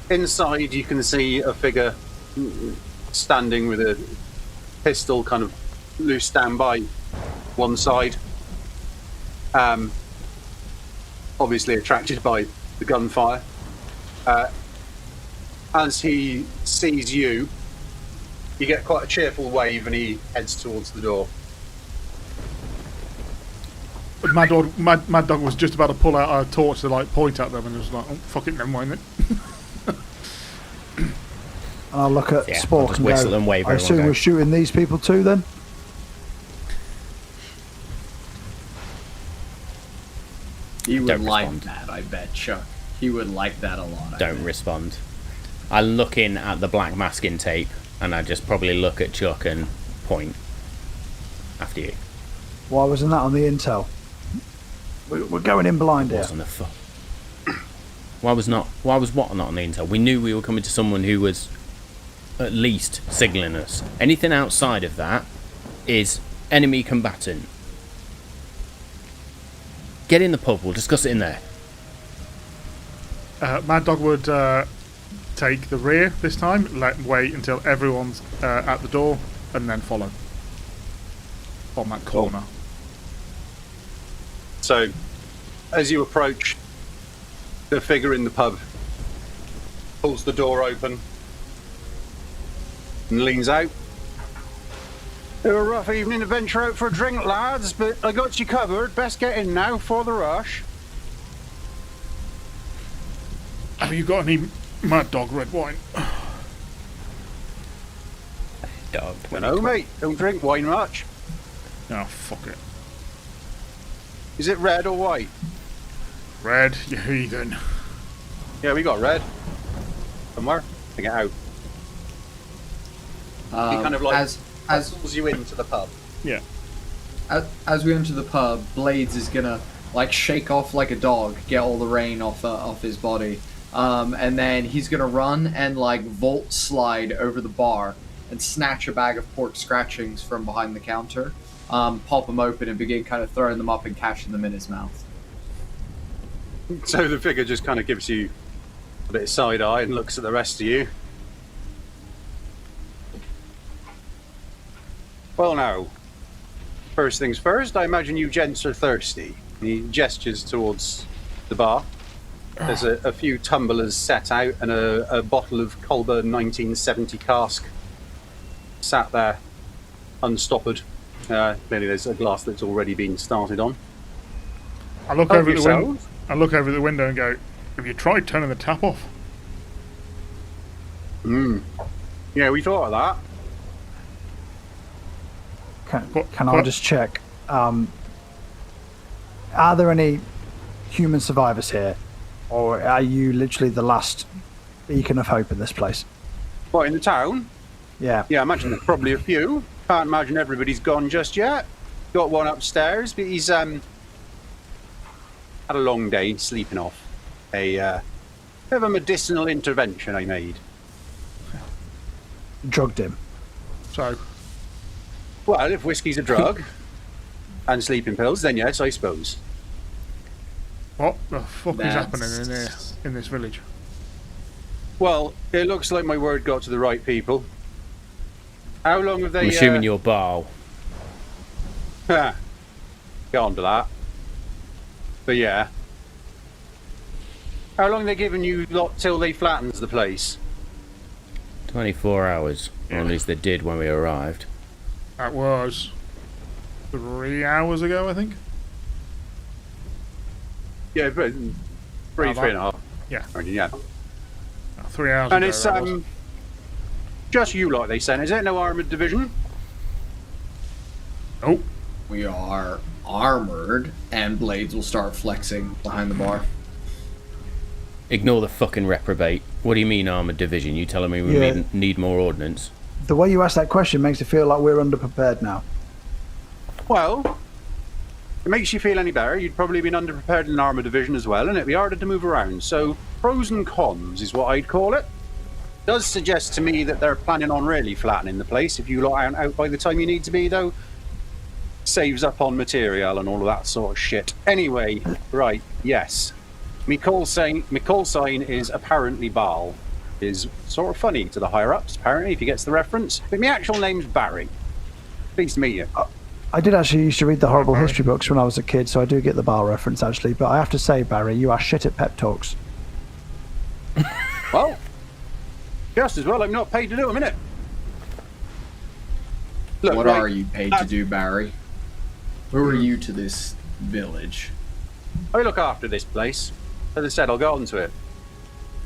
Inside, you can see a figure standing with a pistol kind of loose down by one side. Obviously attracted by the gunfire. As he sees you, you get quite a cheerful wave and he heads towards the door. Mad Dog was just about to pull out a torch to like point at them, and it was like, oh fuck it, never mind it. And I'll look at Yeah, I'll Spork just and whistle go, and wave I everyone assume go. we're shooting these people too then? He would Don't like respond. that, I bet, Chuck. He would like that a lot. I Don't bet. respond. I look in at the black masking tape, and I just probably look at Chuck and point after you. Why wasn't that on the intel? We're going in blind here. Wasn't a Why was what not on the intel? We knew we were coming to someone who was at least signalling us. Anything outside of that is enemy combatant. Get in the pub, we'll discuss it in there. Mad Dog would take the rear this time, wait until everyone's at the door, and then follow on that corner. So, as you approach, the figure in the pub pulls the door open and leans out. It was a rough evening to venture out for a drink, lads, but I got you covered. Best get in now for the rush. Have you got any Mad Dog red wine? Dog. No, mate, don't drink wine much. Oh, fuck it. Is it red or white? Red, you heathen. Yeah, we got red. Somewhere. Take it out. He kind of like as pulls you into the pub. Yeah. as we enter the pub, Blades is gonna like shake off like a dog, get all the rain off his body, and then he's gonna run and like vault slide over the bar and snatch a bag of pork scratchings from behind the counter, pop them open and begin kind of throwing them up and catching them in his mouth. So the figure just kind of gives you a bit of side eye and looks at the rest of you. Well, now, first things first, I imagine you gents are thirsty. He gestures towards the bar. There's a few tumblers set out and a bottle of Colburn 1970 cask sat there, unstoppered. Clearly there's a glass that's already been started on. I look Help over the window. yourselves. I look over the window and go, "Have you tried turning the tap off?" Yeah, we thought of that. Can I just check? Are there any human survivors here? Or are you literally the last beacon of hope in this place? What, in the town? Yeah. Yeah, I imagine there's probably a few. Can't imagine everybody's gone just yet. Got one upstairs, but he's had a long day sleeping off. A bit of a medicinal intervention I made. Drugged him. So, Well, if whiskey's a drug and sleeping pills, then yes, I suppose. what the fuck is That's- happening in here, in this village? Well, it looks like my word got to the right people. How long have they... I'm assuming you're Baal. Get on to that. But yeah. How long have they given you lot till they flattens the place? 24 hours. Or at least they did when we arrived. That was 3 hours ago, I think. Yeah, but three and a half. Yeah. I mean, yeah. 3 hours And ago. it's that was. just you lot they sent, is it? No armoured division? Nope. We are armored, and Blades will start flexing behind the bar. Ignore the fucking reprobate. What do you mean armoured division? You telling me we Yeah. need more ordnance? The way you ask that question makes it feel like we're underprepared now. Well, it makes you feel any better. You'd probably been underprepared in an armoured division as well, and it'd be harder to move around. So, pros and cons is what I'd call it. Does suggest to me that they're planning on really flattening the place. If you lot aren't out by the time you need to be, though, saves up on material and all of that sort of shit. Anyway, right, yes. My call sign is apparently Baal. Is sort of funny to the higher-ups, apparently, if he gets the reference. But my actual name's Barry. Pleased to meet you. I did actually used to read the horrible history books when I was a kid, so I do get the Baal reference actually. But I have to say, Barry, you are shit at pep talks. Well, just as well I'm not paid to do them, innit? Look, What right, are you paid to do, Barry? Who are you to this village? I look after this place. As I said, I'll get on to it.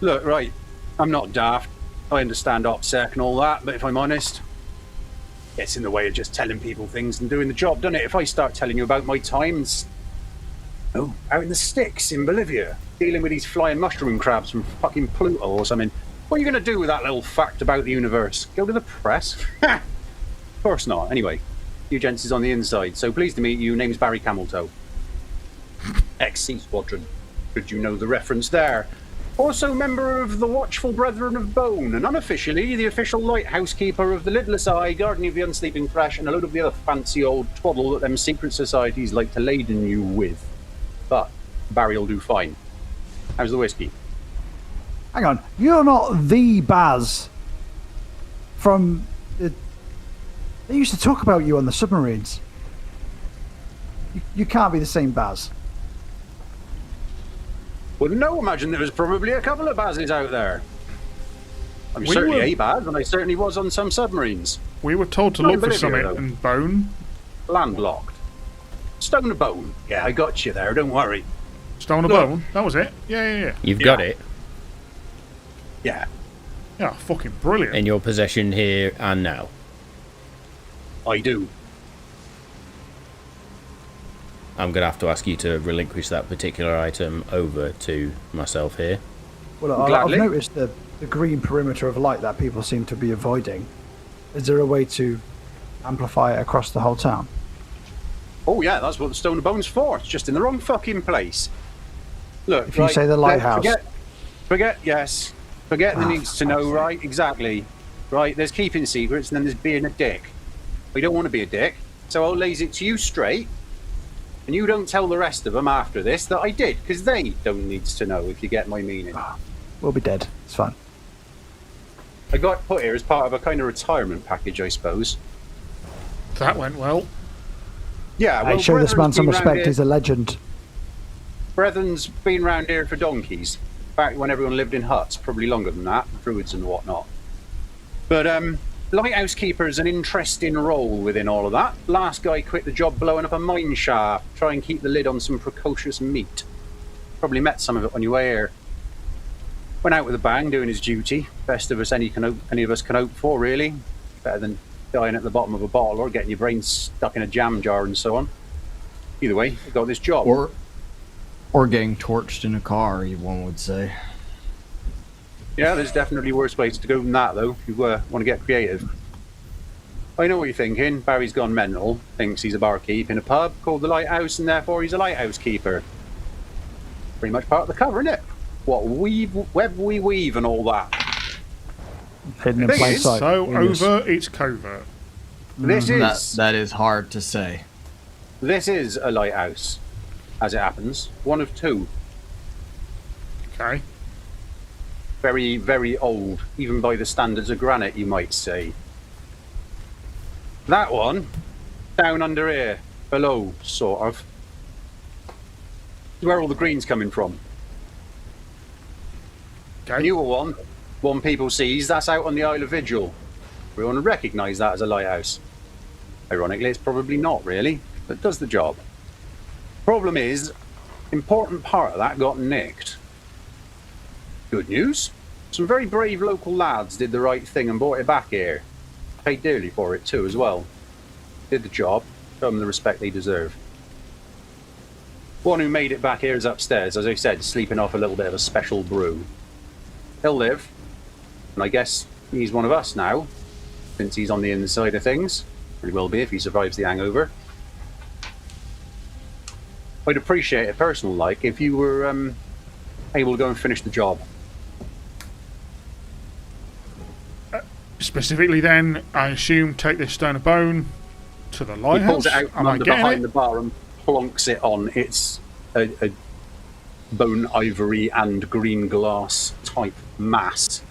Look, right, I'm not daft. I understand OPSEC and all that, but if I'm honest, it's in the way of just telling people things and doing the job, doesn't it? If I start telling you about my times, out in the sticks in Bolivia, dealing with these flying mushroom crabs from fucking Pluto or something, what are you going to do with that little fact about the universe? Go to the press? Of course not. Anyway, you gents is on the inside, so pleased to meet you. Name's Barry Cameltoe. XC Squadron. Should you know the reference there. Also member of the Watchful Brethren of Bone, and unofficially the official lighthouse keeper of the Lidless Eye, Guardian of the Unsleeping Thresh, and a load of the other fancy old twaddle that them secret societies like to laden you with. But Barry'll do fine. How's the whiskey? Hang on, you're not the Baz from... They used to talk about you on the submarines. You can't be the same Baz. Wouldn't know. Imagine there was probably a couple of Bazes out there. I'm We certainly were- a Baz, and I certainly was on some submarines. We were told to Not look for in Bolivia, something though. in Bone. Landlocked. Stone of Bone. Yeah, I got you there, don't worry. Stone of Look. Bone. That was it. Yeah. You've got it Yeah. Yeah, fucking brilliant. in your possession here and now. I do. I'm going to have to ask you to relinquish that particular item over to myself here. Well, I've Gladly. noticed the green perimeter of light that people seem to be avoiding. Is there a way to amplify it across the whole town? Oh yeah, that's what the Stone of Bone's for. It's just in the wrong fucking place. Look, If you say the lighthouse. Forget the needs to know, right? Exactly. Right, there's keeping secrets and then there's being a dick. We don't want to be a dick, so I'll laze it to you straight. And you don't tell the rest of them after this that I did, because they don't need to know, if you get my meaning. We'll be dead. It's fine. I got put here as part of a kind of retirement package, I suppose. That went well. Yeah, well, Hey, show this man Brethren's some been round respect. here- He's a legend. Brethren's been round here for donkeys. Back when everyone lived in huts, probably longer than that, druids and whatnot. But lighthouse keeper's an interesting role within all of that. Last guy quit the job blowing up a mine shaft, try and keep the lid on some precocious meat. Probably met some of it on your way here. Went out with a bang, doing his duty. Best of us any of us can hope for, really. Better than dying at the bottom of a bottle or getting your brain stuck in a jam jar and so on. Either way, I got this job. Or getting torched in a car, one would say. Yeah, there's definitely worse ways to go than that, though, if you want to get creative. I know what you're thinking. Barry's gone mental. Thinks he's a barkeep in a pub called the Lighthouse, and therefore he's a lighthouse keeper. Pretty much part of the cover, isn't it? What web we weave and all that. Hidden in plain sight. So Genius. overt, it's covert. This is That is hard to say. this is a lighthouse, as it happens. One of two. Okay. Very, very old, even by the standards of granite, you might say. That one, down under here, below, sort of. Where all the green's coming from. Okay. Newer one people sees, that's out on the Isle of Vigil. Everyone would recognise that as a lighthouse. Ironically, it's probably not really, but it does the job. Problem is, important part of that got nicked. Good news. Some very brave local lads did the right thing and brought it back here. Paid dearly for it too, as well. Did the job. Show them the respect they deserve. One who made it back here is upstairs, as I said, sleeping off a little bit of a special brew. He'll live, and I guess he's one of us now, since he's on the inside of things. He will be if he survives the hangover. I'd appreciate it, personal like, if you were able to go and finish the job. Specifically, then, I assume take this stone of bone to the He lighthouse. pulls it out from Am I under getting behind it? the bar and plonks it on. It's a bone ivory and green glass type mass.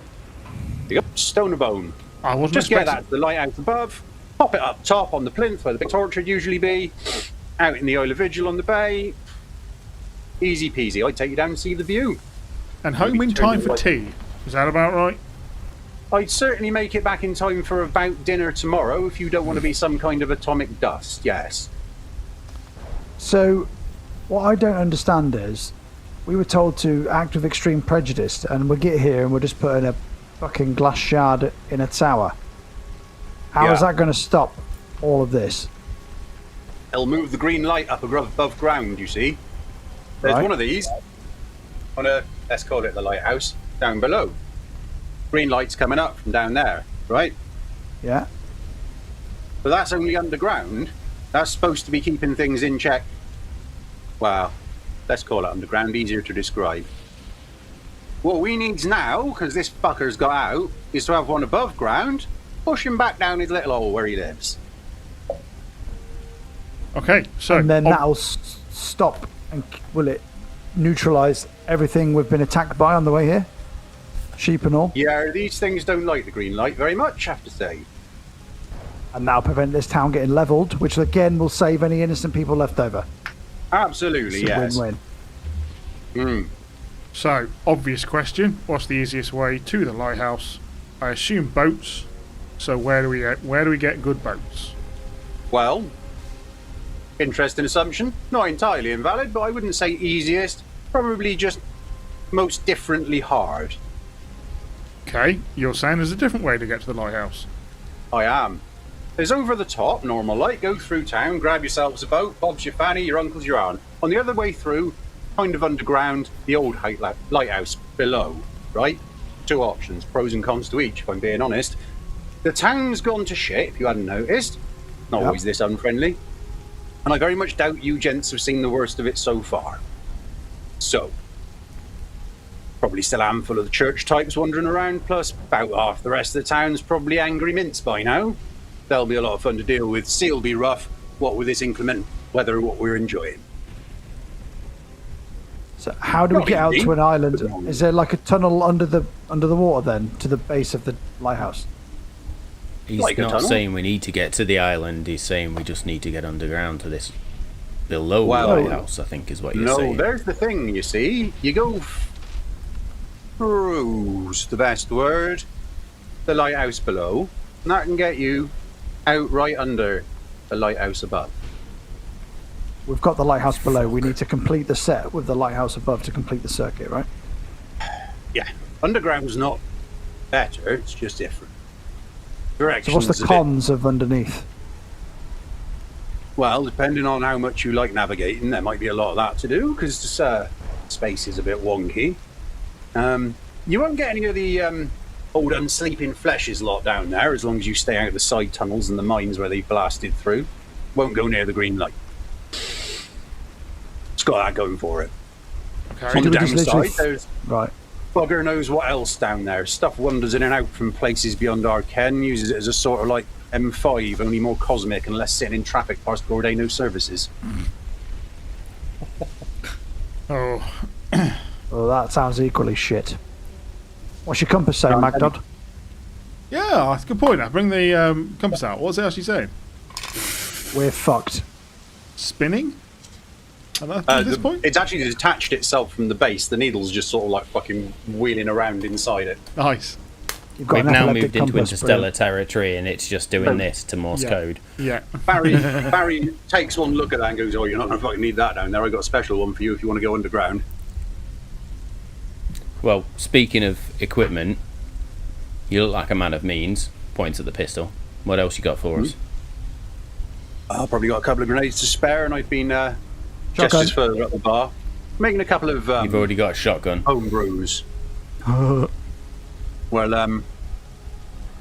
Yep, stone of bone. I wasn't Just get expecting. that to the lighthouse above, pop it up top on the plinth where the big torch would usually be, out in the Isle of Vigil on the bay. Easy peasy. I'd take you down and see the view. And home in time for tea. Is that about right? I'd certainly make it back in time for about dinner tomorrow if you don't want to be some kind of atomic dust, yes. So, what I don't understand is, we were told to act with extreme prejudice, and we get here and we're just putting a fucking glass shard in a tower. How is Yeah. that going to stop all of this? They'll move the green light up above ground, you see. There's Right. one of these on a, let's call it the lighthouse, down below. Green light's coming up from down there, right? Yeah. But that's only underground. That's supposed to be keeping things in check. Well, let's call it underground, easier to describe. What we need now, because this fucker's got out, is to have one above ground, push him back down his little hole where he lives. Okay, so And then that'll stop, and will it neutralise everything we've been attacked by on the way here? Sheep and all? Yeah, these things don't like the green light very much, I have to say. And that'll prevent this town getting levelled, which again will save any innocent people left over. Absolutely, It's a yes. win-win. So, obvious question: what's the easiest way to the lighthouse? I assume boats. So where do we get good boats? Well, interesting assumption. Not entirely invalid, but I wouldn't say easiest. Probably just most differently hard. Okay, you're saying there's a different way to get to the lighthouse. I am. There's over the top, normal like, go through town, grab yourselves a boat, Bob's your fanny, your uncle's your aunt. On the other way through, kind of underground, the old lighthouse below, right? Two options, pros and cons to each, if I'm being honest. The town's gone to shit, if you hadn't noticed. Not Yep. always this unfriendly. And I very much doubt you gents have seen the worst of it so far. So, probably still a handful of the church types wandering around, plus about half the rest of the town's probably angry mints by now. They'll be a lot of fun to deal with. Sea'll be rough, what with this inclement weather, what we're enjoying. So how do we Not get out easy. to an island? Is there like a tunnel under the water then to the base of the lighthouse? He's Like a not tunnel? saying we need to get to the island. He's saying we just need to get underground to this below Well, lighthouse, I think is what you're No, saying. there's the thing, you see. You go through's the best word. The lighthouse below. And that can get you out right under the lighthouse above. We've got the lighthouse below. We need to complete the set with the lighthouse above to complete the circuit, right? Yeah. Underground's not better, it's just different. So Direction's what's the a bit- cons of underneath? Well, depending on how much you like navigating, there might be a lot of that to do, because space is a bit wonky. You won't get any of the old unsleeping fleshes lot down there, as long as you stay out of the side tunnels and the mines where they blasted through. Won't go near the green light. It's got that going for it. Okay. On the Do we just downside, literally there's Right. bugger knows what else down there. Stuff wanders in and out from places beyond our ken, uses it as a sort of like M5, only more cosmic and less sitting in traffic past Gordano services. Oh, Well, that sounds equally shit. What's your compass saying, Magdod? yeah, that's a good point. Now bring the compass out. What's it actually saying? We're fucked. Spinning? At this point? It's actually detached itself from the base. The needle's just sort of like fucking wheeling around inside it. Nice. You've got We've an now epileptic moved into compass, interstellar territory, and it's just doing this to Morse Yeah. code. Yeah. Barry takes one look at that and goes, "Oh, you're not going to fucking need that down there. I got a special one for you if you want to go underground." Well, speaking of equipment, you look like a man of means. Points at the pistol. What else you got for us? I've probably got a couple of grenades to spare, and I've been just Shotgun. as further up the bar, making a couple of You've already got a shotgun. home brews. Well,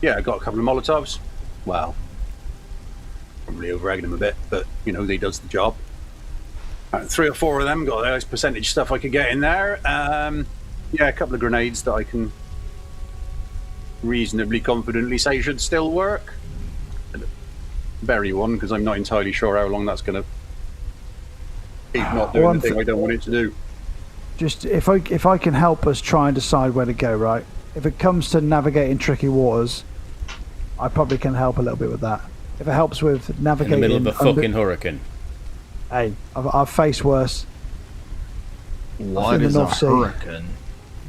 yeah, I got a couple of Molotovs. Well, probably over-egging them a bit, but, you know, they does the job. 3 or 4 of them, got a nice percentage stuff I could get in there. Yeah, a couple of grenades that I can reasonably confidently say should still work. Bury one, because I'm not entirely sure how long that's going to keep not doing One the thing I don't want it to do. Just if I can help us try and decide where to go, right? If it comes to navigating tricky waters, I probably can help a little bit with that. If it helps with In navigating, the middle of a fucking hurricane. hey, I've faced worse. What in the is a North Sea. hurricane?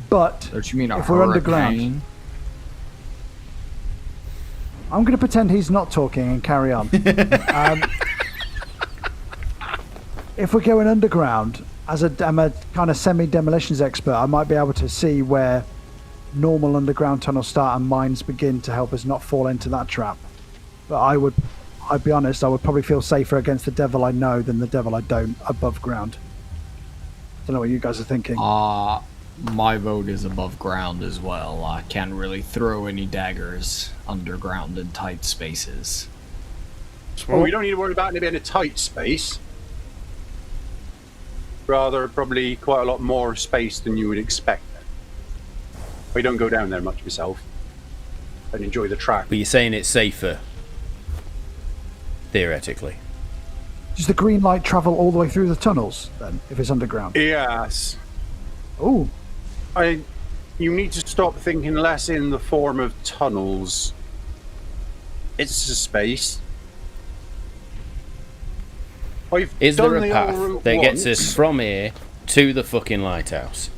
But Don't you mean a if hurricane? we're underground, I'm going to pretend he's not talking and carry on. If we're going underground, I'm a kind of semi-demolitions expert, I might be able to see where normal underground tunnels start and mines begin to help us not fall into that trap. But I'd be honest, I would probably feel safer against the devil I know than the devil I don't above ground. Don't know what you guys are thinking. My vote is above ground as well. I can't really throw any daggers underground in tight spaces. Well, you don't need to worry about it being a tight space. Rather, probably quite a lot more space than you would expect. I don't go down there much myself. I'd enjoy the track. But you're saying it's safer, theoretically. Does the green light travel all the way through the tunnels then, if it's underground? Yes. Oh, You need to stop thinking less in the form of tunnels. It's a space. I've Is done there a the path old route that once. gets us from here to the fucking lighthouse?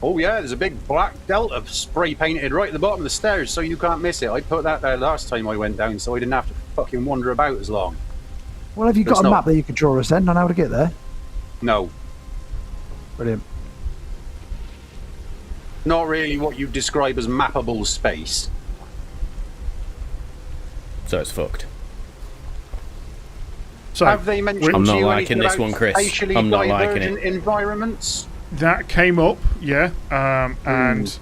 Oh yeah, there's a big black delta spray painted right at the bottom of the stairs, so you can't miss it. I put that there last time I went down, so I didn't have to fucking wander about as long. well, have you It's got a not- map that you could draw us then on how to get there? No, Brilliant. not really what you describe as mappable space. So it's fucked. So Have they mentioned I'm not to you liking anything this about one, Chris. spatially I'm not liking divergent it. environments? that came up, yeah, and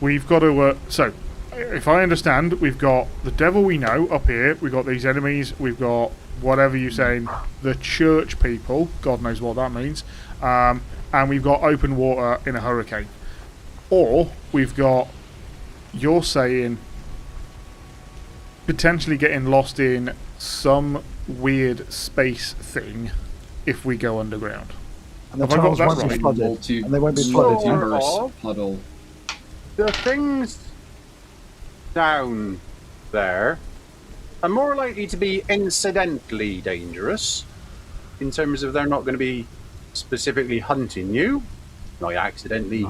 we've got to. So, if I understand, we've got the devil we know up here. We've got these enemies. We've got whatever you're saying, the church people. God knows what that means. And we've got open water in a hurricane. Or we've got, you're saying, potentially getting lost in some weird space thing if we go underground. And the Have I got tunnels that won't be right? flooded. And they won't be flooded. Sure. Universe puddle. The things down there are more likely to be incidentally dangerous in terms of they're not going to be specifically hunting you, like accidentally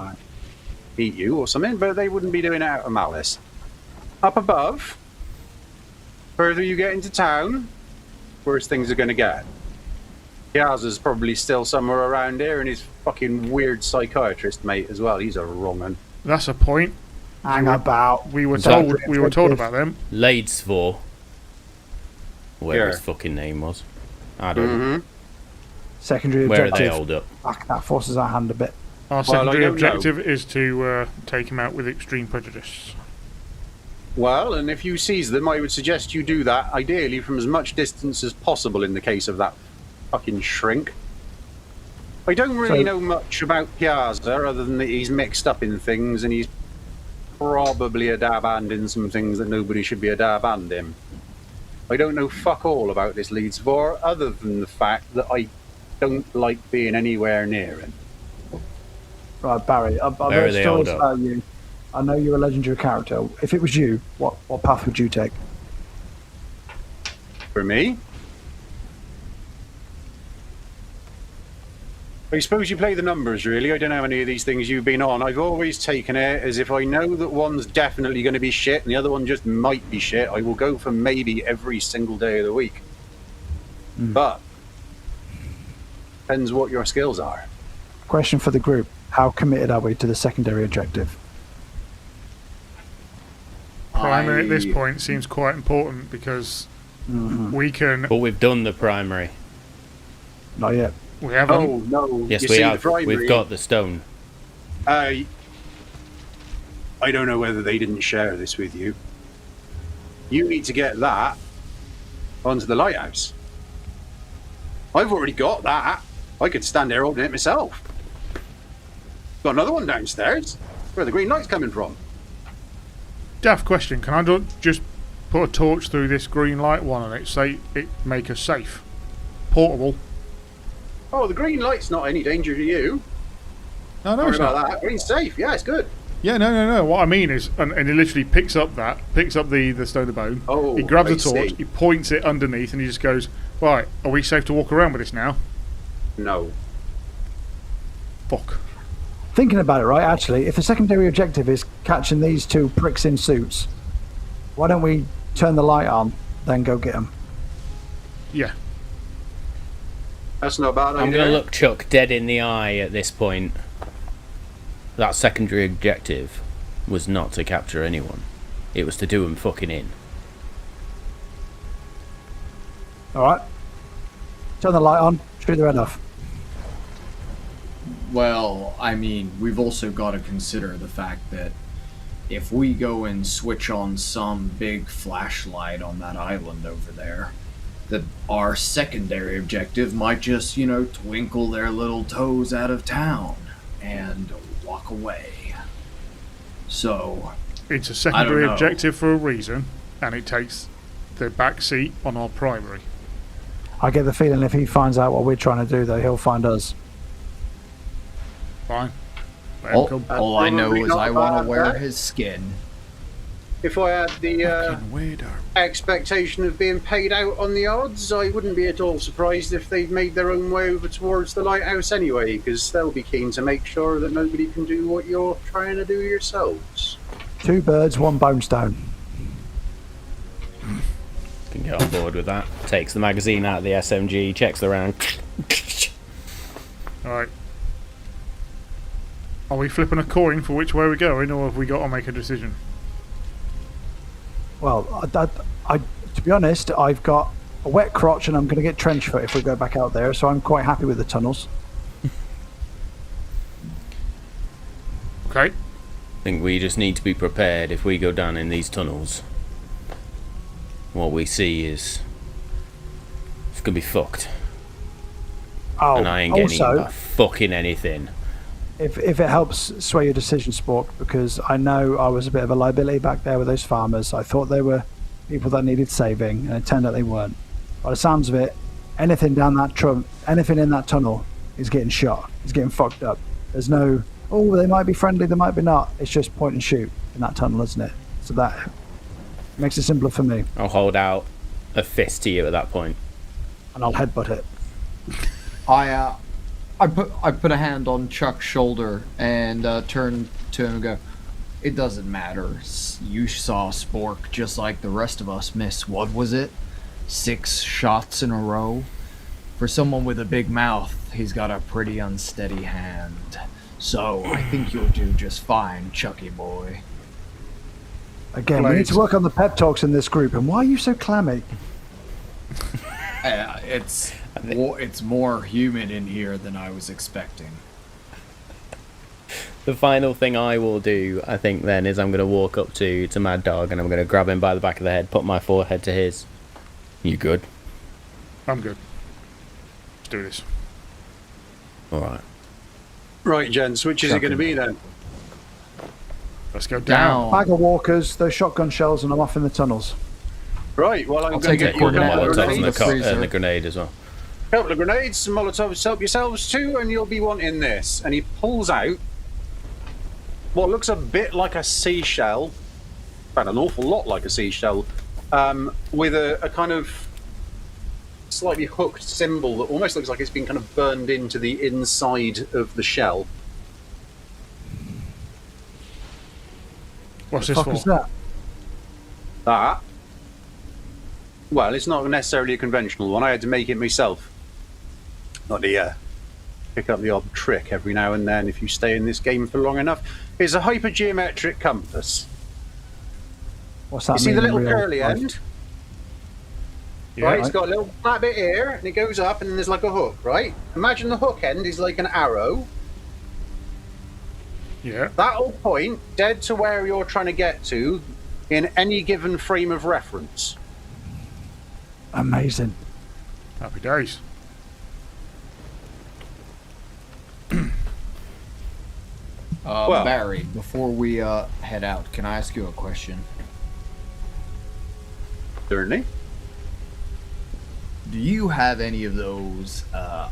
eat you or something, but they wouldn't be doing it out of malice. Up above, further you get into town, worse things are going to get. Piazza's probably still somewhere around here, and his fucking weird psychiatrist mate as well. He's a wrong one. That's a point. Hang about. We were Secondary told objective. about them. Ladesvor. Whatever Yeah. his fucking name was. I don't know. Secondary Where are objective. they holed up? That forces our hand a bit. Our secondary don't know. objective is to take him out with extreme prejudice. Well, and if you seize them, I would suggest you do that, ideally from as much distance as possible in the case of that fucking shrink. I don't really So- know much about Piazza, other than that he's mixed up in things, and he's probably a dab hand in some things that nobody should be a dab hand in. I don't know fuck all about this Leeds Vor, other than the fact that I don't like being anywhere near him. Right, Barry. I've Where are heard they stories held up? about you. I know you're a legendary character. If it was you, what path would you take? For me? I suppose you play the numbers, really. I don't know how many of these things you've been on. I've always taken it as if I know that one's definitely going to be shit and the other one just might be shit, I will go for maybe every single day of the week. But depends what your skills are. Question for the group. How committed are we to the secondary objective? Primary at this point seems quite important because we can. But we've done the primary. Not yet. We haven't. Oh, no. Yes, you we see, have. The primary, We've got the stone. I don't know whether they didn't share this with you. You need to get that onto the lighthouse. I've already got that. I could stand there holding it myself. Got another one downstairs. Where the green light's coming from? Daft question. Can I just put a torch through this green light one and it make us safe? Portable. Oh, the green light's not any danger to you. No, Don't worry it's not. about that. Green's safe. Yeah, it's good. Yeah, no. What I mean is, and he literally picks up the stone of bone. Oh, He grabs I a torch, see. he points it underneath, and he just goes, "Right, are we safe to walk around with this now?" No. Fuck. Thinking about it, right? Actually, if the secondary objective is catching these two pricks in suits, why don't we turn the light on, then go get them? Yeah. That's not a bad I'm idea. going to look Chuck dead in the eye at this point. That secondary objective was not to capture anyone. It was to do them fucking in. All right. Turn the light on. Shoot their head off. Well, I mean, we've also got to consider the fact that if we go and switch on some big flashlight on that island over there, that our secondary objective might just, twinkle their little toes out of town and walk away. So, It's a secondary know. objective for a reason, and it takes the back seat on our primary. I get the feeling if he finds out what we're trying to do, though, he'll find us. Fine. Let him all, come. all I know probably is not I want bad, to wear eh? his skin. If I had the Fucking weirdo. expectation of being paid out on the odds, I wouldn't be at all surprised if they've made their own way over towards the lighthouse anyway, because they'll be keen to make sure that nobody can do what you're trying to do yourselves. 2 birds, 1 bone stone. Can get on board with that. Takes the magazine out of the SMG, checks the round. Alright. Are we flipping a coin for which way we're going, or have we got to make a decision? Well, to be honest, I've got a wet crotch and I'm going to get trench foot if we go back out there, so I'm quite happy with the tunnels. Okay. I think we just need to be prepared if we go down in these tunnels. What we see is it's gonna be fucked, Oh, and I ain't getting eaten also, by fucking anything. if it helps sway your decision, Spork, because I know I was a bit of a liability back there with those farmers. I thought they were people that needed saving, and it turned out they weren't. By the sounds of it, anything in that tunnel is getting shot. It's getting fucked up. There's no, oh, they might be friendly, they might be not. It's just point and shoot in that tunnel, isn't it? So that makes it simpler for me, I'll hold out a fist to you at that point. and I'll headbutt it. I put a hand on Chuck's shoulder and turn to him and go, "It doesn't matter. You saw Spork just like the rest of us miss, what was it? 6 shots in a row? For someone with a big mouth, he's got a pretty unsteady hand. So I think you'll do just fine, Chucky boy." Again, we need to work on the pep talks in this group. And why are you so clammy? It's more humid in here than I was expecting. The final thing I will do, I think, then, is I'm going to walk up to Mad Dog and I'm going to grab him by the back of the head, put my forehead to his. You good? I'm good. Let's do this. All right. Right, gents, which is it going to be then? Let's go down. Bag of walkers, those shotgun shells, and I'm off in the tunnels. Right, well, I'm I'll going to take get a you a couple of Cornetto Molotovs from the freezer. and the grenade as well. couple of grenades, some Molotovs, help yourselves too, and you'll be wanting this. And he pulls out what looks a bit like a seashell, about an awful lot like a seashell, with a kind of slightly hooked symbol that almost looks like it's been kind of burned into the inside of the shell. What's What this the fuck for? is that? That, well, it's not necessarily a conventional one. I had to make it myself. Not the pick up the odd trick every now and then if you stay in this game for long enough. It's a hypergeometric compass. What's that You see mean the in little real curly life? end? Yeah. Right, it's got a little flat bit here, and it goes up, and then there's like a hook, right? Imagine the hook end is like an arrow. Yeah. That'll point dead to where you're trying to get to in any given frame of reference. Amazing. Happy days. Well- Barry, before we head out, can I ask you a question? Certainly. Do you have any of those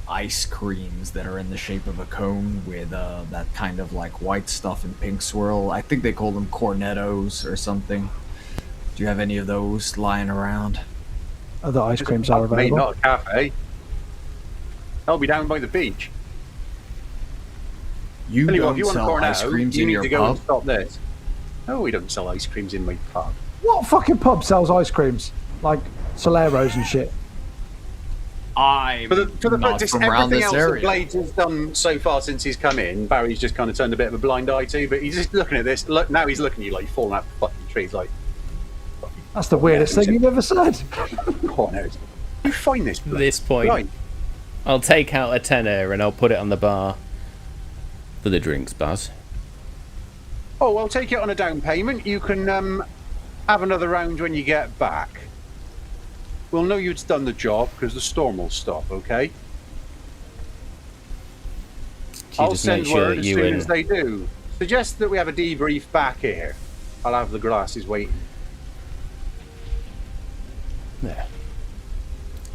ice creams that are in the shape of a cone with that kind of like white stuff and pink swirl? I think they call them cornettos or something. Do you have any of those lying around? Other ice creams are Mate, available. not a cafe. I'll be down by the beach. You Tell you what, don't if you want a sell ice cornetto, creams you in need your to go and pub? stop this. No, we don't sell ice creams in my pub. What fucking pub sells ice creams? Like Soleros and shit. I'm For the not practice, from around everything this else that area. Blades has done so far since he's come in, Barry's just kind of turned a bit of a blind eye to, but he's just looking at this. Look, now he's looking at you like you're falling out the fucking trees, like, That's the weirdest thing you've ever said. corners. You find this place? This point, Right. I'll take out a tenner and I'll put it on the bar for the drinks, Baz. Oh, well, take it on a down payment. You can have another round when you get back. We'll know you've done the job because the storm will stop, okay? So you I'll just send make sure word that as you soon and as they do. Suggest that we have a debrief back here. I'll have the glasses waiting. there.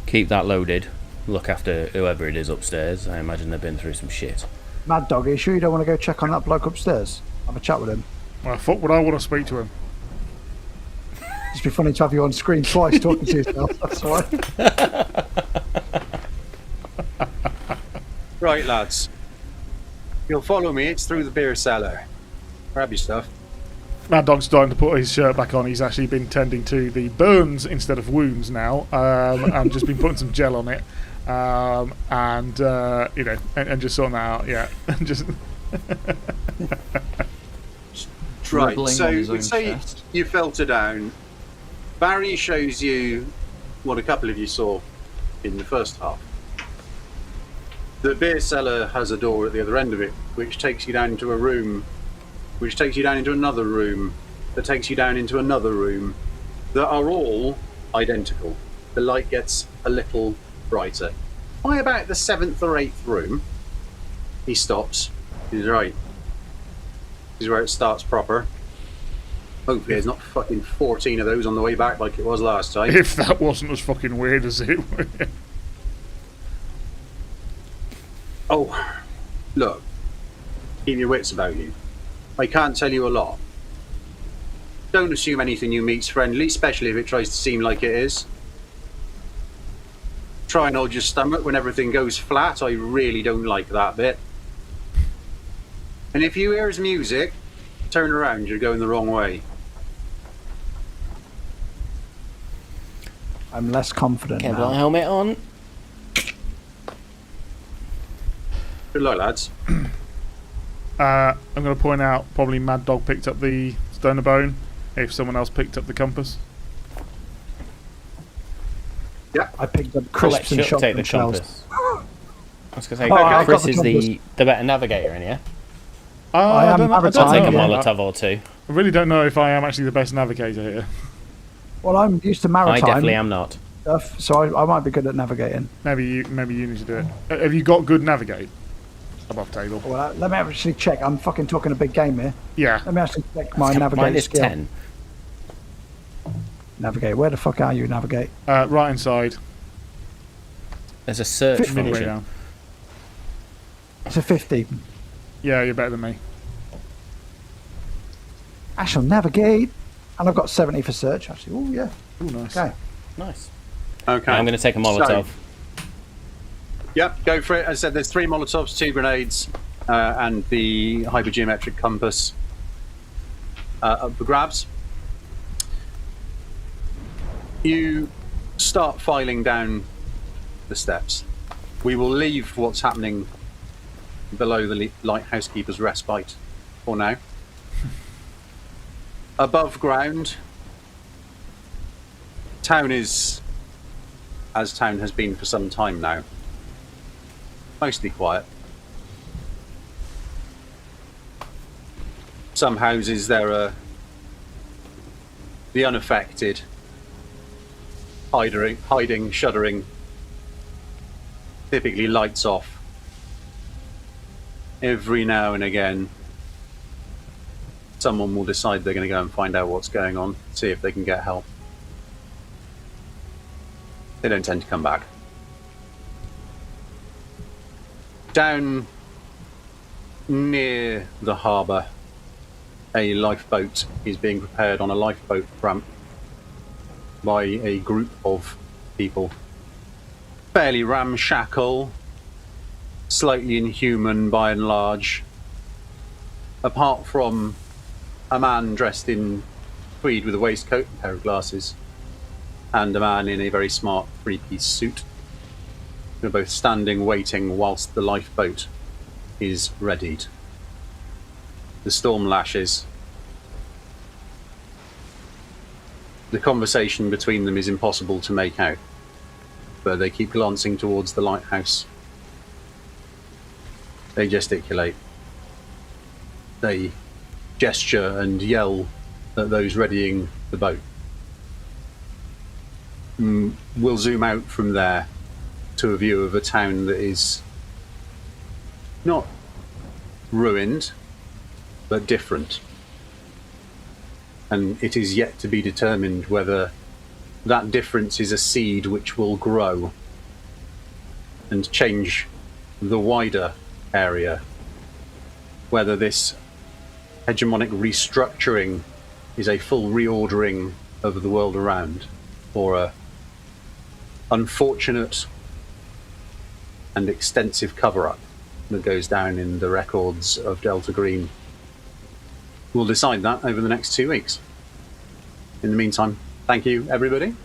Keep that loaded. Look after whoever it is upstairs. I imagine they've been through some shit. Mad Dog, are you sure you don't want to go check on that bloke upstairs? Have a chat with him. Well, fuck would I want to speak to him? It'd be funny to have you on screen twice talking to yourself. That's all right. Right, lads. You'll follow me. It's through the beer cellar. Grab your stuff. Mad Dog's starting to put his shirt back on. He's actually been tending to the burns instead of wounds now, and just been putting some gel on it, and you know, and just sorting that out. Yeah, just Right, Dribbling so on his own say chest. you filter down. Barry shows you what a couple of you saw in the first half. The beer cellar has a door at the other end of it, which takes you down into a room, which takes you down into another room, that takes you down into another room, that are all identical. The light gets a little brighter. By about the 7th or 8th room, he stops. He's right. This is where it starts proper. Hopefully there's not fucking 14 of those on the way back like it was last time. if that wasn't as fucking weird as it. Oh, look. Keep your wits about you. I can't tell you a lot. Don't assume anything you meet's friendly, especially if it tries to seem like it is. Try and hold your stomach when everything goes flat. I really don't like that bit. And if you hear his music, turn around, you're going the wrong way. I'm less confident Kevlar now. helmet on. Good luck, lads. I'm going to point out probably Mad Dog picked up the stoner bone. if someone else picked up the compass. Yeah. I picked up I'll let crisps and Chuck take the shotgun shells. compass. I was going to say, I've Chris got is the the better navigator in here. I am don't know. avatar, I'll take a yeah. Molotov or two. I really don't know if I am actually the best navigator here. Well, I'm used to I maritime definitely am not. stuff, so I might be good at navigating. Maybe you need to do it. Have you got good navigate above table? Well, let me actually check. I'm fucking talking a big game here. Yeah. Let me actually check my Mine navigate is skill. 10. Navigate. Where the fuck are you, navigate? Right inside. There's a search Fit me Way function. down. It's a 50. Yeah, you're better than me. I shall navigate. And I've got 70 for search, actually. Oh, yeah. Oh, nice. Okay. Nice. Okay. I'm going to take a Molotov. So, yep, go for it. As I said, there's 3 Molotovs, 2 grenades, and the hypergeometric compass up for grabs. You start filing down the steps. We will leave what's happening below the Lighthouse Keeper's Respite for now. Above ground, town is, as town has been for some time now, mostly quiet. Some houses there are the unaffected, hiding, shuddering, typically lights off. Every now and again, someone will decide they're going to go and find out what's going on, see if they can get help. They don't tend to come back. Down near the harbour, a lifeboat is being prepared on a lifeboat ramp by a group of people. Fairly ramshackle, slightly inhuman by and large, apart from a man dressed in tweed with a waistcoat and a pair of glasses, and a man in a very smart three-piece suit. They're both standing waiting whilst the lifeboat is readied. The storm lashes. The conversation between them is impossible to make out, but they keep glancing towards the lighthouse. They gesticulate. They gesture and yell at those readying the boat. We'll zoom out from there to a view of a town that is not ruined, but different. And it is yet to be determined whether that difference is a seed which will grow and change the wider area. Whether this hegemonic restructuring is a full reordering of the world around, or a unfortunate and extensive cover-up that goes down in the records of Delta Green. We'll decide that over the next 2 weeks. In the meantime, thank you, everybody.